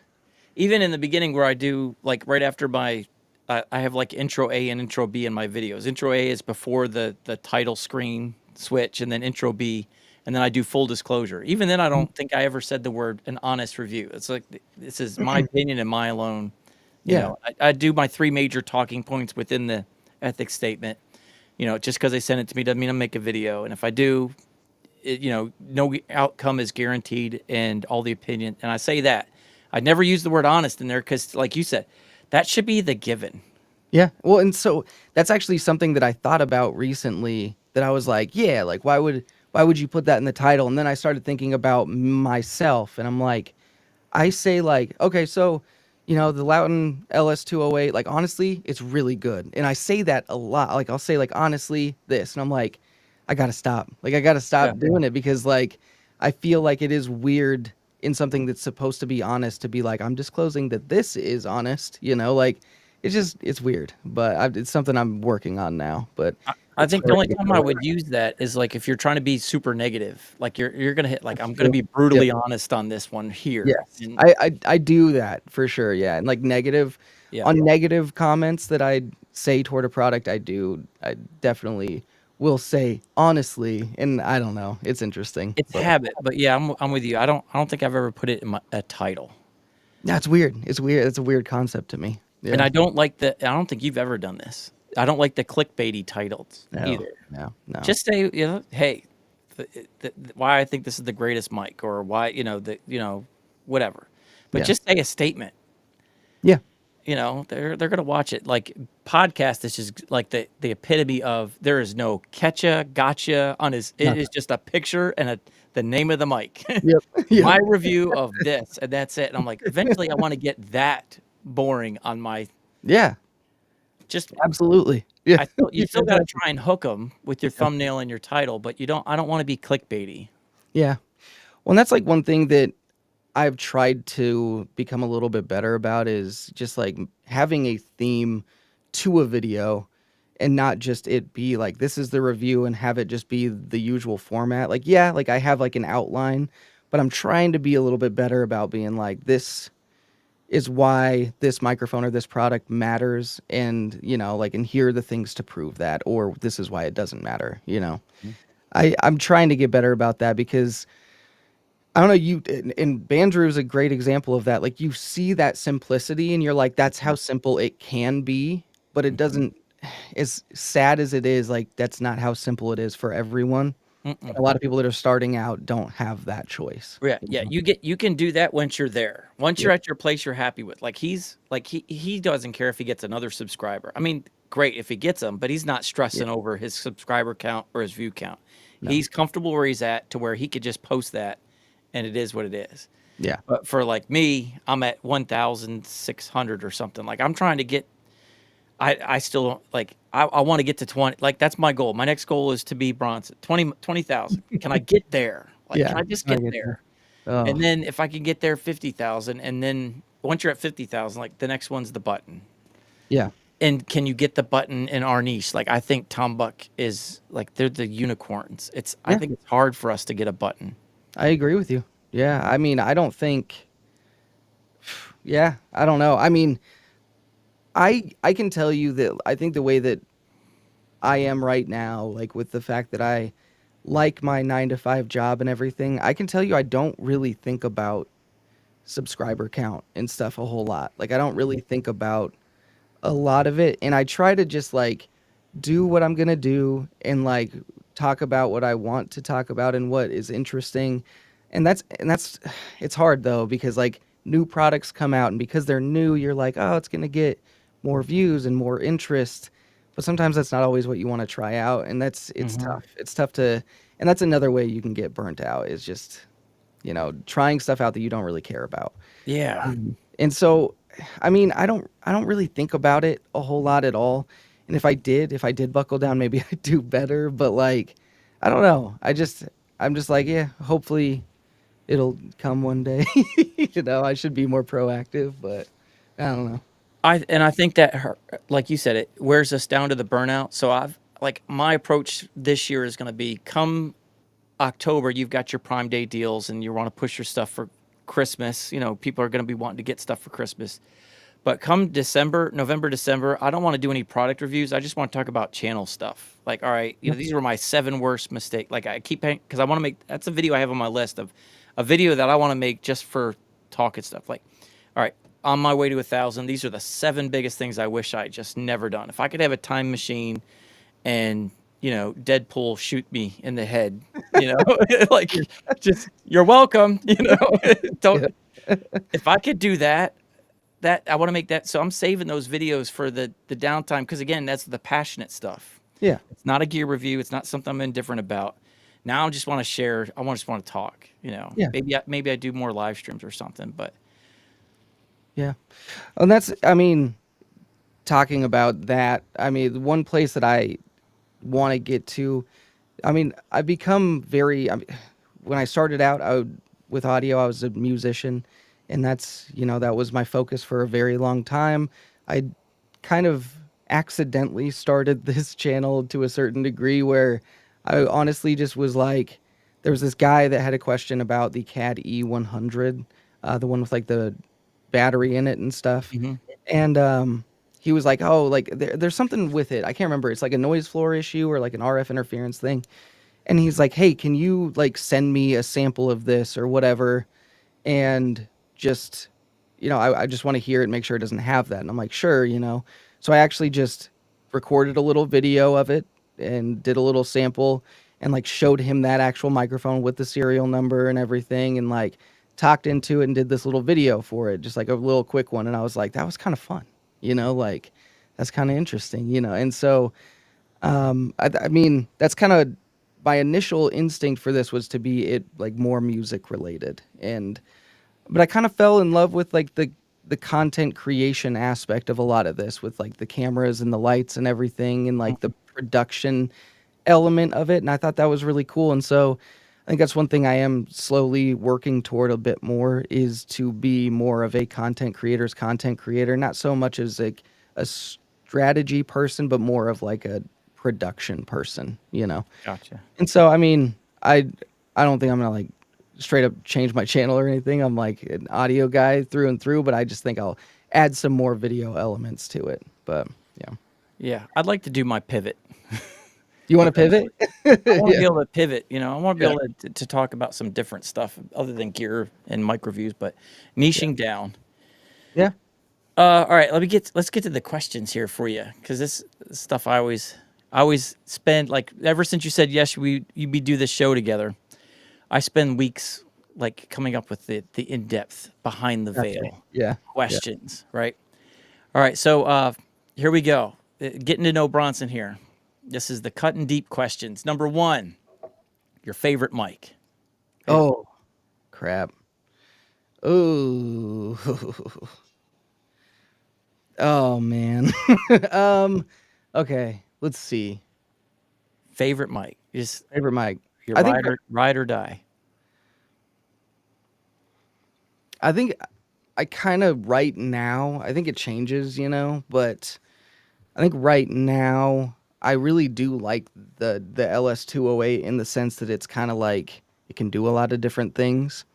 Even in the beginning where I do like right after my I have like intro A and intro B in my videos. Intro A is before the title screen switch, and then intro B, and then I do full disclosure. Even then I don't think I ever said the word an honest review. It's like this is my opinion and my alone. You Yeah. know, I do my 3 major talking points within the ethics statement. You know, just because they send it to me doesn't mean I make a video. And if I do, you know, no outcome is guaranteed, and all the opinion. And I say that I never use the word honest in there because, like you said, that should be the given. Yeah. Well, and so that's actually something that I thought about recently, that I was like, yeah, like why would you put that in the title? And then I started thinking about myself, and I'm like, I say like, okay, so the Loudon LS208, like honestly, it's really good. And I say that a lot. Like I'll say like honestly this, and I'm like, I gotta stop. Like I gotta Yeah. stop doing it because like I feel like it is weird in something that's supposed to be honest to be like, I'm disclosing that this is honest. Like it's weird. But it's something I'm working on now. But I it's think the hard only to get time I over. would use that is like if you're trying to be super negative, like you're gonna hit like I'm gonna Yep. be brutally honest on this one here. Yes, And I do that for sure. Yeah, and like yeah, on negative comments that I say toward a product, I definitely will say honestly, and I don't know, it's interesting. it's But habit. But yeah, I'm with you. I don't think I've ever put it in a title. that's weird. It's weird. It's a weird concept to me. And Yeah. I don't like I don't think you've ever done this. I don't like the clickbaity titles No. either. No. Just say, hey, why I think this is the greatest mic, or why, whatever. But Yeah. just say a statement. Yeah. They're gonna watch it. Like podcast is just like the epitome of there is no catcha, gotcha on his. It Nothing. is just a picture and the name of the mic. Yep. Yep. My review of this, and that's it. And I'm like, eventually, I want to get that boring on my. Yeah. Just Absolutely. Yeah. you still got to try and hook them with your thumbnail and your title, but I don't want to be clickbaity. Yeah. Well, and that's like one thing that I've tried to become a little bit better about, is just like having a theme to a video, and not just it be like this is the review and have it just be the usual format. Like, yeah, like I have like an outline, but I'm trying to be a little bit better about being like, this is why this microphone or this product matters, and like, and here are the things to prove that, or this is why it doesn't matter. I'm trying to get better about that because I don't know, and Bandrew is a great example of that. Like you see that simplicity and you're like, that's how simple it can be, but it doesn't, as sad as it is, like that's not how simple it is for everyone. Mm-mm. A lot of people that are starting out don't have that choice. Yeah. You can do that once you're there. Once you're at your place you're happy with. Like he doesn't care if he gets another subscriber. I mean, great if he gets them, but he's not stressing over his subscriber count or his view count. No. He's comfortable where he's at, to where he could just post that and it is what it is. Yeah. But for like me, I'm at 1,600 or something. Like I'm trying to get I still don't like I want to get to 20. Like that's my goal. My next goal is to be Bronson. 20,000. Can I get there? Like Yeah, can I just I get get there? Oh, And then if I can get there 50,000, and then once you're at 50,000, like the next one's the button. yeah. And can you get the button in our niche? Like I think Tom Buck is like they're the unicorns. I think it's hard for us to get a button. I agree with you. Yeah. I mean, I don't think Yeah, I don't know. I mean, I can tell you that I think the way that I am right now, like with the fact that I like my 9 to 5 job and everything, I can tell you I don't really think about subscriber count and stuff a whole lot. Like I don't really think about a lot of it, and I try to just like do what I'm gonna do and like talk about what I want to talk about and what is interesting. And that's it's hard though because like new products come out and because they're new, you're like, oh, it's gonna get more views and more interest. But sometimes that's not always what you want to try out, and it's Hmm. tough. It's tough to, and that's another way you can get burnt out is just trying stuff out that you don't really care about. Yeah. And so, I mean, I don't really think about it a whole lot at all. And if I did buckle down, maybe I'd do better. But like, I don't know. I'm just like, yeah, hopefully it'll come one day. I should be more proactive, but I don't know. I think that like you said, it wears us down to the burnout. So I've like my approach this year is going to be come October, you've got your Prime Day deals and you want to push your stuff for Christmas. People are going to be wanting to get stuff for Christmas. But come December, November, December, I don't want to do any product reviews. I just want to talk about channel stuff. Like, all right, Yeah. these were my 7 worst mistakes. Like I keep because I want to make that's a video I have on my list of a video that I want to make just for talking stuff. Like, all right, on my way to 1,000, these are the 7 biggest things I wish I had just never done. If I could have a time machine and Deadpool shoot me in the head, like just you're welcome, don't. Yeah. If I could do that I want to make that. So I'm saving those videos for the downtime because again, that's the passionate stuff. Yeah. It's not a gear review. It's not something I'm indifferent about. Now I just want to share. Just want to talk. Yeah. Maybe I do more live streams or something. But Yeah. And that's, I mean, talking about that, I mean, one place that I want to get to, I mean, I've become when I started out, with audio, I was a musician, and that was my focus for a very long time. I kind of accidentally started this channel to a certain degree where I honestly just was like, there was this guy that had a question about the CAD E100, the one with like the battery in it and stuff. mhm. And he was like, "Oh, like there's something with it. I can't remember. It's like a noise floor issue or like an RF interference thing." And he's like, "Hey, can you like send me a sample of this or whatever?" And just, I just want to hear it, make sure it doesn't have that. And I'm like, "Sure." So I actually just recorded a little video of it and did a little sample and like showed him that actual microphone with the serial number and everything and like talked into it and did this little video for it, just like a little quick one. And I was like, that was kind of fun, like that's kind of interesting. And so, I mean, that's kind of my initial instinct for this was to be it like more music related. But I kind of fell in love with like the content creation aspect of a lot of this with like the cameras and the lights and everything and like the production element of it. And I thought that was really cool. And so I think that's one thing I am slowly working toward a bit more is to be more of a content creator, not so much as like a strategy person, but more of like a production person. Gotcha. And so, I mean, I don't think I'm gonna like straight up change my channel or anything. I'm like an audio guy through and through, but I just think I'll add some more video elements to it. But yeah, Yeah, I'd like to do my pivot. you want to pivot? I want to Yeah, be able to pivot. I want to be yeah, able to talk about some different stuff other than gear and mic reviews, but yeah, niching down. yeah. All right, let's get to the questions here for you because this stuff I always spend like ever since you said yes we do this show together. I spend weeks like coming up with the in depth behind the Gotcha. veil Yeah, yeah. questions. Right. All right. So here we go. Getting to know Bronson here. This is the cut and deep questions. Number 1, your favorite mic. Oh, crap. Oh, oh man. um, okay. Let's see. Favorite mic. Just Favorite mic. your I think ride or die. I think I kind of right now. I think it changes, but I think right now I really do like the LS208 in the sense that it's kind of like it can do a lot of different things.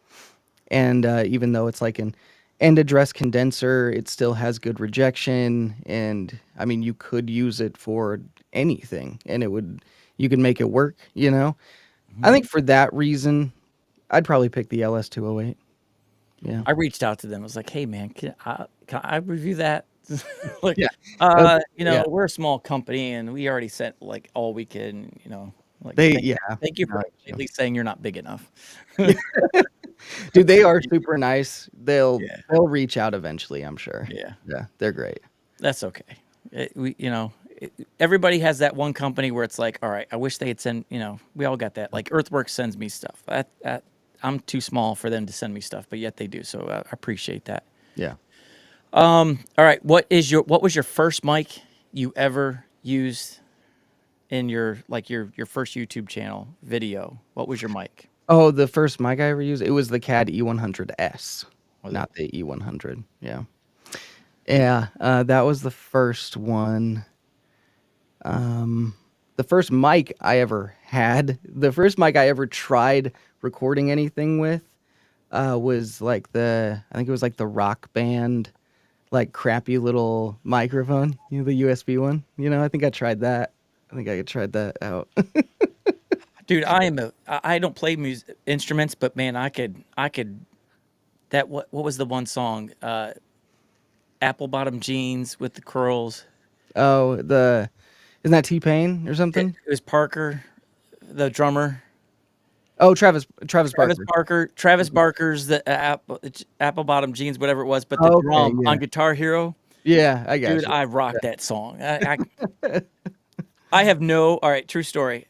And even though it's like an end address condenser. It still has good rejection, and I mean, you could use it for anything, and you could make it work. I think for that reason, I'd probably pick the LS208. Yeah. I reached out to them. I was like, "Hey, man, can I review that?" Like, Yeah. Uh, yeah. we're a small company, and we already sent like all weekend. Like, Yeah. thank you for No, at least saying you're not big enough. dude, they are super nice. Yeah, They'll reach out eventually, I'm sure. yeah, Yeah, they're great. that's okay. Everybody has that one company where it's like, all right, I wish they had sent. We all got that. Like Earthworks sends me stuff. I'm too small for them to send me stuff, but yet they do. So I appreciate that. Yeah. All right, what was your first mic you ever used in your first YouTube channel video? What was your mic? Oh, the first mic I ever used, it was the CAD E100S, Was not the E100. Yeah. Yeah, that was the first one. The first mic I ever had, the first mic I ever tried recording anything with, was like I think it was like the Rock Band, like crappy little microphone, the USB one. I think I tried that. I think I tried that out. Dude, I don't play instruments, but man, I could that what was the one song? Apple bottom jeans with the curls. Oh, isn't that T-Pain or something? It was Parker, the drummer. Oh, Travis Barker. Travis Barker's the apple bottom jeans, whatever it was, but the Oh, okay, drum yeah. on Guitar Hero. Yeah, I got Dude, you. I rocked that song. I have all right, true story.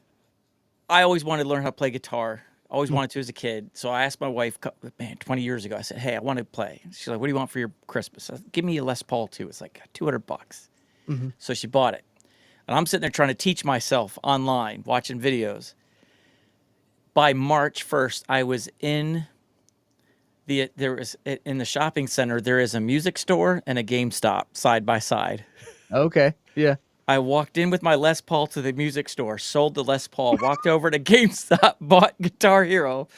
I always wanted to learn how to play guitar. Always wanted to as a kid. So I asked my wife, man, 20 years ago, I said, hey, I want to play. She's like, what do you want for your Christmas? I said, give me a Les Paul too. It's like $200. Mm-hmm. So she bought it. And I'm sitting there trying to teach myself online, watching videos. By March 1st, I was in the shopping center, there is a music store and a GameStop side by side. Okay, yeah. I walked in with my Les Paul to the music store, sold the Les Paul, walked over to GameStop, bought Guitar Hero,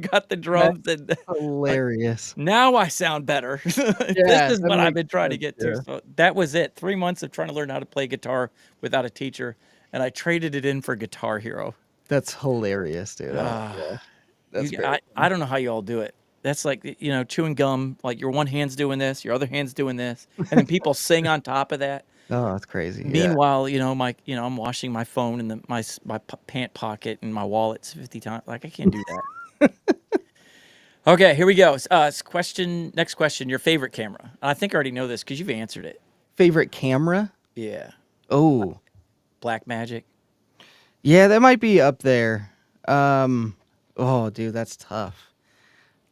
got the drums, and like, Hilarious. now I sound better. This Yeah, is that what I've makes been trying to sense, get yeah. to. So that was it. 3 months of trying to learn how to play guitar without a teacher, and I traded it in for Guitar Hero. That's hilarious, dude. Yeah. That's great. I don't know how you all do it. That's like, chewing gum, like your one hand's doing this, your other hand's doing this, and then people sing on top of that. Oh, that's crazy. Yeah. Meanwhile, I'm washing my phone in my pant pocket and my wallet's 50 times. Like, I can't do that. Okay, here we go. Next question. Your favorite camera. I think I already know this because you've answered it. Favorite camera? Yeah. Oh, Blackmagic. yeah, that might be up there. Oh, dude, that's tough.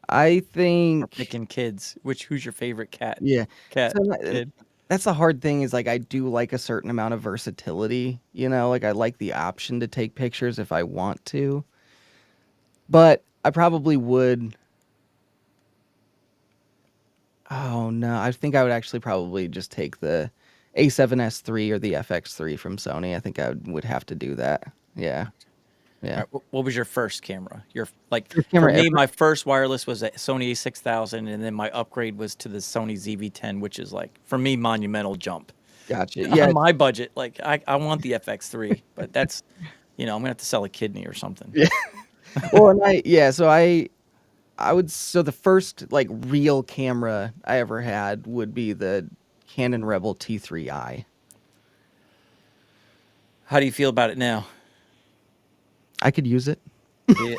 I think, Picking kids. Who's your favorite cat? yeah. Cat So, kid. that's the hard thing is like I do like a certain amount of versatility, like I like the option to take pictures if I want to. But I probably would. Oh no, I think I would actually probably just take the A7S III or the FX3 from Sony. I think I would have to do that. Yeah. All Yeah. right, what was your first camera? First For camera me, ever? my first wireless was a Sony A6000, and then my upgrade was to the Sony ZV-10, which is like, for me, monumental jump. Gotcha. Yeah. On my budget, like I want the FX3, but that's, I'm gonna have to sell a kidney or something. Yeah. Well, so the first like real camera I ever had would be the Canon Rebel T3i. How do you feel about it now? I could use it. Yeah.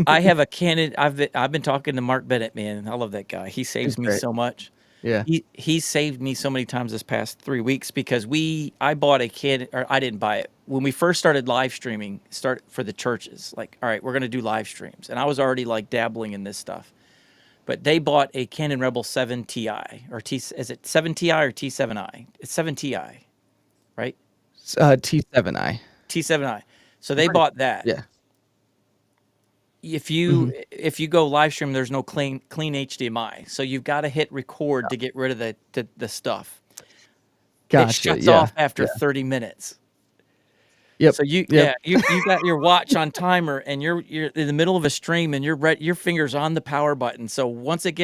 I have a Canon. I've been talking to Mark Bennett, man. I love that guy. He saves me great. so much. Yeah. He saved me so many times this past 3 weeks because I bought a Canon, or I didn't buy it. When we first started live streaming, for the churches, like, all right, we're going to do live streams. And I was already like dabbling in this stuff. But they bought a Canon Rebel 7 Ti, is it 7 Ti or T7i? It's 7 Ti, right? T7i. T7i. So they bought that. Yeah. If you go live stream, there's no clean HDMI, so you've got to hit record to get rid of the stuff. Gotcha. It shuts Yeah. off after 30 minutes. Yep. So you got your watch on timer, and you're in the middle of a stream, and your finger's on the power button. So once it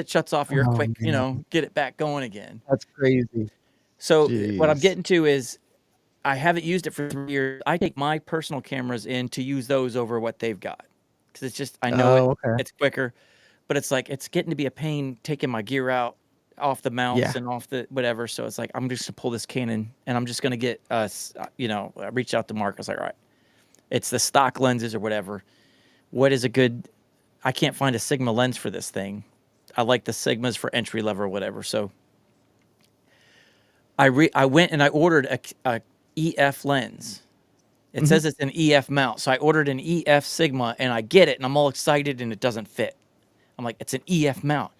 shuts off, you're Oh, quick, man. get it back going again. That's crazy. So what I'm Jeez. getting to is I haven't used it for 3 years. I take my personal cameras in to use those over what they've got because it's just I know Oh, okay. it's quicker, but it's like it's getting to be a pain taking my gear out off the mounts Yeah. and off the whatever. So it's like I'm just gonna pull this Canon and I'm just gonna get I reach out to Mark. I was like, all right, it's the stock lenses or whatever. What is a good? I can't find a Sigma lens for this thing. I like the Sigmas for entry level or whatever. So I went and I ordered a EF lens. It says it's an EF mount. So I ordered an EF Sigma and I get it and I'm all excited and it doesn't fit. I'm like, it's an EF mount.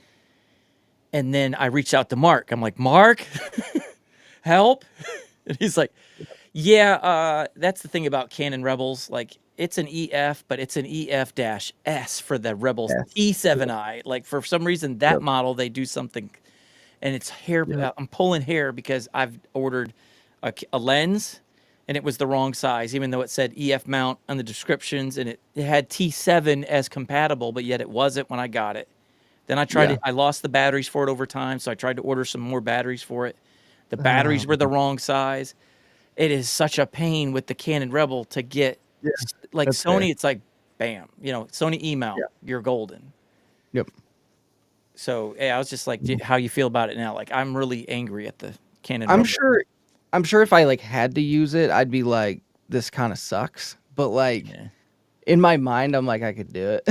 And then I reached out to Mark. I'm like, Mark, help. And he's like, yeah, that's the thing about Canon Rebels. Like, it's an EF, but it's an EF-S for the Rebels Yes. T7i. Like, for some reason, that Yep. model, they do something. And it's hair. Yep. I'm pulling hair because I've ordered a lens and it was the wrong size, even though it said EF mount on the descriptions and it had T7 as compatible, but yet it wasn't when I got it. Then I tried it. I lost the batteries for it over time, so I tried to order some more batteries for it. The batteries were the wrong size. It is such a pain with the Canon Rebel to get. Yeah, Like that's Sony, fair. it's like, bam, Sony E-mount, Yeah. you're golden. Yep. So yeah, I was just like, how you feel about it now? Like I'm really angry at the Canon I'm Rebel. sure if I like had to use it, I'd be like, this kind of sucks. But like Yeah. in my mind, I'm like, I could do it.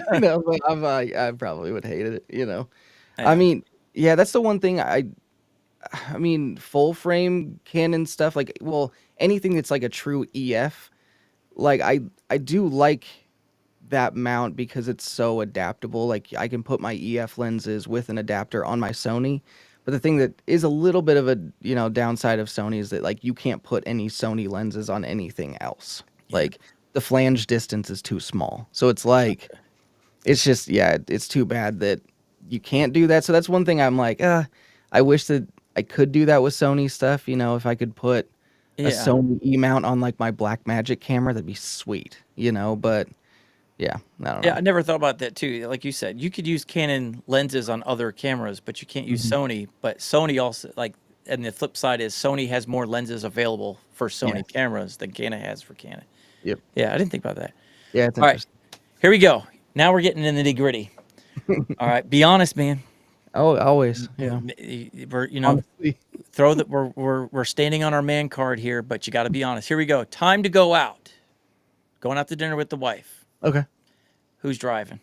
But I'm like, I probably would hate it. I Yeah. mean, yeah, that's the one thing I mean, full frame Canon stuff, like, well, anything that's like a true EF, like I do like that mount because it's so adaptable. Like I can put my EF lenses with an adapter on my Sony. But the thing that is a little bit of a, downside of Sony is that like you can't put any Sony lenses on anything else. Like the flange distance is too small. So it's like it's just it's too bad that you can't do that. So that's one thing I'm like, I wish that I could do that with Sony stuff, if I could put a Yeah. Sony E mount on like my Blackmagic camera, that'd be sweet, but yeah, I don't Yeah, know. I never thought about that too. Like you said, you could use Canon lenses on other cameras, but you can't use Sony. But Sony also and the flip side is Sony has more lenses available for Sony Yeah. cameras than Canon has for Canon. Yep. Yeah, I didn't think about that. Yeah, it's All right, interesting. here we go. Now we're getting in the nitty gritty. All right, be honest, man. Oh, always. Yeah. We're Honestly. we're standing on our man card here, but you got to be honest. Here we go. Time to go out. Going out to dinner with the wife. Okay. Who's driving?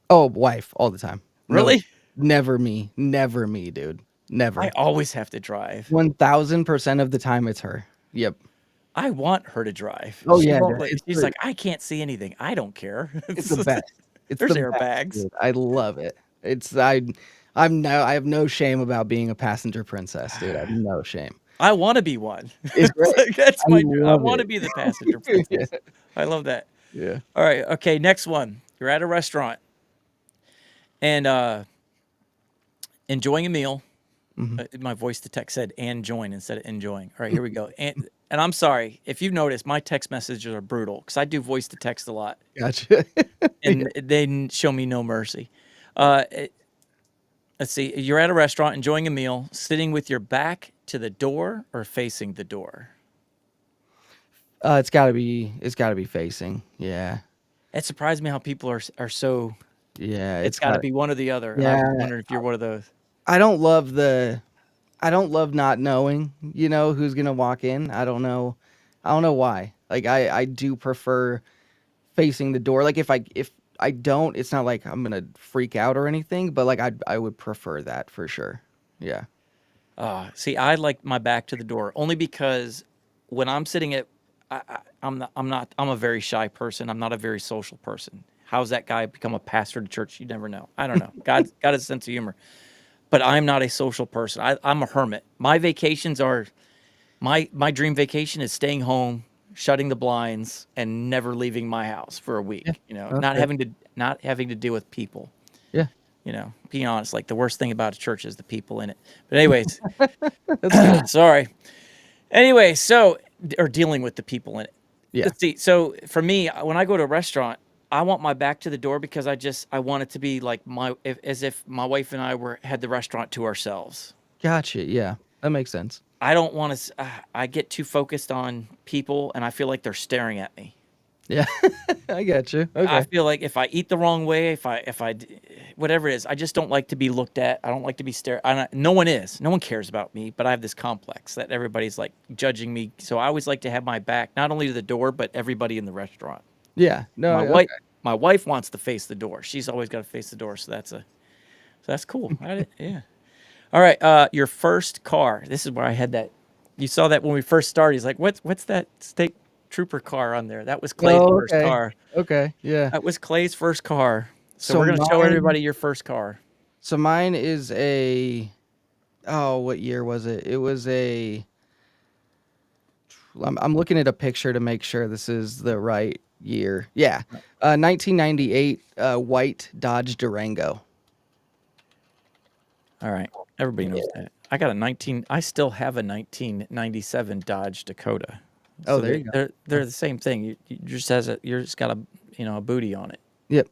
Oh, wife all the time. Really? Never me, dude. Never. I always have to drive. 1000% of the time it's her. Yep. I want her to drive. Oh, She yeah, won't dude. let- It's she's great. like, I can't see anything. I don't care. It's the best. It's There's the airbags. best, dude. I love it. I have no shame about being a passenger princess, dude. I have no shame. I want to be one. It's great. Like, that's I my dream. I love want to it. be the passenger princess. I love that. Yeah. All right. Okay. Next one. You're at a restaurant and enjoying a meal. My voice to text said "and join" instead of enjoying. All right, here we go. And I'm sorry if you've noticed, my text messages are brutal because I do voice to text a lot, Gotcha. and they show me no mercy. Let's see. You're at a restaurant enjoying a meal, sitting with your back to the door or facing the door. It's gotta be facing. Yeah. It surprised me how people are so. Yeah. It's got to be one or the other. And Yeah. I'm wondering if you're one of those. I don't love not knowing, who's gonna walk in. I don't know why. Like I do prefer facing the door. Like if I don't, it's not like I'm gonna freak out or anything, but like I would prefer that for sure. Yeah. See, I like my back to the door only because when I'm sitting at, I'm a very shy person. I'm not a very social person. How's that guy become a pastor to church? You never know. I don't know. God's got a sense of humor. But I'm not a social person. I'm a hermit. My vacations are, my dream vacation is staying home, shutting the blinds, and never leaving my house for a week. Not having to deal with people. Yeah. Being honest, like the worst thing about a church is the people in it. But anyways, sorry. Anyway, so or dealing with the people in it. Yeah. Let's see. So for me, when I go to a restaurant, I want my back to the door because I want it to be like as if my wife and I had the restaurant to ourselves. Gotcha. Yeah, that makes sense. I don't want to. I get too focused on people, and I feel like they're staring at me. Yeah, I got you. I Okay. feel like if I eat the wrong way, whatever it is, I just don't like to be looked at. I don't like to be stared. No one cares about me, but I have this complex that everybody's like judging me. So I always like to have my back not only to the door, but everybody in the restaurant. Yeah. No. My wife wants to face the door. She's always got to face the door. So that's cool. Yeah. All right. Your first car. This is where I had that. You saw that when we first started. He's like, what's that state trooper car on there? That was Clay's first car. Okay. Yeah. That was Clay's first car. So So we're going to show mine- everybody your first car. So mine is what year was it? It was I'm looking at a picture to make sure this is the right year. Yeah. 1998 white Dodge Durango. All right. Everybody knows that. I still have a 1997 Dodge Dakota. Oh, there you go. They're the same thing. You just got a booty on it. Yep.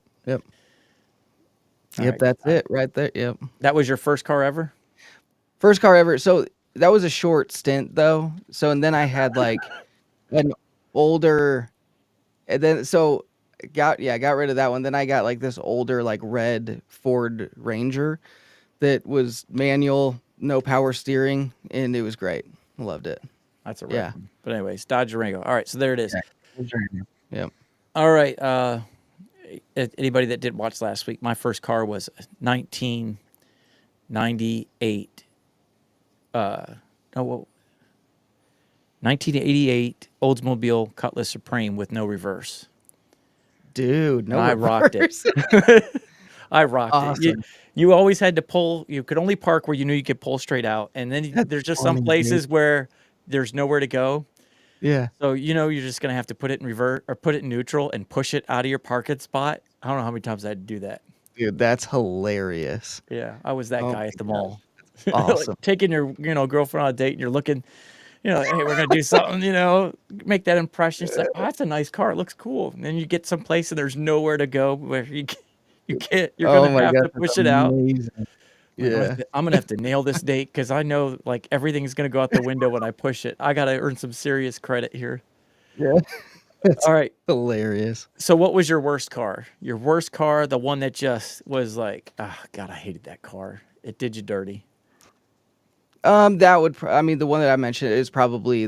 All Yep, right. that's it right there. Yep. That was your first car ever? First car ever. So that was a short stint though. And then I had like an older, and then got rid of that one. Then I got like this older like red Ford Ranger that was manual, no power steering, and it was great. Loved it. That's a red one. But anyways, Dodge Durango. All right, so there it is. Yeah. All right. Anybody that did watch last week, my first car was 1998. 1988 Oldsmobile Cutlass Supreme with no reverse. Dude, no, I rocked it. I rocked it. Awesome. You always had to pull. You could only park where you knew you could pull straight out, and then there's just some funny, places dude. where there's nowhere to go. Yeah. So you're just gonna have to put it in revert or put it in neutral and push it out of your parking spot. I don't know how many times I had to do that. Dude, that's hilarious. Yeah, I was that guy at the mall. Awesome. Like taking your girlfriend on a date, and you're looking, hey, we're gonna do something, make that impression. It's like, oh, that's a nice car. It looks cool. And then you get someplace and there's nowhere to go where you can't. You're gonna have to push it out. Yeah. I'm gonna have to nail this date because I know like everything's gonna go out the window when I push it. I gotta earn some serious credit here. Yeah. That's All right. hilarious. So what was your worst car? Your worst car, the one that just was like, oh God, I hated that car. It did you dirty. That would, the one that I mentioned is probably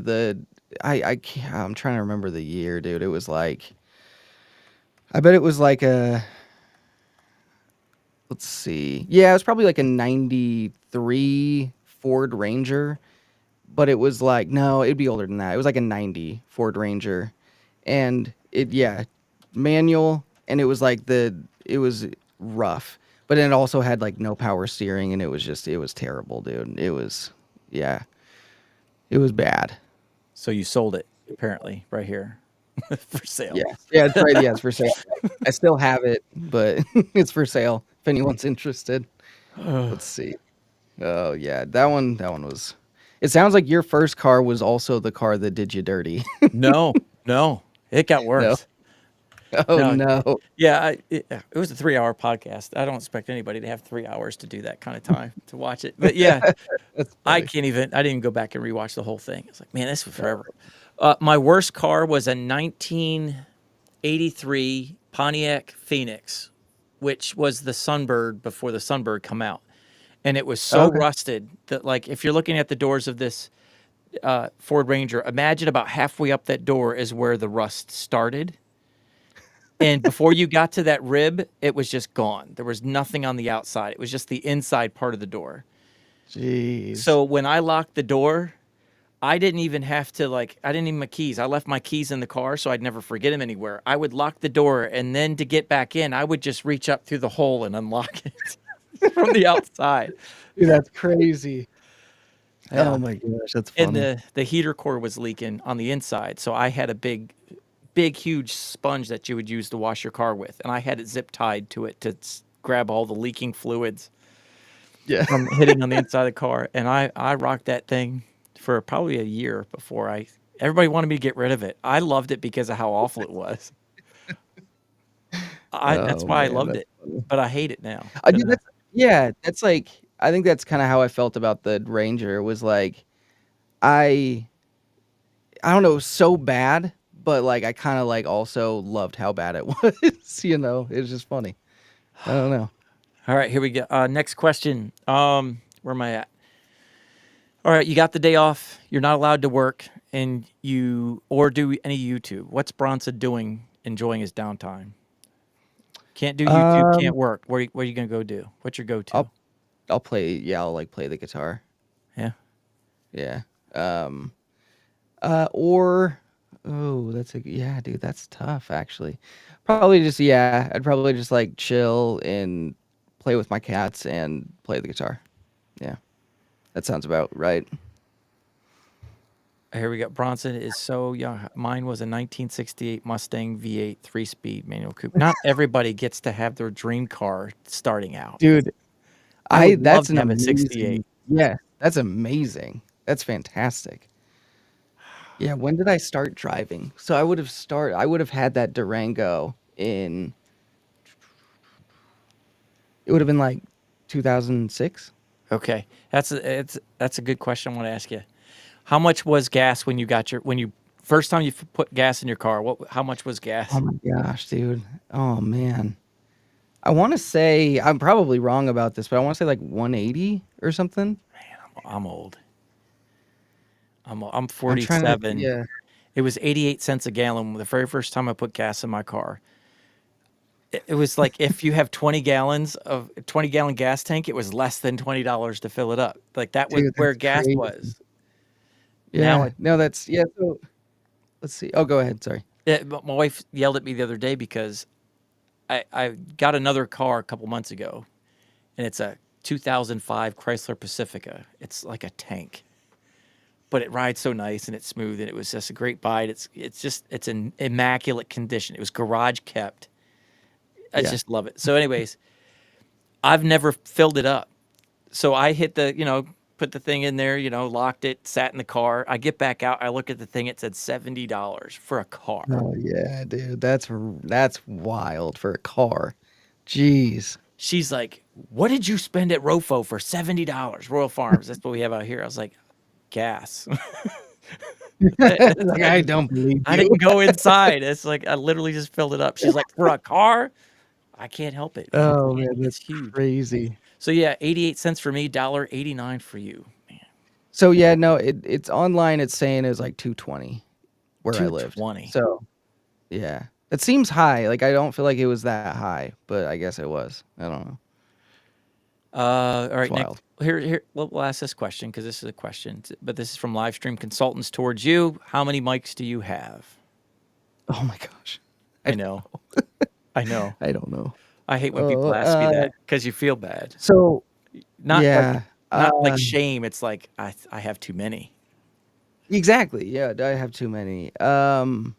I'm trying to remember the year, dude. It was like, I bet it was like let's see. Yeah, it was probably like a 93 Ford Ranger, but it was like, no, it'd be older than that. It was like a 90 Ford Ranger, and manual, and it was like it was rough. But it also had like no power steering, and it was terrible, dude. It was bad. So you sold it apparently right here for sale. Yeah, it's right. Yeah, it's for sale. I still have it, but it's for sale if anyone's interested. Let's see. Oh yeah, that one was. It sounds like your first car was also the car that did you dirty. No, it got worse. Oh no. Yeah, it was a 3-hour podcast. I don't expect anybody to have 3 hours to do that kind of time to watch it. But yeah, I didn't even go back and rewatch the whole thing. It's like, man, this was forever. My worst car was a 1983 Pontiac Phoenix, which was the Sunbird before the Sunbird come out. And it was so rusted that, like, if you're looking at the doors of this Ford Ranger, imagine about halfway up that door is where the rust started. And before you got to that rib, it was just gone. There was nothing on the outside. It was just the inside part of the door. Jeez. So when I locked the door, I didn't even have to, I didn't need my keys. I left my keys in the car so I'd never forget them anywhere. I would lock the door, and then to get back in, I would just reach up through the hole and unlock it from the outside. Dude, that's crazy. Oh my gosh, that's funny. And the heater core was leaking on the inside, so I had a big, huge sponge that you would use to wash your car with, and I had it zip tied to it to grab all the leaking fluids from hitting on the inside of the car. And I rocked that thing for probably a year before I Everybody wanted me to get rid of it. I loved it because of how awful it was. That's Oh why I man, loved that's it, funny. but I hate it now. I do. That's yeah. That's like I think that's kind of how I felt about the Ranger. Was like I I don't know, it was so bad, but like I kind of like also loved how bad it was. It was just funny. I don't know. All right, here we go. Next question. Where am I at? All right, you got the day off. You're not allowed to work, and or do any YouTube. What's Bronson doing, enjoying his downtime? Can't do YouTube. Can't Um, work. What are you gonna go do? What's your go-to? I'll I'll play. Yeah, I'll like play the guitar. Yeah. Yeah. Um. Or oh, yeah, dude. That's tough, actually. Probably just yeah. I'd probably just like chill and play with my cats and play the guitar. Yeah, that sounds about right. Here we go. Bronson is so young. Mine was a 1968 Mustang V8 3-speed manual coupe. Not everybody gets to have their dream car starting out. Dude, I would love that's to an have a amazing. 68. Yeah, that's amazing. That's fantastic. Yeah, when did I start driving? So I would have had that Durango in it would have been like 2006. Okay, that's a good question. I want to ask you. How much was gas when you first time you put gas in your car? How much was Oh gas? my gosh, dude. Oh man. I want to say I'm probably wrong about this, but I want to say like 180 or something. I'm old. I'm I'm trying to 47. yeah. It was 88 cents a gallon the very first time I put gas in my car. It was like if you have 20 gallons of 20-gallon gas tank, it was less than $20 to fill it up. Like that was Dude, where that's gas crazy. was. Now Yeah. No, that's yeah, so let's see. Oh, go ahead. Sorry. but my wife yelled at me the other day because I got another car a couple months ago, and it's a 2005 Chrysler Pacifica. It's like a tank, but it rides so nice and it's smooth, and it was just a great bite. It's in immaculate condition. It was garage kept. I Yeah. just love it. So, anyways, I've never filled it up. So I hit put the thing in there, locked it, sat in the car. I get back out. I look at the thing. It said $70 for a car. Oh yeah, dude. That's wild for a car. Jeez. She's like, "What did you spend at Rofo for $70? Royal Farms. That's what we have out here." I was like, "Gas." Like I don't believe I you. didn't go inside. It's like I literally just filled it up. She's like, "For a car?" I can't help it, man. Oh man, It's that's huge. crazy. So yeah, 88 cents for me, $1.89 for you, man. So yeah, no, it's online. It's saying it was like 220 where I lived. 220. So yeah, it seems high. Like I don't feel like it was that high, but I guess it was. I don't know. All It's right, wild. next. Here, we'll ask this question because this is a question, but this is from live stream consultants towards you. How many mics do you have? Oh my gosh, I know, I know. I don't know. I hate when Oh, people ask me that because you feel bad. so Not like yeah, not like shame. It's like I have too many. exactly. Yeah, I have too many. Yours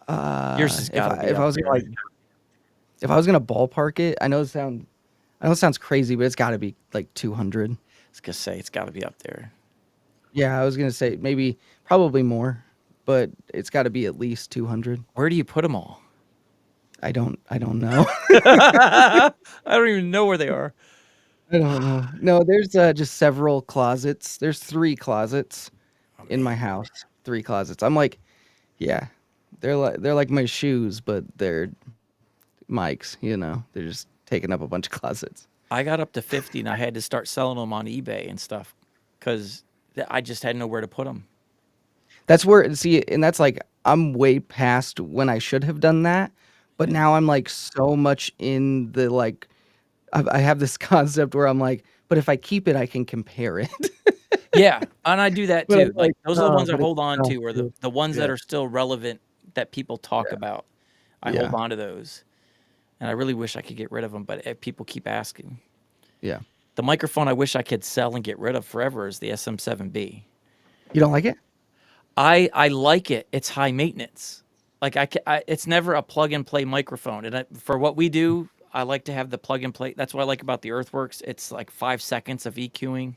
has got to be If I up was gonna there. like if I was gonna ballpark it, I know it sounds crazy, but it's got to be like 200. I was gonna say it's got to be up there. Yeah, I was gonna say probably more, but it's got to be at least 200. Where do you put them all? I don't know. I don't even know where they are. I don't know. No, there's just several closets. There's 3 closets in my house. 3 closets. I'm like, yeah, they're like my shoes, but they're mics. They're just taking up a bunch of closets. I got up to 50 and I had to start selling them on eBay and stuff because I just had nowhere to put them. That's where see, and that's like I'm way past when I should have done that, but now I'm like so much in the like I have this concept where I'm like, but if I keep it, I can compare it. Yeah, and I do that But I'm too. Like those are the ones I but it's hold on tough, to, or dude. the ones that Yeah, are still relevant that people talk about. I hold yeah, on to those, and I really wish I could get rid of them, but people keep asking. yeah. The microphone I wish I could sell and get rid of forever is the SM7B. You don't like it? I like it. It's high maintenance. Like it's never a plug and play microphone. And for what we do, I like to have the plug and play. That's what I like about the Earthworks. It's like 5 seconds of EQing.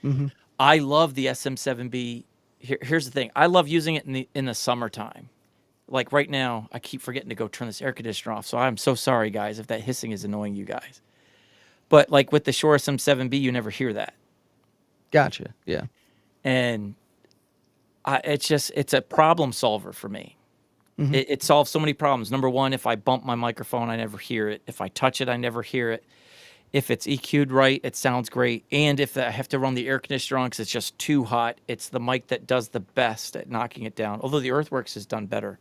Mm-hmm. I love the SM7B here's the thing. I love using it in the summertime. Like right now, I keep forgetting to go turn this air conditioner off. So I'm so sorry, guys, if that hissing is annoying you guys. But like with the Shure SM7B, you never hear that. Gotcha. Yeah. And it's a problem solver for me. Mhm. It solves so many problems. Number one, if I bump my microphone, I never hear it. If I touch it, I never hear it. If it's EQ'd right, it sounds great. And if I have to run the air conditioner on because it's just too hot, it's the mic that does the best at knocking it down. Although the Earthworks has done better.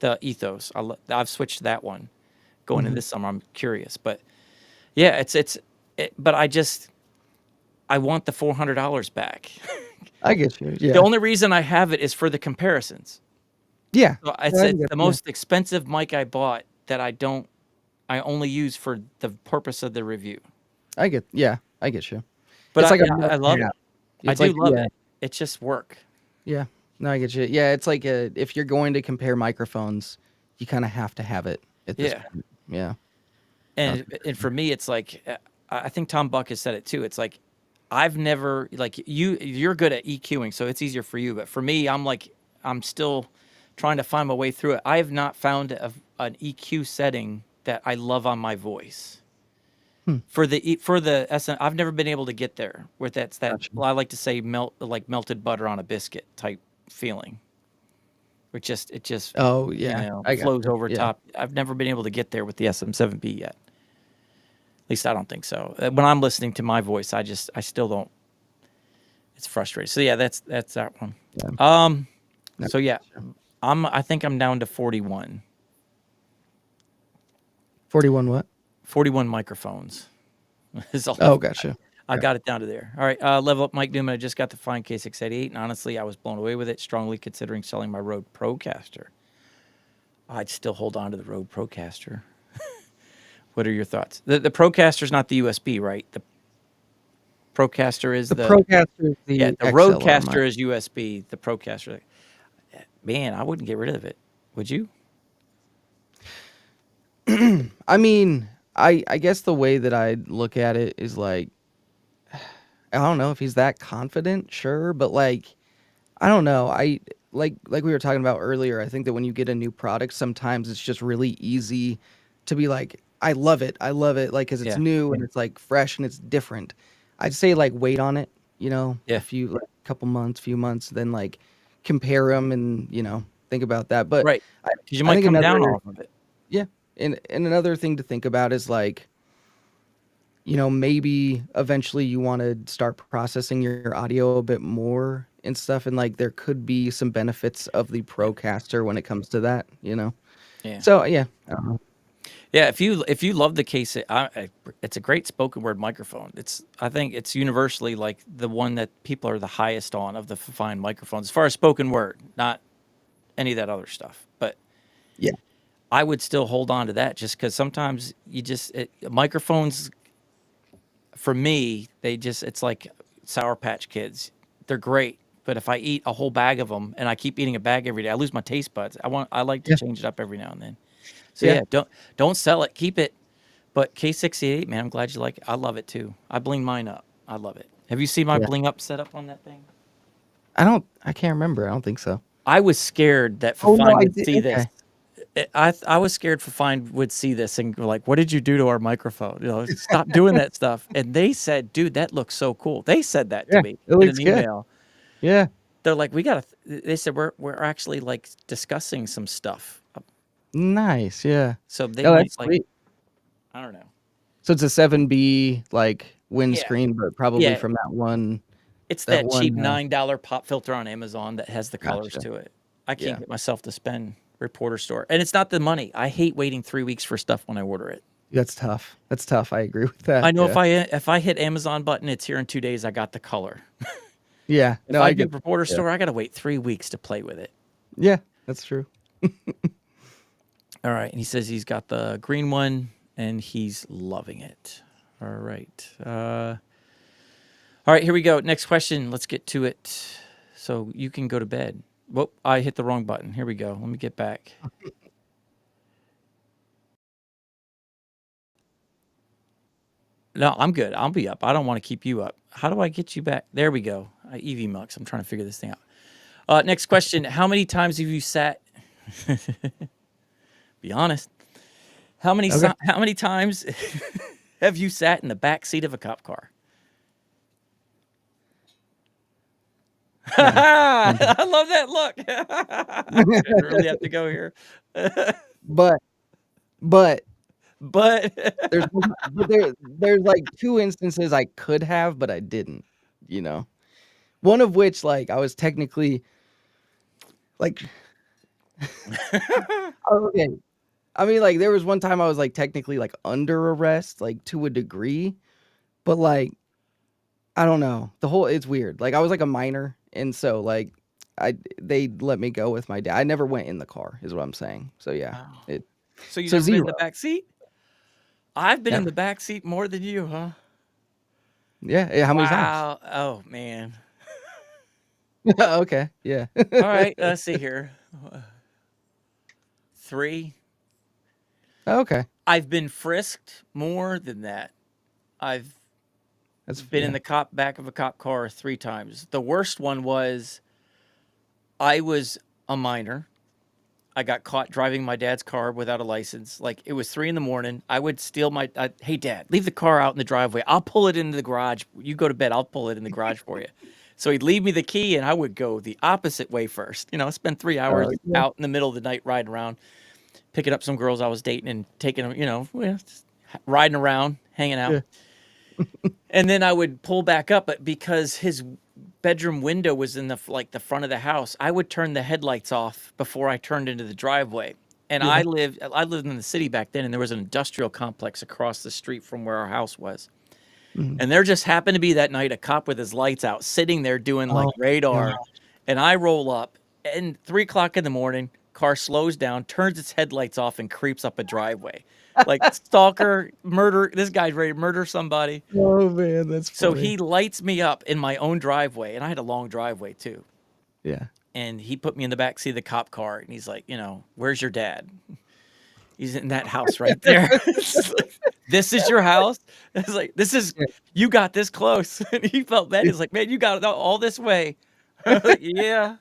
The Ethos, I've switched to that one going into this summer. I'm curious, but yeah, but I want the $400 back. I get you. The Yeah. only reason I have it is for the comparisons. Yeah. So I it's get the yeah. most expensive mic I bought that I only use for the purpose of the review. I get you. But It's like I love it. I It's do like love yeah. it. It's just work. Yeah. No, I get you. Yeah, it's like if you're going to compare microphones, you kind of have to have it at this Yeah. point. Yeah. And for me, it's like I think Tom Buck has said it too. It's like I've never like you're good at EQing, so it's easier for you. But for me, I'm still trying to find my way through it. I have not found an EQ setting that I love on my voice. For the SM, I've never been able to get there where that's that. Gotcha. Well, I like to say melted butter on a biscuit type feeling. It just Oh yeah. I got flows you. over Yeah. top. I've never been able to get there with the SM7B yet. At least I don't think so. When I'm listening to my voice, I still don't. It's frustrating. So yeah, that's that one. Yeah. So yeah, I think I'm down to 41. 41 what? 41 microphones. Is all Oh, gotcha. I got it down to there. All right, Level Up Mike Newman. I just got the fine K688, and honestly, I was blown away with it. Strongly considering selling my Rode Procaster. I'd still hold on to the Rode Procaster. What are your thoughts? The Procaster's not the USB, right? The Procaster is The Procaster is the the XLR Rodecaster mic. is USB. The Procaster, man, I wouldn't get rid of it. Would you? I mean, I guess the way that I look at it is like, I don't know if he's that confident, sure, but like, I don't know. I like we were talking about earlier. I think that when you get a new product, sometimes it's just really easy to be like, I love it, like because it's Yeah. new and it's like fresh and it's different. I'd say like wait on it, Yeah. few months, then like compare them and think about that. But Right. I, Because you I might think come down another off of it. yeah, and another thing to think about is like, maybe eventually you want to start processing your audio a bit more and stuff, and like there could be some benefits of the Procaster when it comes to that. Yeah. So yeah, I don't know. Yeah, if you love the case, it's a great spoken word microphone. I think it's universally like the one that people are the highest on of the fine microphones as far as spoken word, not any of that other stuff. But Yeah, I would still hold on to that just because sometimes microphones, for me, it's like Sour Patch Kids. They're great, but if I eat a whole bag of them and I keep eating a bag every day, I lose my taste buds. I like to yeah, change it up every now and then. So yeah, yeah, don't sell it, keep it. But K68, man, I'm glad you like it. I love it too. I bling mine up. I love it. Have you seen my yeah. bling up setup on that thing? I can't remember. I don't think so. I was scared that Oh no, Fafine I would did. see this. Okay. I was scared Fafine would see this and go like, "What did you do to our microphone? Stop doing that stuff." And they said, "Dude, that looks so cool." They said that to Yeah, me it in looks an good. email. Yeah, They're like, "We gotta." They said we're actually like discussing some stuff. nice. Yeah. So they Oh, might that's like, sweet. I don't know. So it's a 7B like Yeah, windscreen, but probably yeah. from that one. It's That that cheap one. $9 pop filter on Amazon that has the colors Gotcha. to it. I can't Yeah, get myself to spend Reporter Store, and it's not the money. I hate waiting 3 weeks for stuff when I order it. that's tough. That's tough. I agree with that. I know Yeah. if I hit Amazon button, it's here in 2 days. I got the color. Yeah. If No, I I do get. Reporter Yeah. Store, I got to wait 3 weeks to play with it. Yeah, that's true. All right, and he says he's got the green one and he's loving it. All right. All right, here we go. Next question. Let's get to it. So you can go to bed. Whoop, I hit the wrong button. Here we go. Let me get back. No, I'm good. I'll be up. I don't want to keep you up. How do I get you back? There we go. EV Mux. I'm trying to figure this thing out. Next question. How many times have you sat? Be honest. How many Okay. how many times have you sat in the back seat of a cop car? I love that look. I really have to go here. But but But there's like two instances I could have, but I didn't. You know, one of which like I was technically like okay. I mean, like there was one time I was like technically like under arrest, like to a degree, but like I don't know. It's weird. Like I was like a minor, and so like they let me go with my dad. I never went in the car, is what I'm saying. So yeah, Wow. it So you've so never been in 0. the back seat? I've been in Never. the back seat more than you, huh? Yeah, how many times? Wow. Oh man. Okay, yeah. All right. Let's see here. 3. Okay, I've been frisked more than that. I've that's been in the back of a cop car 3 times. The worst one was I was a minor. I got caught driving my dad's car without a license. Like it was 3 in the morning. I would steal hey dad, leave the car out in the driveway. I'll pull it into the garage. You go to bed. I'll pull it in the garage for you. So he'd leave me the key and I would go the opposite way first. Spend 3 hours yeah. out in the middle of the night riding around, picking up some girls I was dating and taking them, just riding around, hanging out. Yeah. And then I would pull back up, but because his bedroom window was in the front of the house, I would turn the headlights off before I turned into the driveway. And Yeah. I lived in the city back then, and there was an industrial complex across the street from where our house was. Mhm. And there just happened to be that night a cop with his lights out sitting there doing like radar. And I roll up, and 3 o'clock in the morning, car slows down, turns its headlights off, and creeps up a driveway. Like stalker, murder. This guy's ready to murder somebody. Oh man, that's So funny. he lights me up in my own driveway, and I had a long driveway too. Yeah. And he put me in the back seat of the cop car, and he's like, where's your dad? He's in that house right there. Like, this is your house? It's like, you got this close. And he felt bad. He's like, man, you got it all this way. Like, yeah.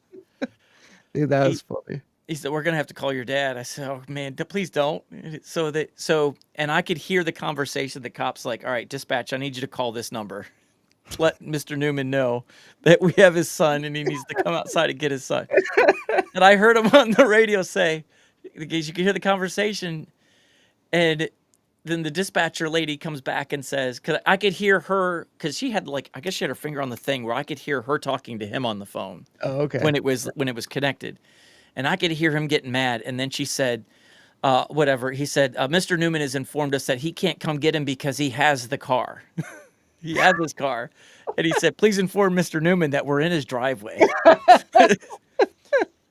Dude, that was funny. He said, we're going to have to call your dad. I said, oh man, please don't. And I could hear the conversation. The cop's like, all right, dispatch, I need you to call this number. Let Mr. Newman know that we have his son and he needs to come outside and get his son. And I heard him on the radio say, because you could hear the conversation, and then the dispatcher lady comes back and says, because I could hear her, because she had I guess she had her finger on the thing where I could hear her talking to him on the phone. Oh, okay. When it was connected, and I could hear him getting mad. And then she said, whatever. He said, Mr. Newman has informed us that he can't come get him because he has the car. He has his car. And he said, please inform Mr. Newman that we're in his driveway.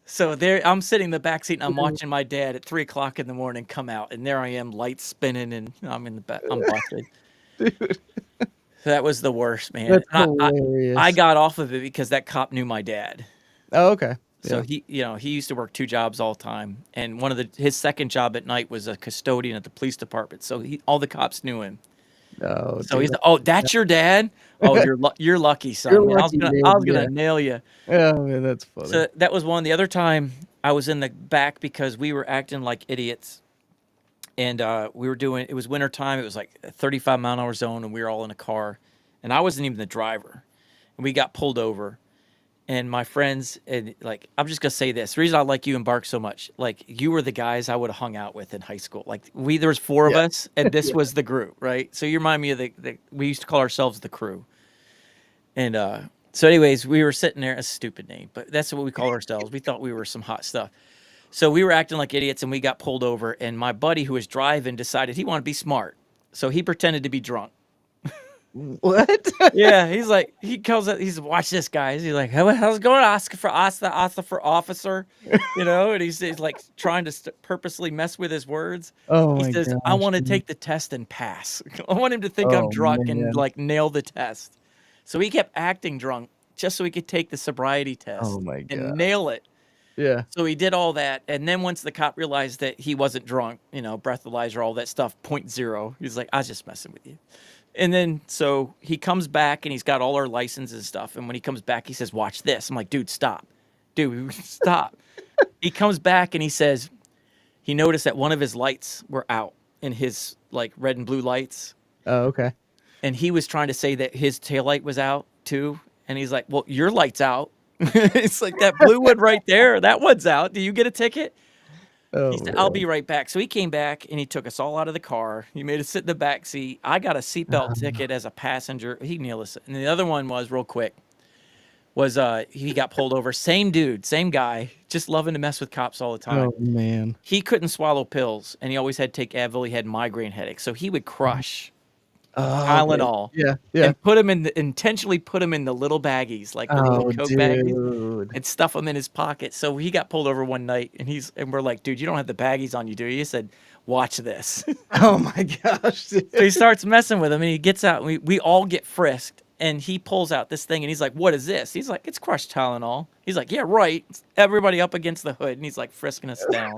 So there, I'm sitting in the back seat and I'm watching my dad at 3 o'clock in the morning come out, and there I am, lights spinning, and I'm in the back. I'm busted. Dude, So that was the worst, man. that's And hilarious. I got off of it because that cop knew my dad. Oh, okay. So Yeah. he used to work 2 jobs all the time, and his second job at night was a custodian at the police department. So all the cops knew him. Oh, So dude, he's like, oh, that's your dad? Oh, you're lucky, son. You're Man, lucky, I dude, was gonna yeah. nail you. Oh man, that's funny. So that was one. The other time I was in the back because we were acting like idiots, and we were doing. It was winter time. It was like a 35-mile-an-hour zone, and we were all in a car, and I wasn't even the driver, and we got pulled over. And my friends, and I'm just gonna say this: the reason I like you and Bark so much, you were the guys I would have hung out with in high school. There was 4 of us, and this was the group, right? So you remind me of we used to call ourselves the crew. And so, anyways, we were sitting there. A stupid name, but that's what we call ourselves. We thought we were some hot stuff. So we were acting like idiots, and we got pulled over. And my buddy who was driving decided he wanted to be smart, so he pretended to be drunk. What? Yeah, he calls it. He's watch this, guys. He's like, how's it going? Oscar for officer, And he's like trying to purposely mess with his words. Oh He my says, gosh. I want to dude. take the test and pass. I want him to think I'm Oh, drunk and man. nail the test. So he kept acting drunk just so he could take the sobriety test Oh my and god. nail it. Yeah. So he did all that, and then once the cop realized that he wasn't drunk, breathalyzer, all that stuff, 0.0, he's like, I was just messing with you. And then so he comes back and he's got all our licenses and stuff. And when he comes back, he says, watch this. I'm like, dude, stop. Dude, stop. He comes back and he says he noticed that one of his lights were out in his like red and blue lights. Oh, okay. And he was trying to say that his taillight was out too. And he's like, well, your light's out. It's like that blue one right there. That one's out. Do you get a ticket? Oh, He said, I'll man. be right back. So he came back and he took us all out of the car. He made us sit in the back seat. I got a seatbelt ticket as a passenger. He nailed us. And the other one was real quick. Was he got pulled over. Same dude, same guy, just loving to mess with cops all the time. Oh, man. He couldn't swallow pills, and he always had to take Advil. He had migraine headaches, so he would crush Oh, okay. Tylenol Yeah, yeah. and put him in intentionally put him in the little baggies, like the little Oh, Coke baggies, dude. and stuff them in his pocket. So he got pulled over one night, and we're like, dude, you don't have the baggies on you, do you? He said, watch this. Oh, my gosh, dude. So he starts messing with him, and he gets out. And we all get frisked, and he pulls out this thing, and he's like, "What is this?" He's like, "It's crushed Tylenol." He's like, "Yeah, right." Everybody up against the hood, and he's like frisking us down.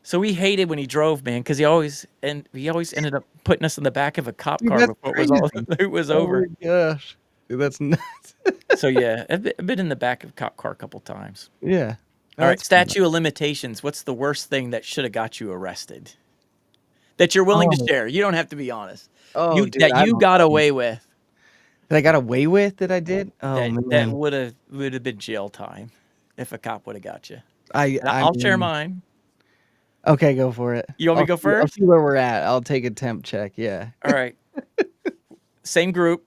So we hated when he drove, man, because he always ended up putting us in the back of a cop Dude, car that's before it was over. Oh, my gosh. Dude, that's nuts. So yeah, I've been in the back of a cop car a couple times. Yeah. All right, That's statute of limitations. What's the worst thing that should have got you arrested? That you're willing to Oh. share. You don't have to be honest. Oh, dude, That I you don't got know. away with. That I got away with that I did? Oh, That man. would have been jail time if a cop would have got you. I I'll share mean, mine. Okay, go for it. You want me to go I'll first? see where we're at. I'll take a temp check. Yeah. All right. Same group.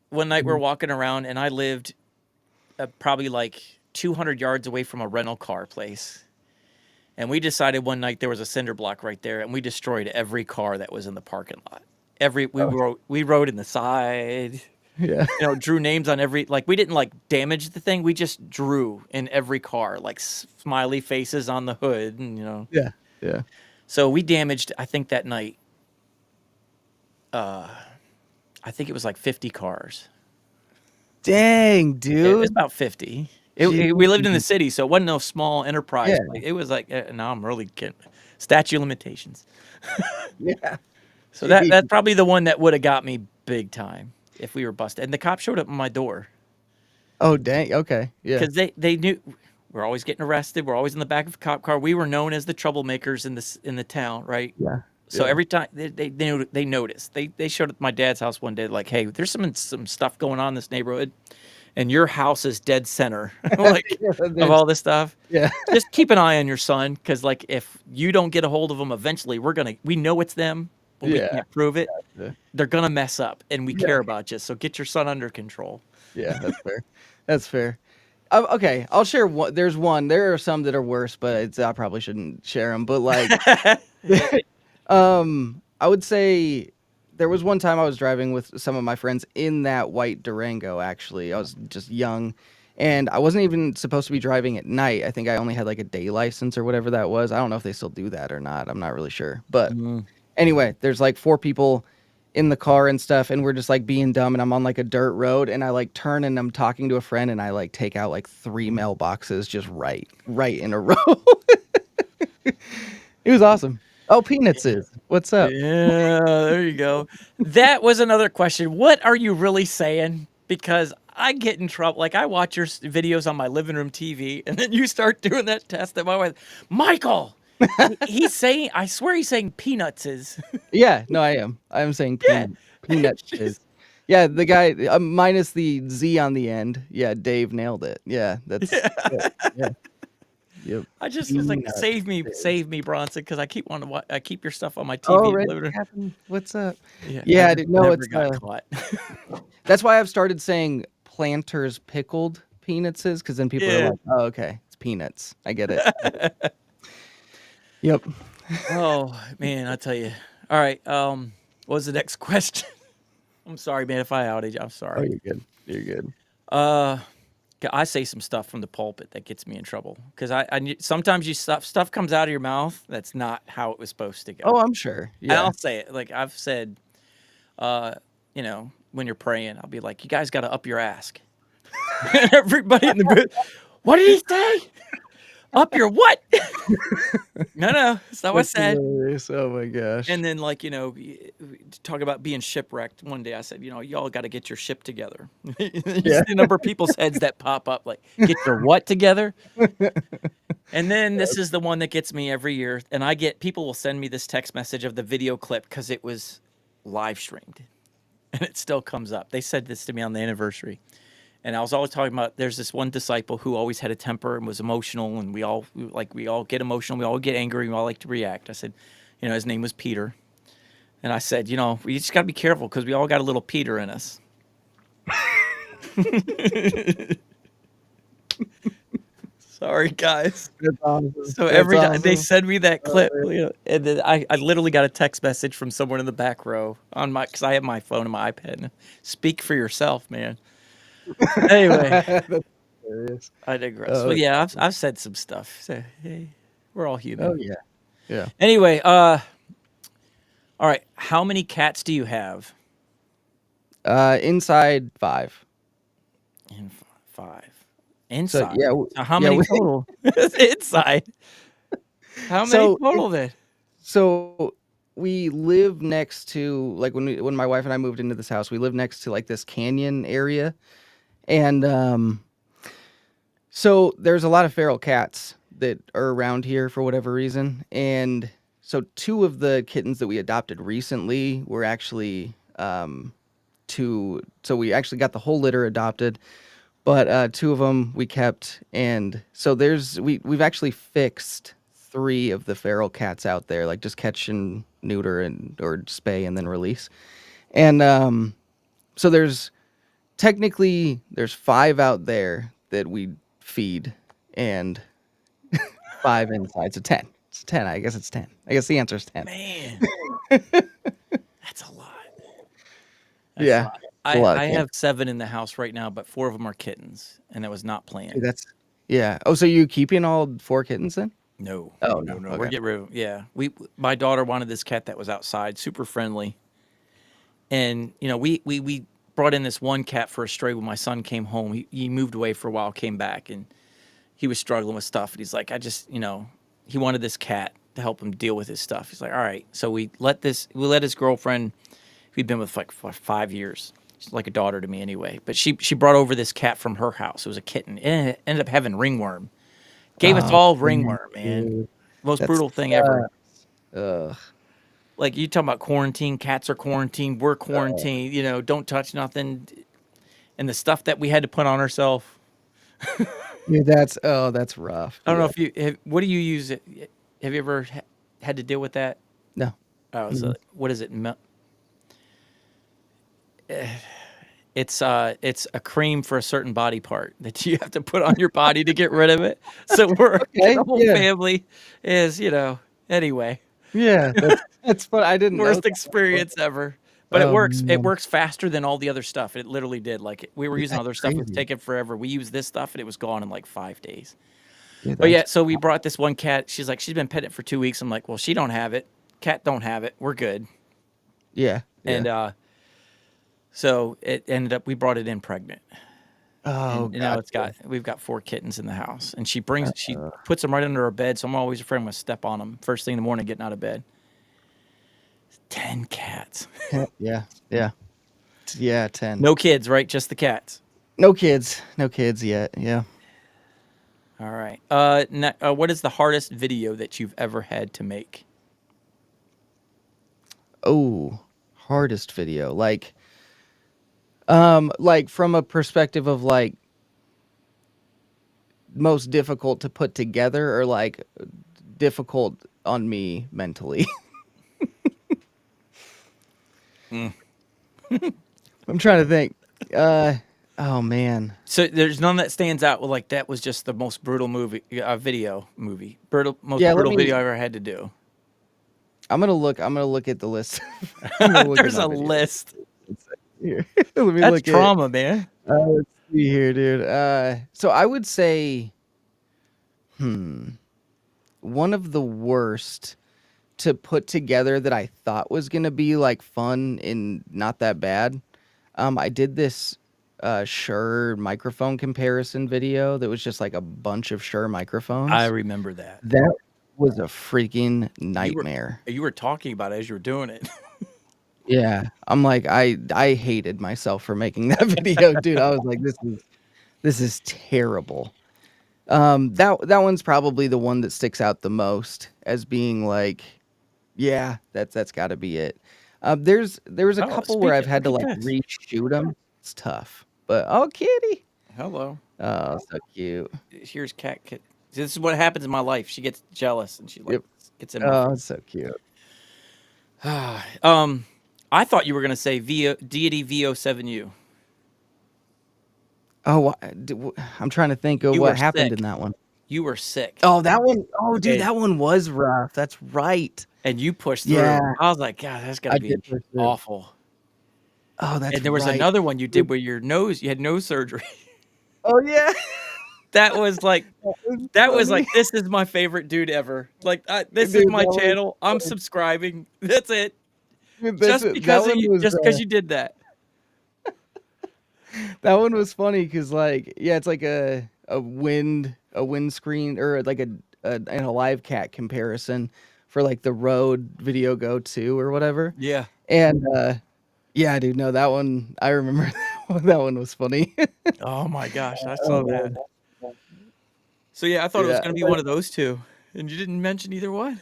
One night we're Mhm. walking around, and I lived probably like 200 yards away from a rental car place. And we decided one night there was a cinder block right there, and we destroyed every car that was in the parking lot. We rode in the side. Yeah. Drew names on every, like, we didn't like damage the thing. We just drew in every car, like smiley faces on the hood, and Yeah. Yeah. So we damaged, I think that night, I think it was like 50 cars. Dang, It dude. was about 50. We lived in the city, so it wasn't no small enterprise. Yeah. Like, it was like, now I'm really kidding. Statute of limitations. Yeah. So that's probably the one that would have got me big time if we were busted. And the cop showed up at my door Oh, dang. Okay. Yeah. because they knew we're always getting arrested. We're always in the back of a cop car. We were known as the troublemakers in the town, right? Yeah. So Yeah. every time they noticed, they showed up at my dad's house one day, like, hey, there's some stuff going on in this neighborhood, and your house is dead center, like Yeah, of all this stuff. yeah. Just keep an eye on your son, because like if you don't get a hold of them, eventually we know it's them, but we Yeah. can't prove it. Yeah. They're gonna mess up, and we Yeah. care about you. So get your son under control. Yeah, that's fair. That's fair. Okay, I'll share one. There's one. There are some that are worse, but I probably shouldn't share them. But like, I would say there was one time I was driving with some of my friends in that white Durango. Actually, I was just young, and I wasn't even supposed to be driving at night. I think I only had like a day license or whatever that was. I don't know if they still do that or not. I'm not really sure. But anyway, there's like 4 people in the car and stuff, and we're just like being dumb, and I'm on like a dirt road, and I like turn and I'm talking to a friend, and I like take out like 3 mailboxes just right in a row. It was awesome. Oh, Peanuts is. What's up? Yeah, there you go. That was another question. What are you really saying? Because I get in trouble. Like, I watch your videos on my living room TV, and then you start doing that test at my wife. Michael, he's saying, I swear he's saying peanuts is. Yeah, no, I am. I am saying Peanuts is. Yeah, the guy minus the Z on the end. Yeah, Dave nailed it. Yeah, that's yeah. Yep. I just was like, Peanuts save me, Bronson, because I keep wanting to I keep your stuff on my TV. Oh, in the right. living room. What happened? What's up? Yeah, Yeah, I I didn't know never it's got caught. That's why I've started saying Planters pickled peanuts is, because then people are Yeah. like, oh, okay, it's peanuts. I get it. Yep. Oh man, I tell you. All right. What was the next question? I'm sorry, man, if I outed you. I'm Oh, sorry. you're good. You're good. I say some stuff from the pulpit that gets me in trouble because sometimes stuff comes out of your mouth that's not how it was supposed to go. Oh, I'm sure. And Yeah. I'll say it. Like I've said, when you're praying, I'll be like, you guys got to up your ask. And everybody in the booth, what did he say? Up your what? No, that's not what I That's said. hilarious. Oh my gosh. And then, like, talk about being shipwrecked. One day I said, y'all got to get your ship together. You see the number of people's heads that pop up, like, get your what together? And then this is the one that gets me every year. And people will send me this text message of the video clip because it was live streamed. And it still comes up. They said this to me on the anniversary. And I was always talking about there's this one disciple who always had a temper and was emotional. And we all get emotional. We all get angry. We all like to react. I said, his name was Peter. And I said, we just got to be careful because we all got a little Peter in us. Sorry, guys. That's awesome. So every time they send me that clip, and then I literally got a text message from someone in the back row because I have my phone and my iPad. Speak for yourself, man. Anyway, I digress. Well, yeah, I've said some stuff. So, hey, we're all human. Oh yeah. Anyway, all right. How many cats do you have? Inside 5. In 5. Inside. So, yeah. So how many total? Inside. How many total then? So we live next to, like, when my wife and I moved into this house, we live next to like this canyon area, and so there's a lot of feral cats that are around here for whatever reason, and so 2 of the kittens that we adopted recently were actually so we actually got the whole litter adopted. But 2 of them we kept, and so we've actually fixed 3 of the feral cats out there, like just catch and neuter or spay and then release. And so there's 5 out there that we feed, and 5 inside, so 10. It's 10. I guess it's 10. I guess the answer is 10. Man, that's a lot. Yeah. I have 7 in the house right now, but 4 of them are kittens, and that was not planned. Yeah. Oh, so you keeping all 4 kittens then? No. Oh, no. okay. We're getting rid of them. Yeah. My daughter wanted this cat that was outside, super friendly. And, we brought in this one cat for a stray when my son came home. He moved away for a while, came back, and he was struggling with stuff. And he's like, he wanted this cat to help him deal with his stuff. He's like, all right. So we let his girlfriend, who'd been with like for 5 years. She's like a daughter to me anyway. But she brought over this cat from her house. It was a kitten. It ended up having ringworm. Gave us all ringworm, man. Most brutal thing ever. Like, you talking about quarantine. Cats are quarantined. We're quarantined. Don't touch nothing. And the stuff that we had to put on ourselves. Yeah, that's rough. I don't know if what do you use? Have you ever had to deal with that? No. Oh, so what is it? It's a cream for a certain body part that you have to put on your body to get rid of it. So the whole family is, anyway. Yeah, that's fun. I didn't Worst know experience ever. But it works. It works faster than all the other stuff. It literally did. Like, we were using other stuff. It was taking forever. We used this stuff, and it was gone in like 5 days. But yeah, so we brought this one cat. She's like, she's been petting it for 2 weeks. I'm like, well, she don't have it. Cat don't have it. We're good. Yeah. And so it ended up, we brought it in pregnant. Oh, and now we've got 4 kittens in the house, and she puts them right under her bed. So I'm always afraid I'm going to step on them first thing in the morning, getting out of bed. 10 cats. Yeah, 10. No kids, right? Just the cats. No kids yet. Yeah. All right. What is the hardest video that you've ever had to make? Oh, hardest video. Like from a perspective of like most difficult to put together, or like difficult on me mentally. I'm trying to think. Oh man. So there's none that stands out with like that was just the most brutal most brutal video I ever had to do. I'm gonna look at the list. There's a list. Here. Let me That's look trauma, man. Let's see here, dude. So I would say, one of the worst to put together that I thought was gonna be like fun and not that bad. I did this Shure microphone comparison video that was just like a bunch of Shure I microphones. remember that. That was a freaking You were nightmare. you were talking about it as you were doing it. Yeah, I'm like I hated myself for making that video, dude. I was like, this is terrible. That one's probably the one that sticks out the most as being like, yeah, that's got to be it. There was a Oh, couple where I've had look to at like this. reshoot them. It's tough, but oh, kitty, Hello. oh, so cute. Here's Cat. This is what happens in my life. She gets jealous and she like Yep. gets in my Oh, face. so cute. I thought you were gonna say Deity VO7U. Oh, I'm trying to think of You what were happened sick. in that one. You were sick. Oh, that one. Oh, dude, And, that one was rough. That's right. and you pushed through. Yeah, I was like, God, that's gotta I be did push through. awful. Oh, that's And there was right. another one you did where you had nose surgery. Oh yeah. That was like Funny. this is my favorite dude ever. Like this is Dude, my that was channel. I'm subscribing. That's it. dude, Just that because of one you, was just because you did that. that one was funny because like yeah, it's like a windscreen or like and a live cat comparison for like the Rode Video Go 2 or whatever. Yeah. And yeah, dude, no, that one I remember that one was funny. Oh my gosh, I saw Oh, that. So yeah, I thought it was yeah. gonna be one of those two, and you didn't mention either one.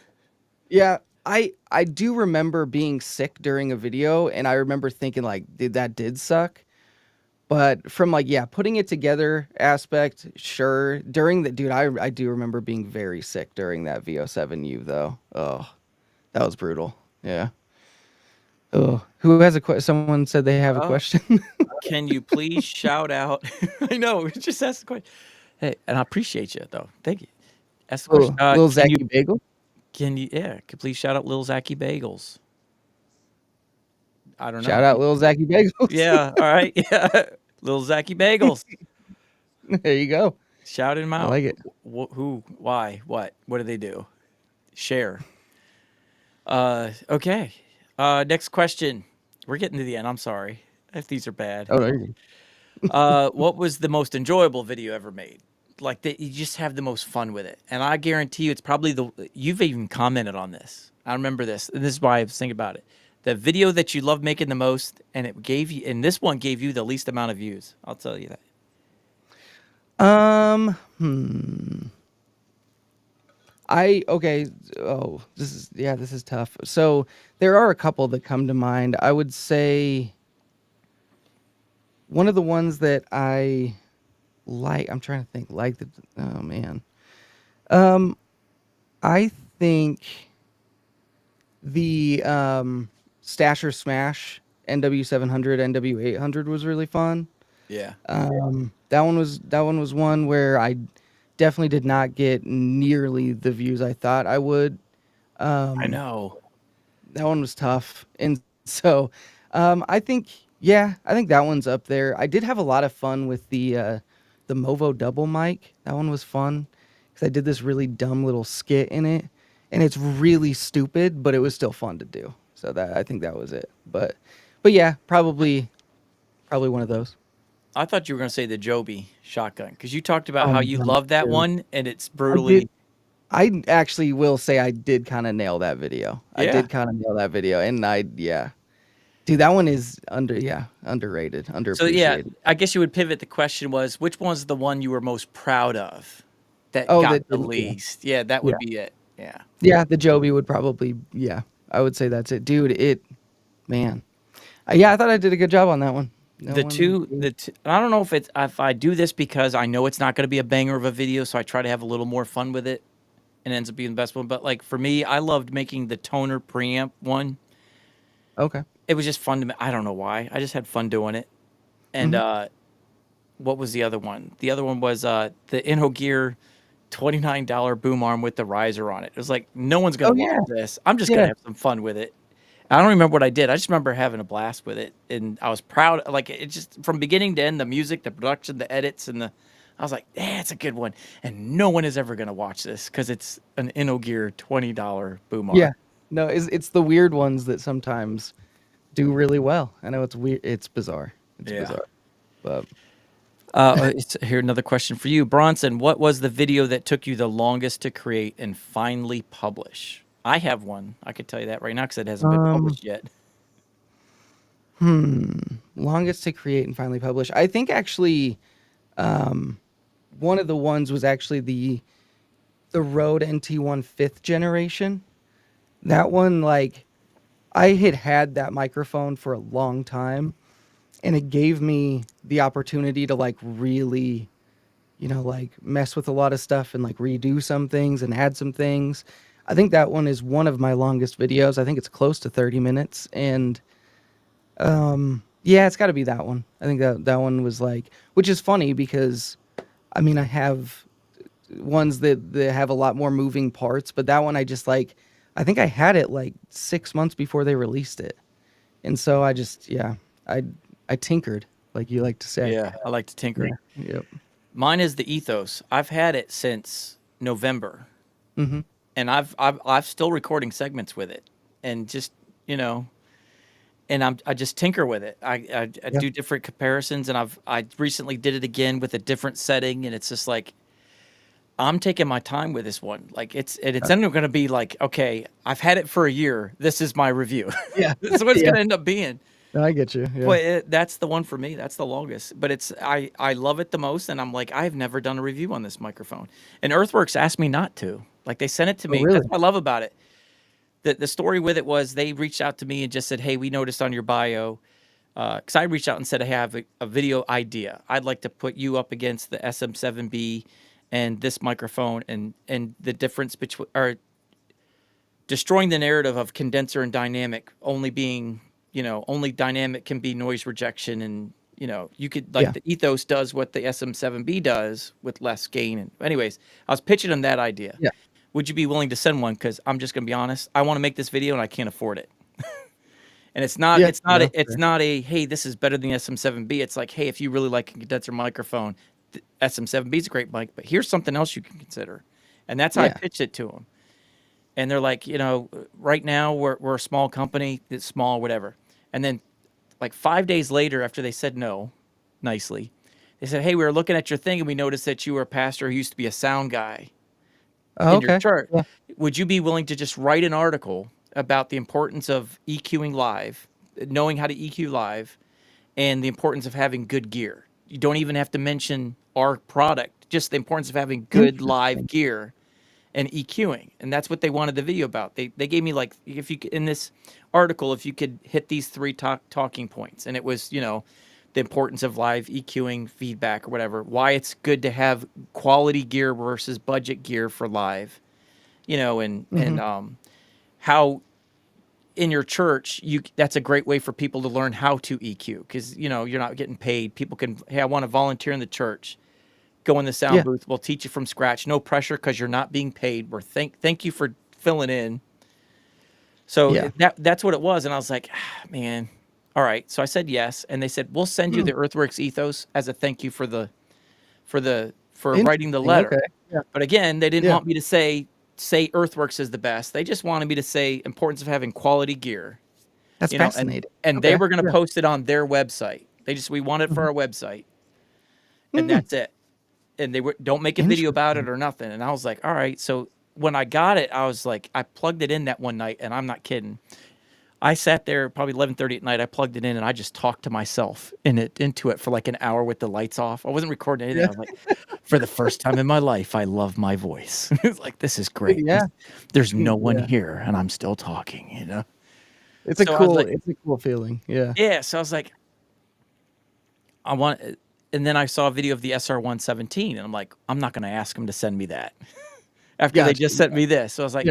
Yeah, I do remember being sick during a video, and I remember thinking like, that did suck. But from like, yeah, putting it together aspect, sure. During the dude, I do remember being very sick during that VO7U though. Oh, that was brutal. Yeah. Oh, who has a question? Someone said they have a Oh, question. can you please shout out? I know, just ask the question. Hey, and I appreciate you though. Thank you. Ask the question. Little Can you Zachy Bagel. please shout out Lil Zachy Bagels? I don't know. Shout out Little Zachy Bagels. Yeah, all right. Yeah. Lil Zachy Bagels. There you go. Shout him I out. like it. Who? Why? What? What do they do? Share. Okay. Next question. We're getting to the end. I'm sorry if these are bad. Oh, there you go. What was the most enjoyable video ever made? Like that you just have the most fun with it. And I guarantee you it's probably you've even commented on this. I remember this. And this is why I was thinking about it. The video that you love making the most and and this one gave you the least amount of views. I'll tell you that. Okay. Oh, this is tough. So there are a couple that come to mind. I would say one of the ones that I like, I'm trying to think, oh man. I think the Stasher Smash NW700 NW800 was really fun. Yeah. That one was one where I definitely did not get nearly the views I thought I would. I know. That one was tough, and so I think that one's up there. I did have a lot of fun with the Movo double mic. That one was fun because I did this really dumb little skit in it, and it's really stupid, but it was still fun to do. So I think that was it. But yeah, probably one of those. I thought you were going to say the Joby shotgun because you talked about how you no, love that dude. one and it's brutally. I actually will say I did kind of nail that video. Yeah. I did kind of nail that video, and dude, that one is underrated, underappreciated. So yeah, I guess you would pivot. The question was, which one's the one you were most proud of that got the least? Yeah, that would be it. Yeah. Yeah, the Joby would probably. Yeah, I would say that's it, dude. Man, yeah, I thought I did a good job on that one. The two, I don't know if I do this because I know it's not going to be a banger of a video, so I try to have a little more fun with it, and it ends up being the best one. But like for me, I loved making the toner preamp one. Okay. It was just fun to me. I don't know why. I just had fun doing it. And what was the other one? The other one was the InnoGear $29 boom arm with the riser on it. It was like no one's gonna watch this. I'm just gonna have some fun with it. I don't remember what I did. I just remember having a blast with it, and I was proud. Like it just from beginning to end, the music, the production, the edits, and I was like, "Yeah, it's a good one." And no one is ever gonna watch this because it's an InnoGear $20 boom arm. Yeah, no, it's the weird ones that sometimes do really well. I know it's weird. It's bizarre. It's bizarre. But Here, another question for you, Bronson. What was the video that took you the longest to create and finally publish? I have one. I could tell you that right now because it hasn't been published yet. longest to create and finally publish. I think actually, one of the ones was actually the Rode NT1 fifth generation. That one, like, I had that microphone for a long time, and it gave me the opportunity to like really, like mess with a lot of stuff and like redo some things and add some things. I think that one is one of my longest videos. I think it's close to 30 minutes, and yeah, it's got to be that one. I think that one was like, which is funny because I mean, I have ones that have a lot more moving parts, but that one I just like, I think I had it like 6 months before they released it. And so I just, yeah, I tinkered, like you like to say. Yeah, I like to tinker. Yeah. Yep. Mine is the Ethos. I've had it since November, Mm-hmm. and I'm still recording segments with it, and just and I just tinker with it. I do different comparisons, and I recently did it again with a different setting, and it's just like I'm taking my time with this one. Like it's ended up going to be like, okay, I've had it for a year. This is my review. Yeah. This is what it's going to end up being. No, I get you. Yeah. But that's the one for me. That's the longest. But I love it the most, and I'm like, I've never done a review on this microphone. And Earthworks asked me not to. Like they sent it to me. Really? That's what I love about it. The story with it was they reached out to me and just said, hey, we noticed on your bio, because I reached out and said, hey, I have a video idea. I'd like to put you up against the SM7B and this microphone, and the difference between, or destroying the narrative of condenser and dynamic only being, only dynamic can be noise rejection, and you could like the Ethos does what the SM7B does with less gain. And anyways, I was pitching them that idea. Yeah. Would you be willing to send one? Because I'm just gonna be honest, I want to make this video and I can't afford it. And it's not a hey, this is better than the SM7B. It's like, hey, if you really like a condenser microphone, the SM7B is a great mic, but here's something else you can consider. And that's how I pitched it to them. And they're like, right now we're a small company, it's small, whatever. And then like 5 days later, after they said no, nicely, they said, hey, we were looking at your thing and we noticed that you were a pastor who used to be a sound guy in your church. Yeah. Would you be willing to just write an article about the importance of EQing live, knowing how to EQ live, and the importance of having good gear? You don't even have to mention our product, just the importance of having good live gear and EQing. And that's what they wanted the video about. They gave me like, if you in this article, if you could hit these three talking points, and it was, the importance of live EQing, feedback, or whatever, why it's good to have quality gear versus budget gear for live, and how in your church, that's a great way for people to learn how to EQ, because, you're not getting paid. People can, hey, I want to volunteer in the church. Go in the sound booth. We'll teach you from scratch. No pressure because you're not being paid. We're thank you for filling in. So that's what it was. And I was like, man, all right. So I said yes. And they said, we'll send you the Earthworks Ethos as a thank you for writing the letter. Okay. Yeah. But again, they didn't want me to say Earthworks is the best. They just wanted me to say importance of having quality gear. That's fascinating. And they were going to post it on their website. We want it for our website. And that's it. And they don't make a video about it or nothing. And I was like, all right. So when I got it, I was like, I plugged it in that one night, and I'm not kidding. I sat there probably 11:30 at night. I plugged it in, and I just talked to myself into it for like an hour with the lights off. I wasn't recording anything. I was like, for the first time in my life, I love my voice. It's like, this is great. Yeah. There's no one here, and I'm still talking, It's a cool feeling. Yeah. Yeah. So I was like, and then I saw a video of the SR117, and I'm like, I'm not going to ask them to send me that after they just sent me this. So I was like,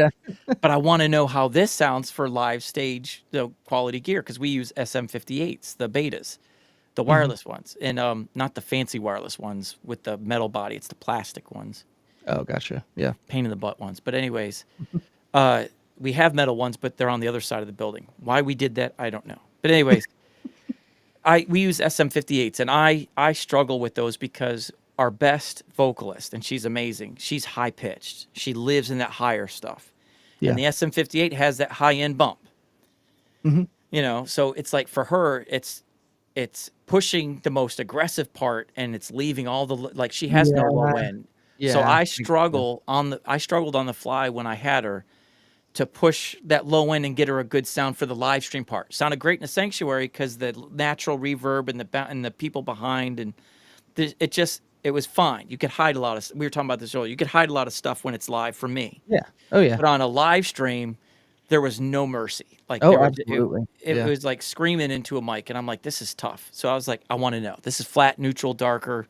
but I want to know how this sounds for live stage, quality gear, because we use SM58s, the betas, the wireless ones, and not the fancy wireless ones with the metal body. It's the plastic ones. Oh, gotcha. Yeah. Pain in the butt ones. But anyways, we have metal ones, but they're on the other side of the building. Why we did that, I don't know. But anyways. We use SM58s, and I struggle with those because our best vocalist, and she's amazing, she's high pitched. She lives in that higher stuff. Yeah. And the SM58 has that high end bump. So it's like for her, it's pushing the most aggressive part and it's leaving all the like she has no low end. So Yeah. I struggled on the fly when I had her to push that low end and get her a good sound for the live stream part. Sounded great in the sanctuary because the natural reverb and the people behind and it was fine. You could hide a lot of. We were talking about this earlier. You could hide a lot of stuff when it's live for me. Yeah. Oh yeah. But on a live stream, there was no mercy. Like Oh, there was, absolutely. it Yeah. was like screaming into a mic, and I'm like, this is tough. So I was like, I want to know. This is flat, neutral, darker.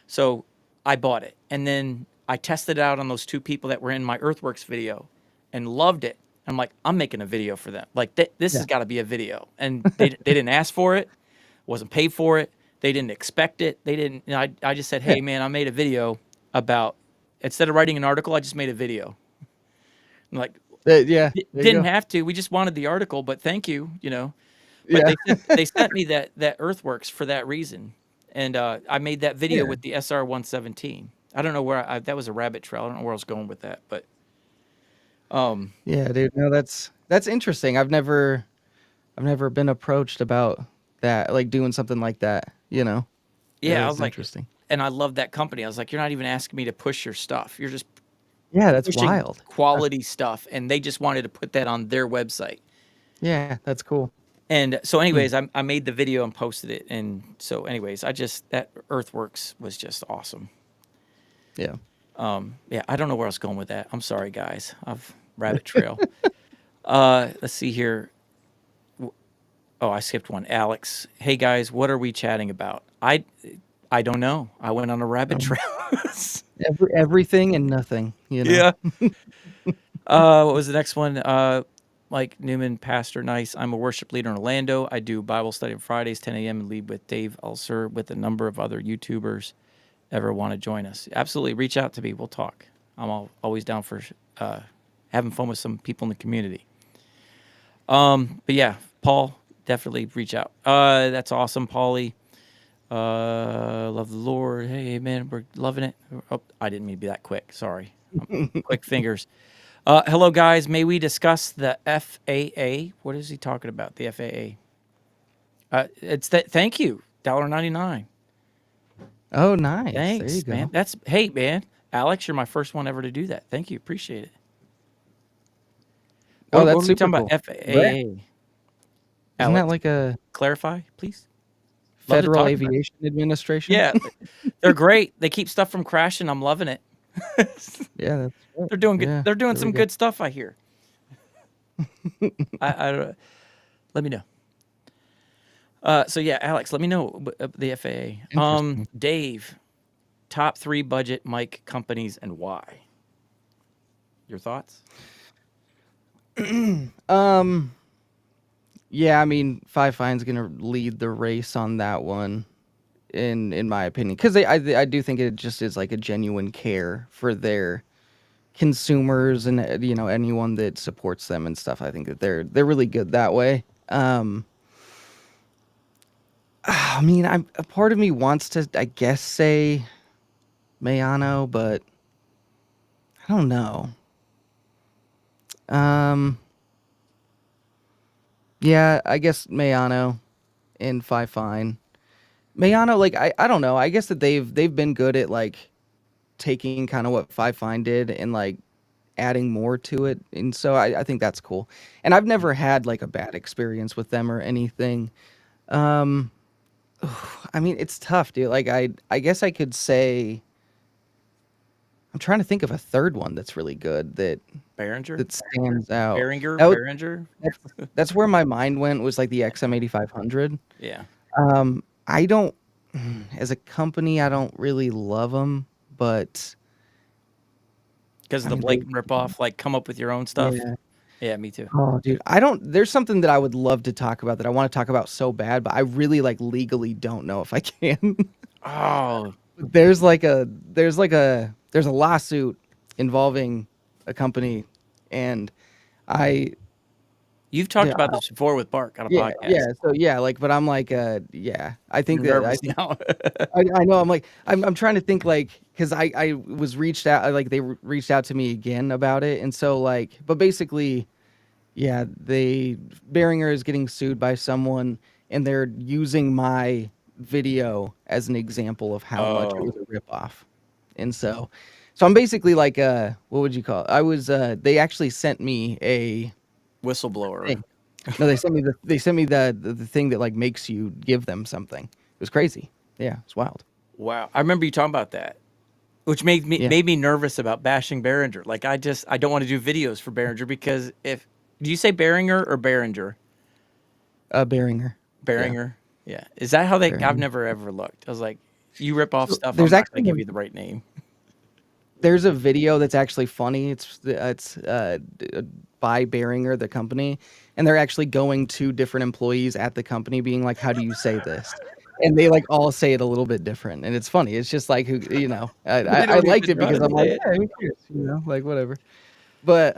So I bought it, and then I tested it out on those two people that were in my Earthworks video, and loved it. I'm like, I'm making a video for them. Like this Yeah. has got to be a video, and they didn't ask for it, wasn't paid for it. They didn't expect it. They didn't. You know, I just said, hey Yeah. man, I made a video about. Instead of writing an article, I just made a video. I'm like, Yeah. There you didn't go. have to. We just wanted the article, but thank you, you know. But Yeah. they sent me that Earthworks for that reason, and I made that video Yeah. with the SR-117. I don't know where that was a rabbit trail. I don't know where I was going with that, but Yeah, dude. No, that's interesting. I've never been approached about that, like doing something like that. That yeah, I is was like, interesting. and I love that company. I was like, you're not even asking me to push your stuff. You're just Yeah, that's pushing wild. quality stuff, and they just wanted to put that on their website. Yeah, that's cool. And so, Hmm. anyways, I made the video and posted it. And so, anyways, that Earthworks was just awesome. Yeah. Yeah, I don't know where I was going with that. I'm sorry, guys. I've rabbit trail. Let's see here. Oh, I skipped one. Alex, hey guys, what are we chatting about? I don't know. I went on a rabbit trail. Everything and nothing. Yeah. What was the next one? Mike Newman, Pastor Nice. I'm a worship leader in Orlando. I do Bible study on Fridays, 10 a.m. and lead with Dave Ulcer with a number of other YouTubers. Ever want to join us? Absolutely. Reach out to me. We'll talk. I'm always down for having fun with some people in the community. But yeah, Paul, definitely reach out. That's awesome, Paulie. Love the Lord. Hey, man, we're loving it. Oh, I didn't mean to be that quick. Sorry. Quick fingers. Hello, guys. May we discuss the FAA? What is he talking about? The FAA. It's that. Thank you. $1.99. Oh, nice. There you Thanks, go. man. Hey, man. Alex, you're my first one ever to do that. Thank you. Appreciate it. Oh, What that's are we super talking cool. about? FAA. Right. Isn't that Alex, like a clarify, please. Love to Federal talk about it. Aviation Administration? Yeah, they're great. They keep stuff from crashing. I'm loving it. Yeah, that's right. They're doing good. Yeah, They're doing there some we go. good stuff, I hear. I let me know. So yeah, Alex, let me know the FAA. Interesting. Dave, top 3 budget mic companies and why? Your thoughts? Yeah, I mean, Five Fine's gonna lead the race on that one, in my opinion, because I do think it just is like a genuine care for their consumers and anyone that supports them and stuff. I think that they're really good that way. I mean, a part of me wants to, I guess, say Mayano, but I don't know. Yeah, I guess Mayano and Five Fine. Mayano, like I don't know. I guess that they've been good at like taking kind of what Five Fine did and like adding more to it, and so I think that's cool. And I've never had like a bad experience with them or anything. Um, I mean, it's tough, dude. Like I guess I could say I'm trying to think of a third one that's really good Behringer? that stands out. Behringer? That was- Behringer? that's where my mind went, was like the XM8500. Yeah. I don't, as a company, I don't really love them, but Because of I the mean, Blake ripoff, like come up with your own stuff. yeah. Yeah, me too. Oh, dude, there's something that I would love to talk about that I want to talk about so bad, but I really like legally don't know if I can. Oh, there's a lawsuit involving a company, and you've talked Yeah, about this before with Bark on a yeah, podcast. yeah. So yeah, like, but I'm like, yeah, I think You're that I nervous think now. I know. I'm like, I'm trying to think, like, because I was reached out, like they reached out to me again about it, and so like, but basically, yeah, Behringer is getting sued by someone, and they're using my video as an example of how much it was a ripoff. And so I'm basically like what would you call it? I was they actually sent me a Whistleblower. thing. No, they sent me the thing that like makes you give them something. It was crazy. Yeah, it's wild. Wow. I remember you talking about that, which made me nervous about bashing Behringer. Like I don't want to do videos for Behringer because do you say Behringer or Behringer? Behringer. Behringer. Yeah. Is that how they? Behringer. I've never ever looked. I was like, you rip off stuff. There's I'm not going actually to give you the right name. There's a video that's actually funny. It's by Behringer, the company, and they're actually going to different employees at the company, being like, "How do you say this?" And they like all say it a little bit different, and it's funny. It's just like who They I don't liked even it know how because to I'm like, say it. yeah, who cares? Like whatever. But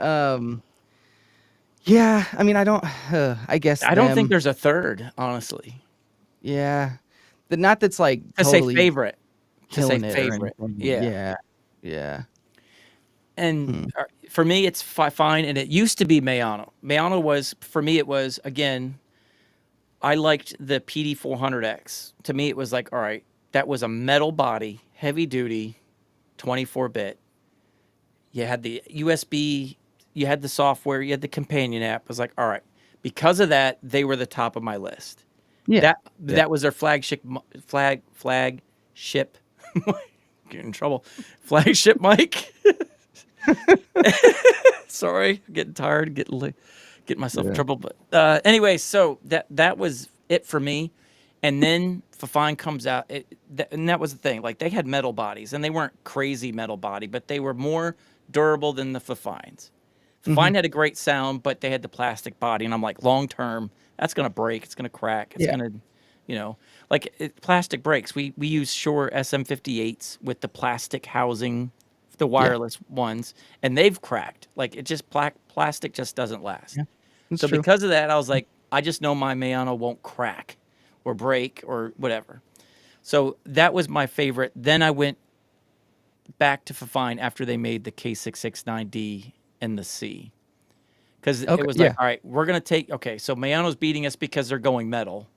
yeah, I mean, I don't. I guess I don't think them. there's a third, honestly. Yeah, the not that's like To totally say favorite. To say killing it or favorite. anything. Yeah. Yeah. And for me, it's fine. And it used to be Mayano. Mayano was, for me, it was, again, I liked the PD400X. To me, it was like, all right, that was a metal body, heavy duty, 24-bit. You had the USB, you had the software, you had the companion app. I was like, all right, because of that, they were the top of my list. Yeah. That was their flagship. Get in trouble. Flagship mic. Sorry, I'm getting tired, getting myself in trouble. But anyway, so that was it for me. And then Fafine comes out, and that was the thing. Like they had metal bodies, and they weren't crazy metal body, but they were more durable than the Fafines. Fafine had a great sound, but they had the plastic body, and I'm like, long term, that's gonna break, it's gonna crack, it's gonna, plastic breaks. We use Shure SM58s with the plastic housing, the wireless ones, and they've cracked. Like it just plastic just doesn't last. Yeah, that's So true. because of that, I was like, I just know my Mayano won't crack or break or whatever. So that was my favorite. Then I went back to Fafine after they made the K669D and the C. Because it was like, all right, we're going to so Mayano's beating us because they're going metal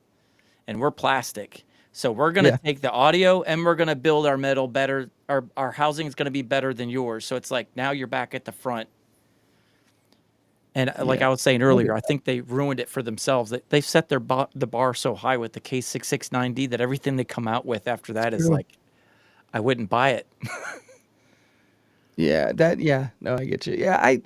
and we're plastic. So we're going to take the audio and we're going to build our metal better. Our housing is going to be better than yours. So it's like now you're back at the front. And like I was saying earlier, I think they ruined it for themselves. They've set the bar so high with the K669D that everything they come out with after that is like, I wouldn't buy it. No, I get you. Yeah,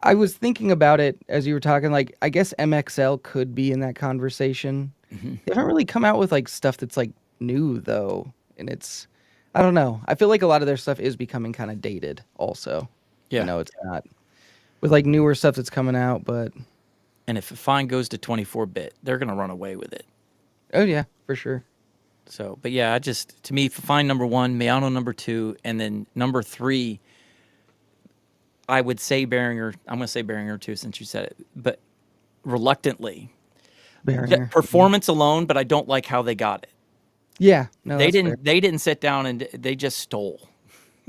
I was thinking about it as you were talking, like I guess MXL could be in that conversation. They haven't really come out with like stuff that's like new though. And I don't know. I feel like a lot of their stuff is becoming kind of dated also. Yeah. It's not with like newer stuff that's coming out, but. And if Fine goes to 24-bit, they're going to run away with it. Oh yeah, for sure. So, but yeah, to me, Fine number 1, Mayano number 2, and then number 3, I would say Behringer. I'm going to say Behringer too, since you said it, but reluctantly. Behringer. Performance alone, but I don't like how they got it. Yeah, no, they didn't sit down and they just stole.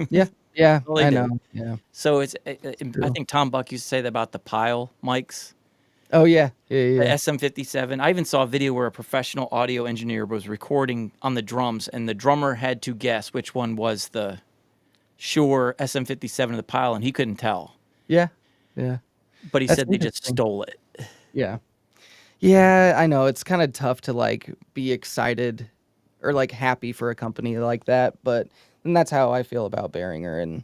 Yeah, I know. Yeah. So I think Tom Buck used to say that about the pile mics. Oh yeah. The SM57. I even saw a video where a professional audio engineer was recording on the drums, and the drummer had to guess which one was the Shure SM57 of the pile, and he couldn't tell. Yeah. But he said they just stole it. Yeah, I know. It's kind of tough to like be excited or like happy for a company like that, but and that's how I feel about Behringer. And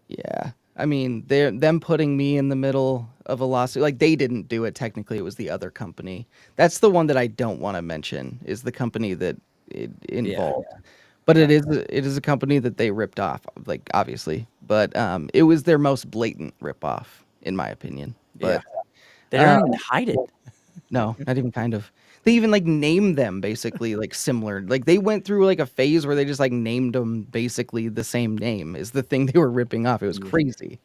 yeah, I mean, them putting me in the middle of a lawsuit, like they didn't do it technically. It was the other company. That's the one that I don't want to mention, is the company that it involved. But it is a company that they ripped off, like obviously. But it was their most blatant ripoff, in my opinion. But they don't even hide it. No, not even kind of. They even like named them basically like similar. Like they went through like a phase where they just like named them basically the same name is the thing they were ripping off. It was crazy.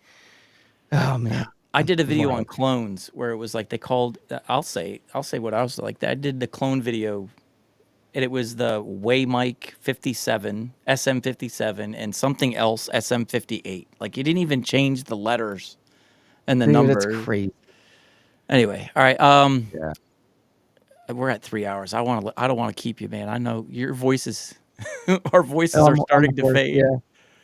Oh man. I did a video on clones where it was like they called. I'll say what I was like. I did the clone video, and it was the Waymic 57, SM57, and something else SM58. Like you didn't even change the letters and the numbers. That's crazy. Anyway, all right. we're at 3 hours. I don't want to keep you, man. I know your voices, our voices are I'm on starting to board. fade. Yeah.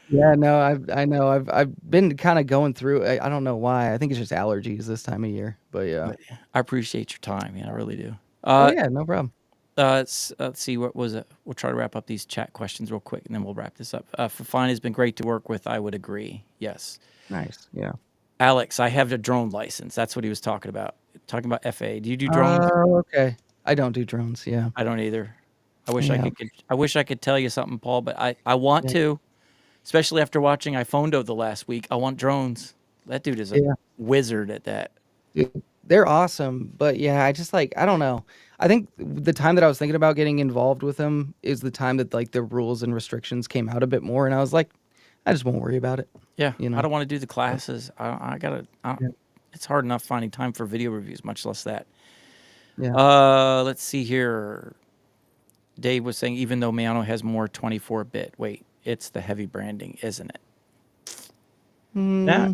Yeah, no, I know. I've been kind of going through. I don't know why. I think it's just allergies this time of year. But yeah. But I appreciate your time, man. I really do. Oh yeah, no problem. Let's see, what was it? We'll try to wrap up these chat questions real quick, and then we'll wrap this up. Fafine has been great to work with. I would agree. Yes. Nice. Yeah. Alex, I have a drone license. That's what he was talking about. Talking about FA. Do you do drones? Oh, okay. I don't do drones. Yeah. I don't either. I wish I Yeah. could. I wish I could tell you something, Paul, but I want Yeah. to, especially after watching iPhonedo the last week. I want drones. That dude is a Yeah. wizard at that. Dude, they're awesome, but yeah, I just like I don't know. I think the time that I was thinking about getting involved with them is the time that like the rules and restrictions came out a bit more, and I was like, I just won't worry about it. Yeah, You know? I don't want to do the classes. I gotta. Yeah. It's hard enough finding time for video reviews, much less that. Yeah. Let's see here. Dave was saying even though Meano has more 24-bit, wait, it's the heavy branding, isn't it? Yeah.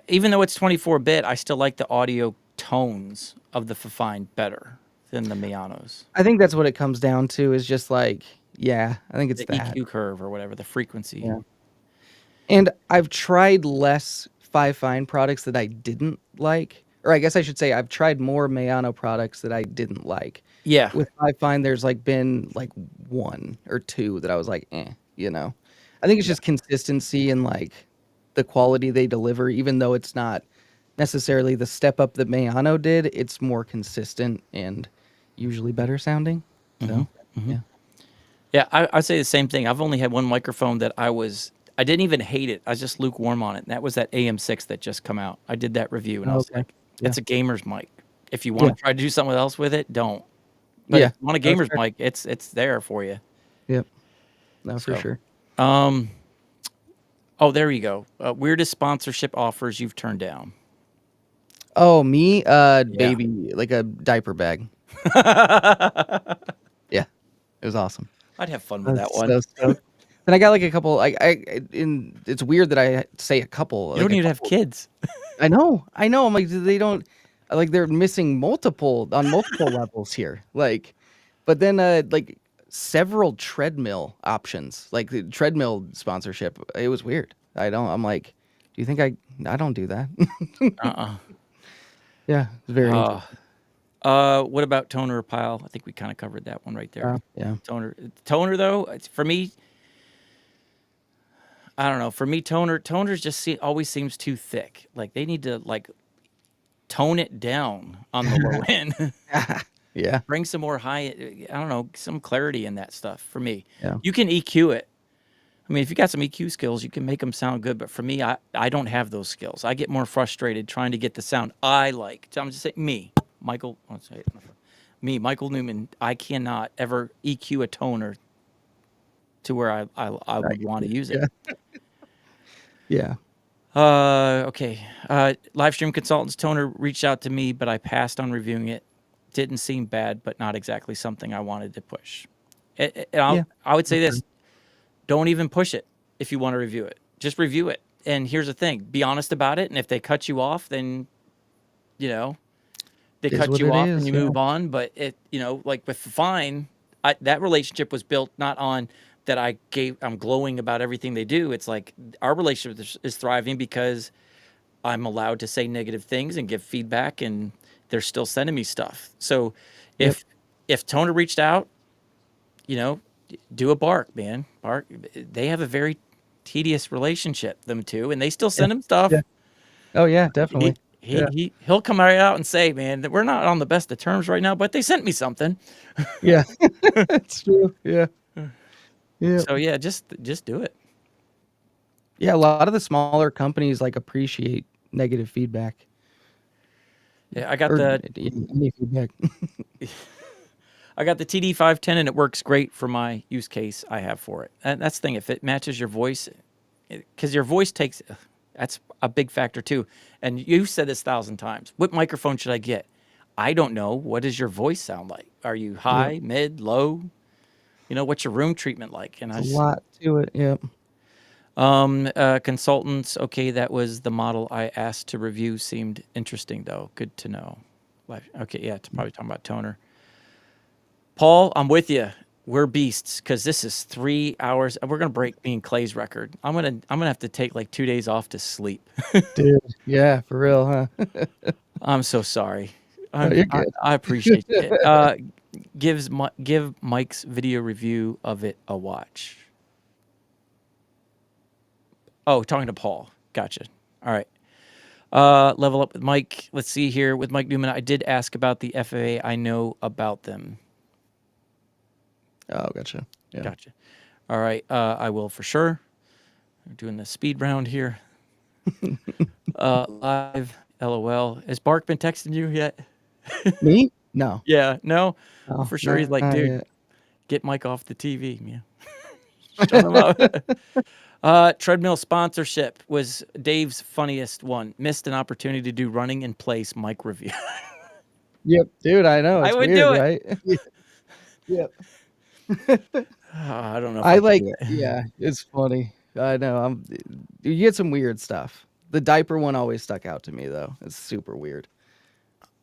Even though it's 24-bit, I still like the audio tones of the Fafine better than the Meanos. I think that's what it comes down to. Is just like, yeah, I think it's The that. EQ curve or whatever, the frequency. Yeah. And I've tried less Fifine products that I didn't like, or I guess I should say I've tried more Meano products that I didn't like. Yeah. With Fifine, there's like been like one or two that I was like, you know. I think it's just consistency and like the quality they deliver, even though it's not necessarily the step up that Meano did. It's more consistent and usually better sounding. So yeah. Yeah, I'd say the same thing. I've only had one microphone that I didn't even hate it. I was just lukewarm on it. And that was that AM6 that just come out. I did that review and I was Okay. like, Yeah. it's a gamer's mic. If you want to try to do something else with it, don't. But Yeah, if you want a that's gamer's fair. mic, it's there for you. Yep. No, for So, sure. Oh, there you go. Weirdest sponsorship offers you've turned down. Oh, me, baby, like a diaper bag. Yeah, it was awesome. I'd have fun with that one. So stoked. Then I got like a couple. It's weird that I say a couple. You like don't a even have couple- kids. I know. I'm like, they don't. Like they're missing multiple levels here. Like, but then like several treadmill options, like the treadmill sponsorship. It was weird. I'm like, do you think I don't do that? Yeah, it's very. What about toner or pile? I think we kind of covered that one right there. Yeah. Toner though, for me, I don't know. For me, toners just always seems too thick. Like they need to like tone it down on the low end. Yeah. Bring some more high. I don't know, some clarity in that stuff. For me, Yeah. you can EQ it. I mean, if you got some EQ skills, you can make them sound good. But for me, I don't have those skills. I get more frustrated trying to get the sound I like. So I'm just saying, Michael Newman, I cannot ever EQ a toner to where I would want to use it. Yeah. Okay. Live stream consultants toner reached out to me, but I passed on reviewing it. Didn't seem bad, but not exactly something I wanted to push. I would say this. Don't even push it if you want to review it. Just review it. And here's the thing. Be honest about it. And if they cut you off, then, they cut you off and you move on. But, like with Fine, that relationship was built not on that I'm glowing about everything they do. It's like our relationship is thriving because I'm allowed to say negative things and give feedback, and they're still sending me stuff. So if Toner reached out, do a bark, man. Bark. They have a very tedious relationship, them two, and they still send him stuff. Yeah. Oh yeah, definitely. He'll come right out and say, man, that we're not on the best of terms right now, but they sent me something. Yeah. It's true. Yeah. Yeah. So yeah, just do it. Yeah, a lot of the smaller companies like appreciate negative feedback. Yeah, I got any feedback. I got the TD510 and it works great for my use case I have for it. And that's the thing, if it matches your voice, because your voice that's a big factor too. And you've said this 1,000 times. What microphone should I get? I don't know. What does your voice sound like? Are you high, mid, low? What's your room treatment like? And a lot to it. Yep. Consultants. Okay, that was the model I asked to review. Seemed interesting though. Good to know. Okay, yeah, it's probably talking about toner. Paul, I'm with you. We're beasts because this is 3 hours. We're gonna break me and Clay's record. I'm gonna have to take like 2 days off to sleep. Dude, yeah, for real, huh? I'm so sorry. No, you're good. I appreciate it. Give Mike's video review of it a watch. Oh, talking to Paul. Gotcha. All right. Level up with Mike. Let's see here with Mike Newman. I did ask about the FAA. I know about them. Oh, gotcha. Yeah. Gotcha. All right. I will for sure. We're doing the speed round here. Live. LOL. Has Bark been texting you yet? Me? No. Yeah. No. Oh, For sure. He's like, not dude, yet. get Mike off the TV, man. Shut him up. Treadmill sponsorship was Dave's funniest one. Missed an opportunity to do running in place Mike review. Yep, dude, I know. I It's would weird, do it. right? Yep. I don't know if I could like, do it. yeah, it's funny. I know. You get some weird stuff. The diaper one always stuck out to me though. It's super weird.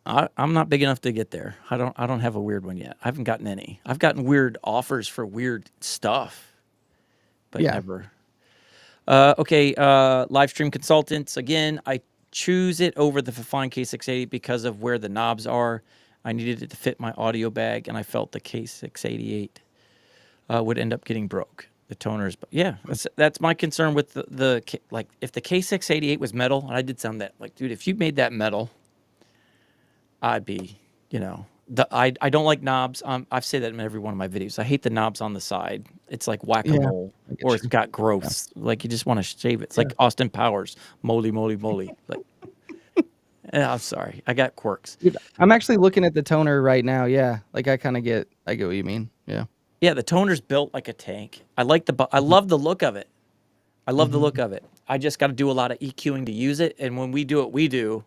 I'm not big enough to get there. I don't have a weird one yet. I haven't gotten any. I've gotten weird offers for weird stuff, but Yeah. never. Okay, live stream consultants. Again, I choose it over the Fifine K680 because of where the knobs are. I needed it to fit my audio bag, and I felt the K688 would end up getting broke. The toners, but yeah, that's my concern with the like if the K688 was metal, and I did sound that like, dude, if you made that metal, I'd be, I don't like knobs. I've said that in every one of my videos. I hate the knobs on the side. It's like whack-a-mole, I get or it's you. got growths. Like you just want to shave it. It's like Austin Powers, moly, moly, moly. Like, I'm sorry, I got quirks. Dude, I'm actually looking at the toner right now. Yeah, like I get what you mean. Yeah. Yeah, the toner's built like a tank. I love the look of it. I love the look of it. I just got to do a lot of EQing to use it. And when we do what we do,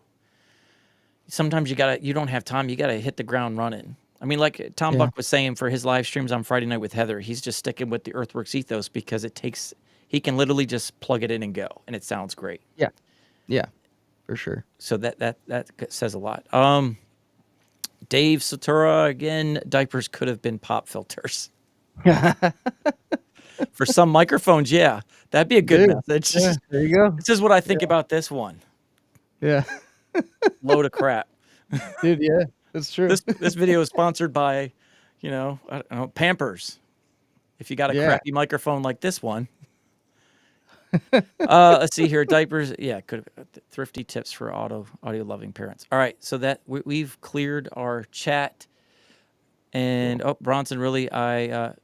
sometimes you don't have time. You got to hit the ground running. I mean, like Tom Buck was saying for his live streams on Friday night with Heather, he's just sticking with the Earthworks ethos because he can literally just plug it in and go, and it sounds great. Yeah. Yeah. For sure. So that says a lot. Dave Satura, again, diapers could have been pop filters. For some microphones, yeah. That'd be a good message. Yeah, there you go. This is what I think about this one. Yeah. Load of crap. Dude, yeah, that's true. This video is sponsored by, I don't know, Pampers. If you got a crappy microphone like this one. Let's see here. Diapers. Yeah, could have thrifty tips for audio loving parents. All right. So that we've cleared our chat. And Bronson, really, I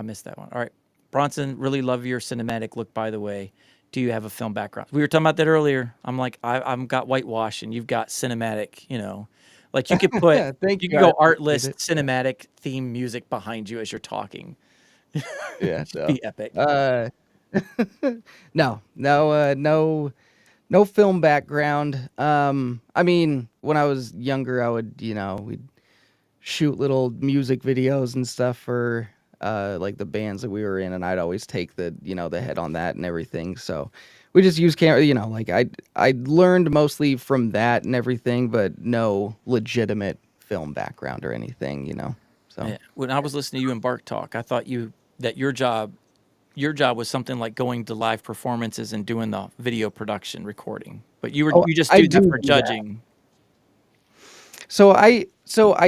missed that one. All right. Bronson, really love your cinematic look, by the way. Do you have a film background? We were talking about that earlier. I'm like, I've got whitewash and you've got cinematic, like you could put, you could go artless cinematic theme music behind you as you're talking. Yeah. Be epic. No film background. I mean, when I was younger, I would, we'd shoot little music videos and stuff for like the bands that we were in, and I'd always take the head on that and everything. So we just use camera, like I learned mostly from that and everything, but no legitimate film background or anything, So yeah. When I was listening to you in Bark Talk, I thought that your job was something like going to live performances and doing the video production recording, but you just do that for judging. So I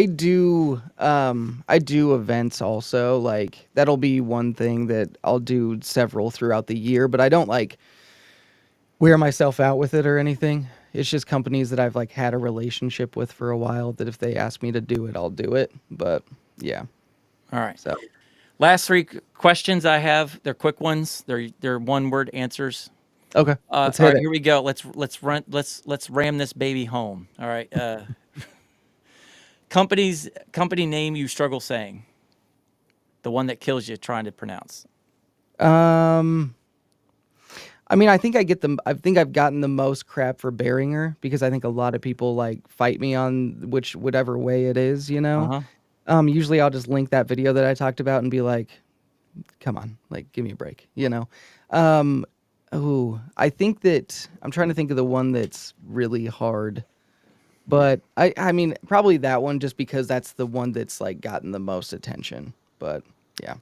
do events also, like that'll be one thing that I'll do several throughout the year, but I don't like wear myself out with it or anything. It's just companies that I've like had a relationship with for a while that if they ask me to do it, I'll do it. But yeah. All right. So last 3 questions I have, they're quick ones. They're one-word answers. Okay. Let's hit it. Here we go. Let's ram this baby home. All right. Company name you struggle saying. The one that kills you trying to pronounce. I mean, I think I've gotten the most crap for Behringer because I think a lot of people like fight me on whatever way it is, Usually I'll just link that video that I talked about and be like, come on, like give me a break, I think that I'm trying to think of the one that's really hard. But I mean, probably that one just because that's the one that's like gotten the most attention. But yeah.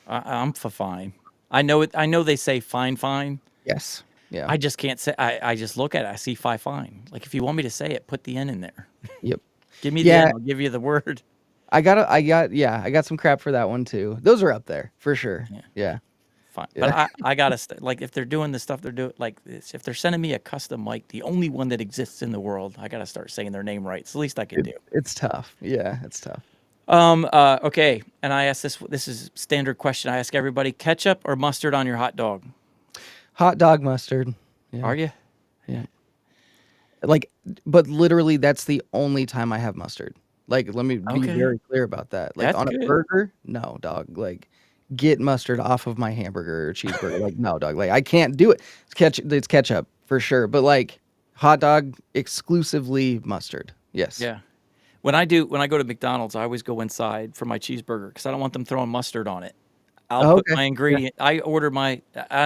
I'm for fine. I know it. I know they say fine. Yes. Yeah. I just can't say. I just look at it. I see fine. Like if you want me to say it, put the N in there. Yep. Give me the Yeah. N. I'll give you the word. I got some crap for that one too. Those are up there for sure. Yeah. Yeah. Fine. Yeah. But I gotta like if they're doing the stuff they're doing like this, if they're sending me a custom mic, the only one that exists in the world, I gotta start saying their name right. It's the least I can do. It's tough. Yeah, it's tough. Okay. And I ask this is standard question. I ask everybody, ketchup or mustard on your hot dog? Hot dog mustard. Yeah. Are you? Yeah. Like, but literally, that's the only time I have mustard. Like, let me be Okay. very clear about that. Like, That's on a good. burger, no, dog. Like, get mustard off of my hamburger or cheeseburger. Like, no, dog. Like, I can't do it. It's ketchup for sure. But like, hot dog exclusively mustard. Yes. Yeah. When I go to McDonald's, I always go inside for my cheeseburger because I don't want them throwing mustard on it. I'll Oh, put okay. my ingredient. I order and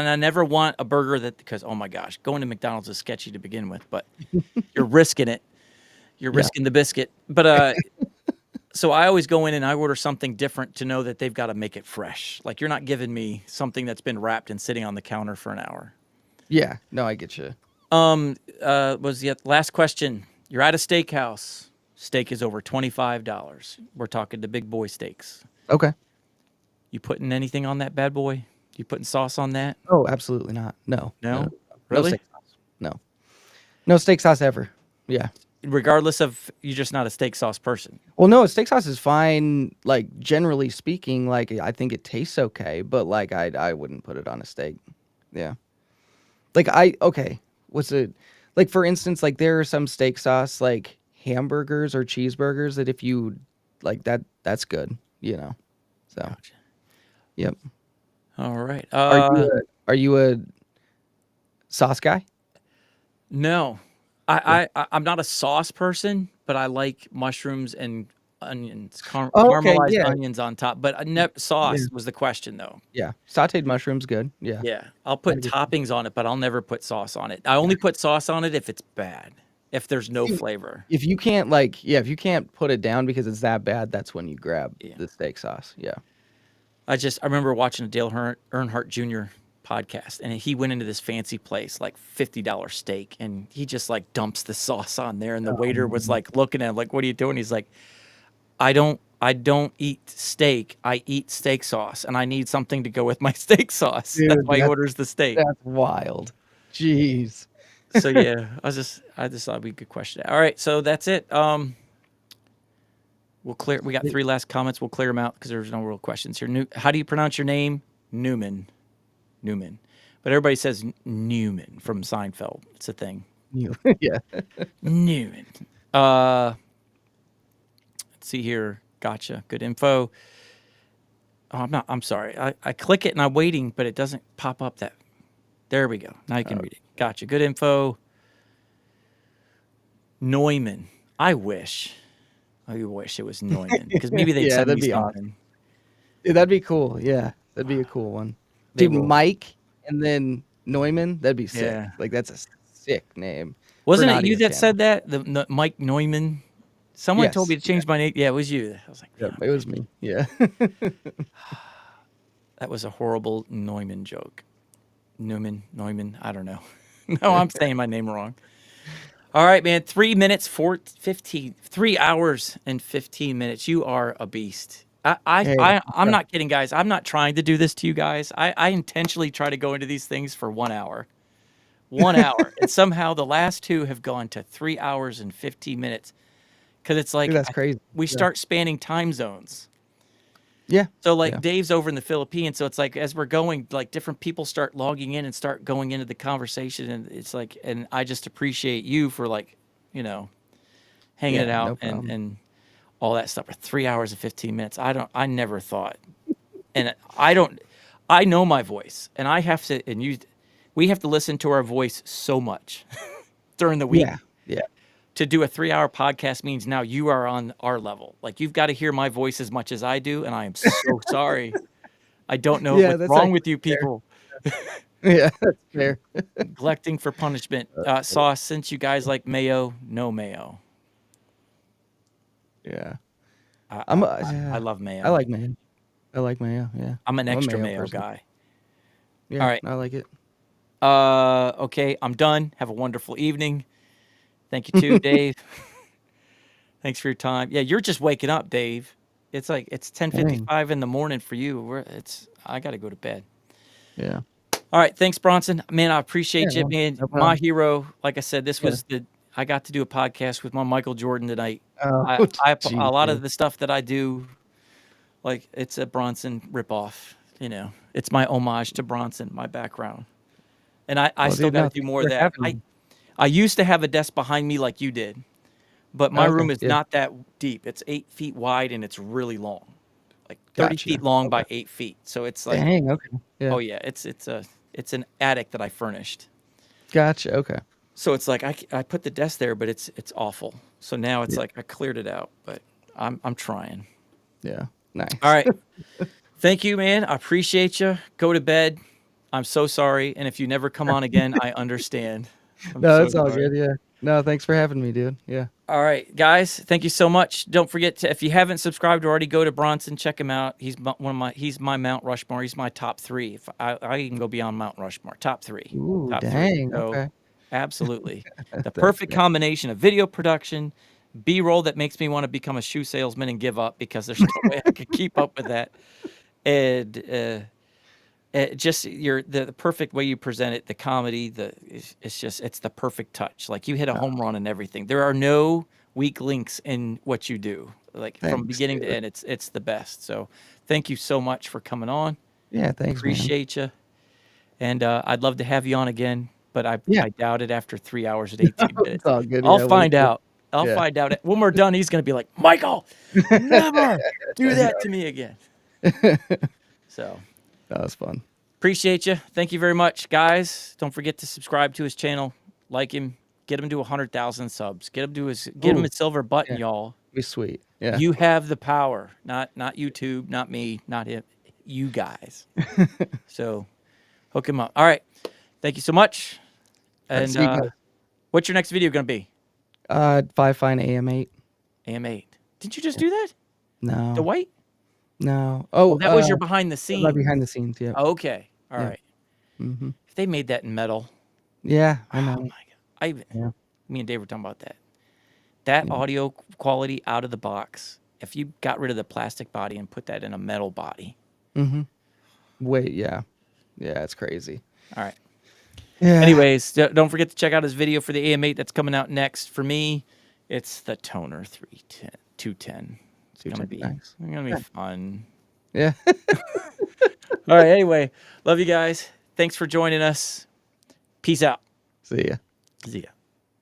I never want a burger because oh my gosh, going to McDonald's is sketchy to begin with, but you're risking it. You're Yeah. risking the biscuit. But so I always go in and I order something different to know that they've got to make it fresh. Like you're not giving me something that's been wrapped and sitting on the counter for an hour. Yeah. No, I get you. Was the last question. You're at a steakhouse. Steak is over $25. We're talking the big boy steaks. Okay. You putting anything on that bad boy? You putting sauce on that? Oh, absolutely not. No. No? No Really? steak sauce. No. No steak sauce ever. Yeah. Regardless of you're just not a steak sauce person. Well, no, steak sauce is fine. Like generally speaking, like I think it tastes okay, but like I wouldn't put it on a steak. Yeah. Like okay. What's it like? For instance, like there are some steak sauce like hamburgers or cheeseburgers that if you like that's good. You know. So. Gotcha. Yep. All right. Are you a sauce guy? No. I'm not a sauce person, but I like mushrooms and onions, Oh, okay, caramelized yeah. onions on top. But sauce was the question, though. Yeah. Sauteed mushrooms, good. Yeah. Yeah, I'll put get toppings on it, but I'll never put sauce on it. I only put sauce on it if it's bad, if there's no flavor. If you can't if you can't put it down because it's that bad, that's when you grab the steak sauce. Yeah. I remember watching a Dale Earnhardt Jr. podcast, and he went into this fancy place, like $50 steak, and he just like dumps the sauce on there, and the waiter was like looking at him like, "What are you doing?" He's like, I don't eat steak. I eat steak sauce, and I need something to go with my steak sauce. Dude, that's why he orders the steak. That's wild. Jeez. So yeah, I just thought it'd be a good question. All right, so that's it. We'll clear. We got 3 last comments. We'll clear them out because there's no real questions here. How do you pronounce your name? Newman. But everybody says Newman from Seinfeld. It's a thing. Yeah. Newman. Let's see here. Gotcha. Good info. Oh, I'm sorry. I click it and I'm waiting, but it doesn't pop up that. There we go. Now you can read it. Gotcha. Good info. Neumann. I wish it was Neumann because maybe they'd send that'd me be something. awesome. Yeah, that'd be cool. Yeah, that'd be a cool one. They Dude, will. Mike and then Neumann, that'd be sick. Yeah. Like that's a sick name. Wasn't for an it you audio that said that? The Mike Neumann? Someone told me to Yes, change my name. Yeah, it was you. I was like, channel. It was me. Yeah. that was a horrible Neumann joke. Neumann. I don't know. No, I'm saying my name wrong. All right, man. 3 minutes, 3 hours and 15 minutes. You are a beast. I'm not kidding, guys. I'm not trying to do this to you guys. I intentionally try to go into these things for 1 hour. 1 hour. And somehow the last 2 have gone to 3 hours and 15 minutes. Because it's like Dude, that's crazy. we start spanning time zones. Yeah. So like Yeah. Dave's over in the Philippines, so it's like as we're going, like different people start logging in and start going into the conversation, and it's like, and I just appreciate you for like, hanging it Yeah, no out problem. and all that stuff for 3 hours and 15 minutes. I never thought, and I know my voice, and we have to listen to our voice so much during the week. Yeah. Yeah. To do a 3-hour podcast means now you are on our level. Like you've got to hear my voice as much as I do, and I am so sorry. I don't know Yeah, what's that's wrong actually with you fair. people. Yeah, that's fair. Neglecting for punishment. Sauce, since you guys like mayo, no mayo. Yeah. I, I'm. I, Yeah. I love mayo. I like mayo. I like mayo. Yeah. I'm an I'm a extra mayo person. guy. Yeah. All right. I like it. Okay, I'm done. Have a wonderful evening. Thank you too, Dave. Thanks for your time. Yeah, you're just waking up, Dave. It's like it's 10:55 in the morning for you. I got to go to bed. Yeah. All right, thanks, Bronson. Man, I appreciate Yeah, you, man. no My problem. hero. Like I said, this Yeah. was I got to do a podcast with my Michael Jordan tonight. Oh, A lot geez, of the stuff that I do, like it's a Bronson ripoff. You know, it's my homage to Bronson, my background, and I well, still dude, got no, to do thanks more of for that. having me. I used to have a desk behind me like you did, but my Oh, room okay. is Yeah. not that deep. It's 8 feet wide and it's really long, like 30 Gotcha. feet long Okay. by 8 feet. So it's like, Dang. Okay. Yeah. oh yeah, it's an attic that I furnished. Gotcha. Okay. So it's like I put the desk there, but it's awful. So now it's Yeah. like I cleared it out, but I'm trying. Yeah. Nice. All right. Thank you, man. I appreciate you. Go to bed. I'm so sorry. And if you never come on again, I understand. I'm No, so it's all sorry. good. Yeah. No, thanks for having me, dude. Yeah. All right, guys. Thank you so much. Don't forget to, if you haven't subscribed already, go to Bronson. Check him out. He's he's my Mount Rushmore. He's my top 3. If I can go beyond Mount Rushmore. Top 3. Ooh, Top 3. dang. So Okay. absolutely. The Thanks, perfect man. combination of video production, B-roll that makes me want to become a shoe salesman and give up because there's no way I could keep up with that. And just the perfect way you present it, the comedy, it's the perfect touch. Like you hit a home run and everything. There are no weak links in what you do. Like from Thanks, beginning to dude. end, it's the best. So thank you so much for coming on. Yeah. Thanks, man. Appreciate you. And I'd love to have you on again, but Yeah. I doubt it after 3 hours and 18 It's minutes. all good. I'll Yeah. We'll find see. out. I'll Yeah. find out. When we're done, he's going to be like, Michael, never do that to me again. So That was fun. appreciate you. Thank you very much, guys. Don't forget to subscribe to his channel, like him, get him to 100,000 subs, get him to get him Ooh, a silver button, yeah. y'all. Be sweet. Yeah. You have the power, not YouTube, not me, not him, you guys. So hook him up. All right. Thank you so much. And See you guys. what's your next video going to be? 5 Fine AM8. AM8. Didn't you just do that? No. The white? No. Oh, That was your behind the scenes. my behind the scenes. Yeah. Okay. All Yeah. right. Mm-hmm. If they made that in metal. Yeah. I Oh know. my God. Yeah. Me and Dave were talking about that. That Yeah. audio quality out of the box, if you got rid of the plastic body and put that in a metal body. Mm-hmm. Wait. Yeah. Yeah. It's crazy. All right. Yeah. Anyways, don't forget to check out his video for the AM8 that's coming out next. For me, it's the Toner 210. It's going to be, Nice. fun. Yeah. All right. Anyway, love you guys. Thanks for joining us. Peace out. See ya. See ya.